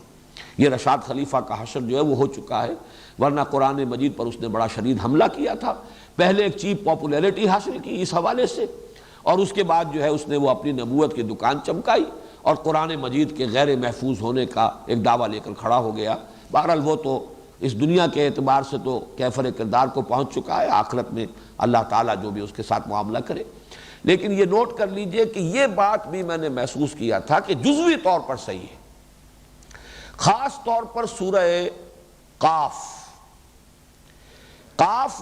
یہ رشاد خلیفہ کا حشر جو ہے وہ ہو چکا ہے، ورنہ قرآن مجید پر اس نے بڑا شدید حملہ کیا تھا، پہلے ایک چیپ پاپولیرٹی حاصل کی اس حوالے سے، اور اس کے بعد جو ہے اس نے وہ اپنی نبوت کی دکان چمکائی اور قرآن مجید کے غیر محفوظ ہونے کا ایک دعویٰ لے کر کھڑا ہو گیا۔ بہرحال وہ تو اس دنیا کے اعتبار سے تو کیفر کردار کو پہنچ چکا ہے، آخرت میں اللہ تعالیٰ جو بھی اس کے ساتھ معاملہ کرے، لیکن یہ نوٹ کر لیجئے کہ یہ بات بھی میں نے محسوس کیا تھا کہ جزوی طور پر صحیح ہے، خاص طور پر سورہ قاف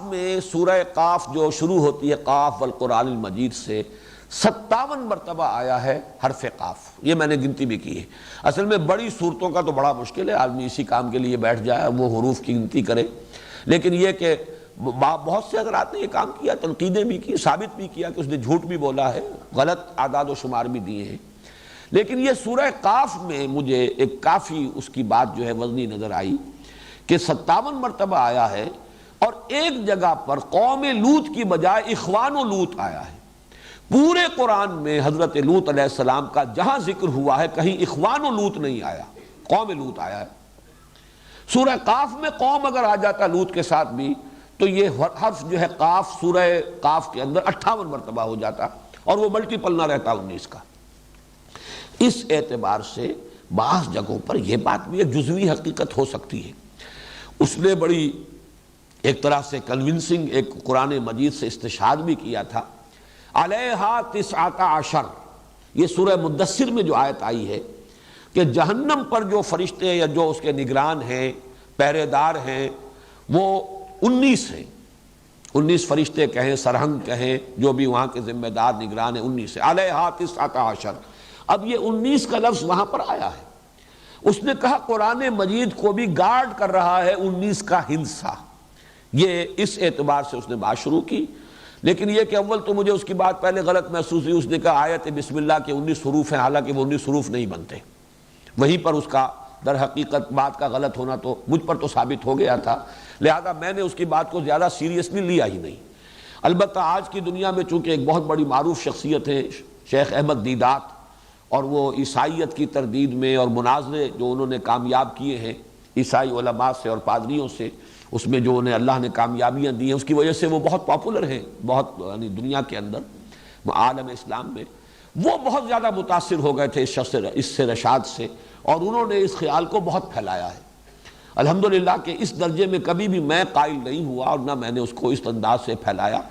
میں، سورہ قاف جو شروع ہوتی ہے قاف والقرآن المجید سے، 57 مرتبہ آیا ہے حرف قاف، یہ میں نے گنتی بھی کی ہے۔ اصل میں بڑی صورتوں کا تو بڑا مشکل ہے، آدمی اسی کام کے لیے بیٹھ جائے وہ حروف کی گنتی کرے، لیکن یہ کہ بہت سے حضرات نے یہ کام کیا، تنقیدیں بھی کی، ثابت بھی کیا کہ اس نے جھوٹ بھی بولا ہے، غلط اعداد و شمار بھی دیے ہیں، لیکن یہ سورہ قاف میں مجھے ایک کافی اس کی بات جو ہے وزنی نظر آئی کہ 57 مرتبہ آیا ہے، اور ایک جگہ پر قوم لوط کی بجائے اخوان و لوط آیا ہے۔ پورے قرآن میں حضرت لوط علیہ السلام کا جہاں ذکر ہوا ہے کہیں اخوان لوط نہیں آیا، قوم لوط آیا ہے۔ سورہ قاف میں قوم اگر آ جاتا لوط کے ساتھ بھی تو یہ حرف جو ہے قاف سورہ قاف کے اندر 58 مرتبہ ہو جاتا اور وہ ملٹیپل نہ رہتا 19 کا۔ اس اعتبار سے بعض جگہوں پر یہ بات بھی ایک جزوی حقیقت ہو سکتی ہے۔ اس نے بڑی ایک طرح سے کنونسنگ ایک قرآن مجید سے استشہاد بھی کیا تھا، علیہا 19، یہ سورہ مدثر میں جو آیت آئی ہے کہ جہنم پر جو فرشتے یا جو اس کے نگران ہیں، پہرے دار ہیں، وہ 19 ہیں، 19 فرشتے کہیں، سرہنگ کہیں، جو بھی وہاں کے ذمہ دار نگران ہیں 19 ہیں، علیہا 19۔ اب یہ 19 کا لفظ وہاں پر آیا ہے، اس نے کہا قرآن مجید کو بھی گارڈ کر رہا ہے 19 کا ہندسہ۔ یہ اس اعتبار سے اس نے بات شروع کی، لیکن یہ کہ اول تو مجھے اس کی بات پہلے غلط محسوس ہوئی، اس نے کہا آیت بسم اللہ کے 19 حروف ہیں، حالانکہ وہ 19 حروف نہیں بنتے۔ وہیں پر اس کا در حقیقت بات کا غلط ہونا تو مجھ پر تو ثابت ہو گیا تھا، لہذا میں نے اس کی بات کو زیادہ سیریسلی لیا ہی نہیں۔ البتہ آج کی دنیا میں چونکہ ایک بہت بڑی معروف شخصیت ہے شیخ احمد دیدات، اور وہ عیسائیت کی تردید میں اور مناظرے جو انہوں نے کامیاب کیے ہیں عیسائی علماء سے اور پادریوں سے، اس میں جو انہیں اللہ نے کامیابیاں دی ہیں، اس کی وجہ سے وہ بہت پاپولر ہیں، بہت یعنی دنیا کے اندر عالم اسلام میں وہ بہت زیادہ متاثر ہو گئے تھے اس سے رشاد سے، اور انہوں نے اس خیال کو بہت پھیلایا ہے۔ الحمدللہ کہ اس درجے میں کبھی بھی میں قائل نہیں ہوا اور نہ میں نے اس کو اس انداز سے پھیلایا۔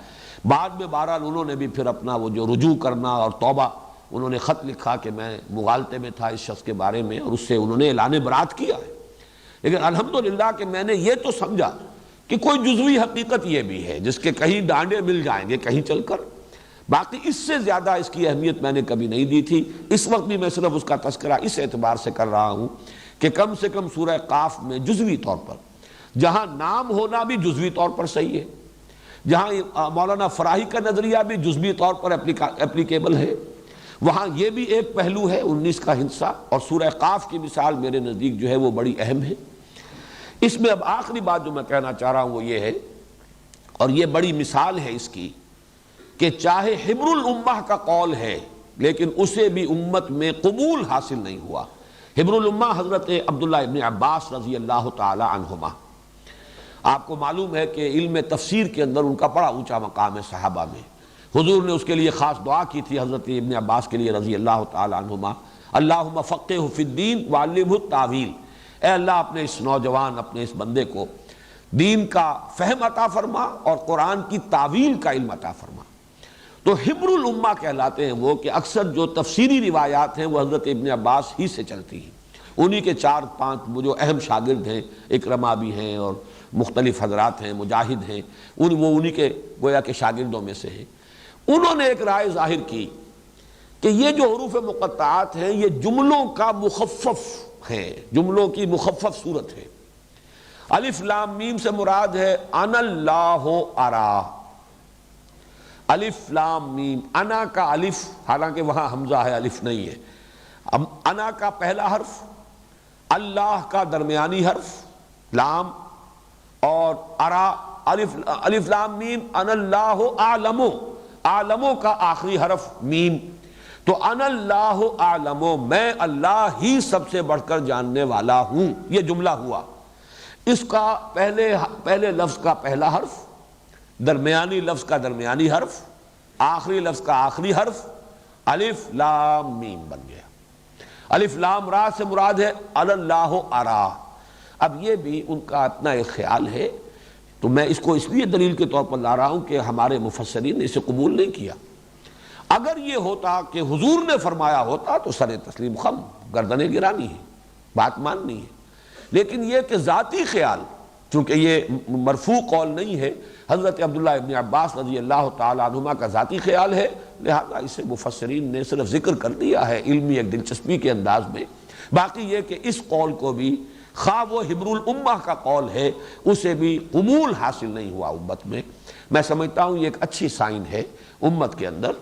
بعد میں بہرحال انہوں نے بھی پھر اپنا وہ جو رجوع کرنا اور توبہ، انہوں نے خط لکھا کہ میں مغالطے میں تھا اس شخص کے بارے میں، اور اس سے انہوں نے اعلان برات کیا ہے۔ لیکن الحمدللہ کہ میں نے یہ تو سمجھا کہ کوئی جزوی حقیقت یہ بھی ہے جس کے کہیں ڈانڈے مل جائیں گے کہیں چل کر، باقی اس سے زیادہ اس کی اہمیت میں نے کبھی نہیں دی تھی۔ اس وقت بھی میں صرف اس کا تذکرہ اس اعتبار سے کر رہا ہوں کہ کم سے کم سورہ قاف میں جزوی طور پر جہاں نام ہونا بھی جزوی طور پر صحیح ہے، جہاں مولانا فراہی کا نظریہ بھی جزوی طور پر اپلیکیبل ہے، وہاں یہ بھی ایک پہلو ہے 19 کا ہندسہ، اور سورہ قاف کی مثال میرے نزدیک جو ہے وہ بڑی اہم ہے۔ اس میں اب آخری بات جو میں کہنا چاہ رہا ہوں وہ یہ ہے، اور یہ بڑی مثال ہے اس کی، کہ چاہے حبر الامہ کا قول ہے لیکن اسے بھی امت میں قبول حاصل نہیں ہوا۔ حبر الامہ حضرت عبداللہ ابن عباس رضی اللہ تعالی عنہما، آپ کو معلوم ہے کہ علم تفسیر کے اندر ان کا بڑا اونچا مقام ہے صحابہ میں۔ حضور نے اس کے لیے خاص دعا کی تھی حضرت ابن عباس کے لیے رضی اللہ تعالی عنہما، اللہم فقہہ فی الدین وعلمہ التاویل، اے اللہ اپنے اس نوجوان، اپنے اس بندے کو دین کا فہم عطا فرما اور قرآن کی تاویل کا علم عطا فرما۔ تو حبر الامہ کہلاتے ہیں وہ کہ اکثر جو تفسیری روایات ہیں وہ حضرت ابن عباس ہی سے چلتی ہیں، انہی کے 4-5 جو اہم شاگرد ہیں، اکرمہ بھی ہیں اور مختلف حضرات ہیں، مجاہد ہیں، وہ انہی کے گویا کے شاگردوں میں سے ہیں۔ انہوں نے ایک رائے ظاہر کی کہ یہ جو حروف مقطعات ہیں یہ جملوں کا مخفف ہے، جملوں کی مخفف صورت ہے۔ الف لام میم سے مراد ہے انا اللہ ارا، الف لام میم، انا کا الف، حالانکہ وہاں حمزہ ہے الف نہیں ہے، اب انا کا پہلا حرف، اللہ کا درمیانی حرف لام، اور ارا الف لام میم، انا اللہ اعلم، اعلموں کا آخری حرف میم، تو انا اللہ اعلم، میں اللہ ہی سب سے بڑھ کر جاننے والا ہوں، یہ جملہ ہوا۔ اس کا پہلے لفظ کا پہلا حرف، درمیانی لفظ کا درمیانی حرف، آخری لفظ کا آخری حرف الف لام میم بن گیا۔ الف لام را سے مراد ہے اللہ ارا۔ اب یہ بھی ان کا اپنا ایک خیال ہے، تو میں اس کو اس لیے دلیل کے طور پر لا رہا ہوں کہ ہمارے مفسرین نے اسے قبول نہیں کیا۔ اگر یہ ہوتا کہ حضور نے فرمایا ہوتا تو سر تسلیم خم، گردنیں گرانی ہے، بات ماننی ہے، لیکن یہ کہ ذاتی خیال، چونکہ یہ مرفوع قول نہیں ہے، حضرت عبداللہ ابن عباس رضی اللہ تعالی عنہما کا ذاتی خیال ہے، لہذا اسے مفسرین نے صرف ذکر کر دیا ہے علمی ایک دلچسپی کے انداز میں۔ باقی یہ کہ اس قول کو بھی خواہ وہ حبر الامہ کا قول ہے، اسے بھی قبول حاصل نہیں ہوا امت میں۔ میں سمجھتا ہوں یہ ایک اچھی سائن ہے امت کے اندر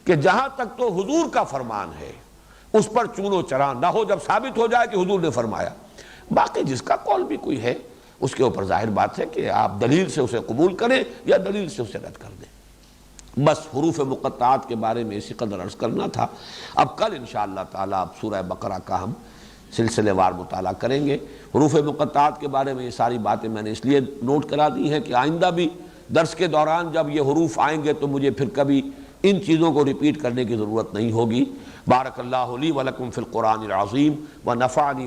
کہ جہاں تک تو حضور کا فرمان ہے اس پر چون و چرا نہ ہو، جب ثابت ہو جائے کہ حضور نے فرمایا۔ باقی جس کا قول بھی کوئی ہے اس کے اوپر ظاہر بات ہے کہ آپ دلیل سے اسے قبول کریں یا دلیل سے اسے رد کر دیں۔ بس حروف مقطعات کے بارے میں اسی قدر عرض کرنا تھا۔ اب کل انشاءاللہ تعالیٰ اب سورہ بقرہ کا ہم سلسلے وار مطالعہ کریں گے۔ حروف مقطعات کے بارے میں یہ ساری باتیں میں نے اس لیے نوٹ کرا دی ہیں کہ آئندہ بھی درس کے دوران جب یہ حروف آئیں گے تو مجھے پھر کبھی ان چیزوں کو ریپیٹ کرنے کی ضرورت نہیں ہوگی۔ بارک اللہ لی ولکم فی القرآن العظیم ونفعنی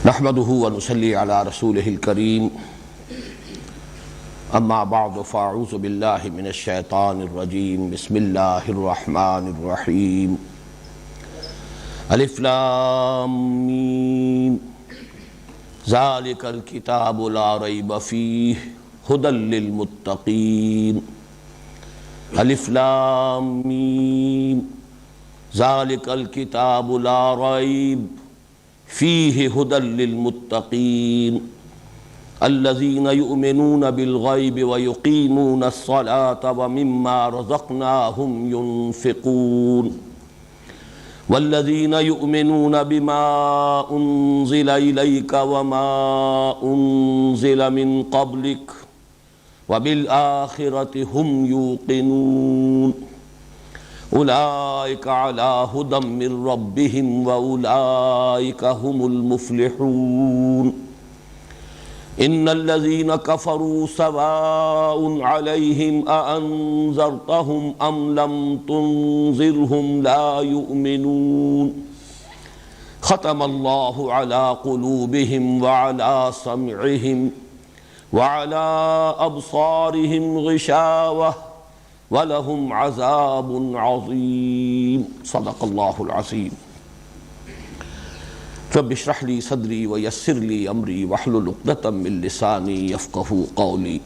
نحمده ونصلي على رسوله الكريم اما بعد فاعوذ بالله من الشيطان الرجيم بسم الله الرحمن الرحيم الف لام میم ذلك الكتاب لا ريب فيه هدى للمتقين الف لام میم ذلك الكتاب لا ريب فيه هدى للمتقين الذين يؤمنون بالغيب ويقيمون الصلاة ومما رزقناهم ينفقون والذين يؤمنون بما أنزل إليك وما أنزل من قبلك وبالآخرة هم يوقنون اولئک علی ھدی من ربہم واولئک ھم المفلحون ان الذین کفروا سواء علیہم اانذرتہم ام لم تنذرہم لا یؤمنون ختم اللہ علی قلوبہم وعلی سمعہم وعلی ابصارہم غشاوہ وَلَهُمْ عَذَابٌ عَظِيمٌ صدق اللہ العظیم۔ رب اشرح لی صدری ویسر لی امری واحلل عقدۃ من لسانی یفقہوا قولی۔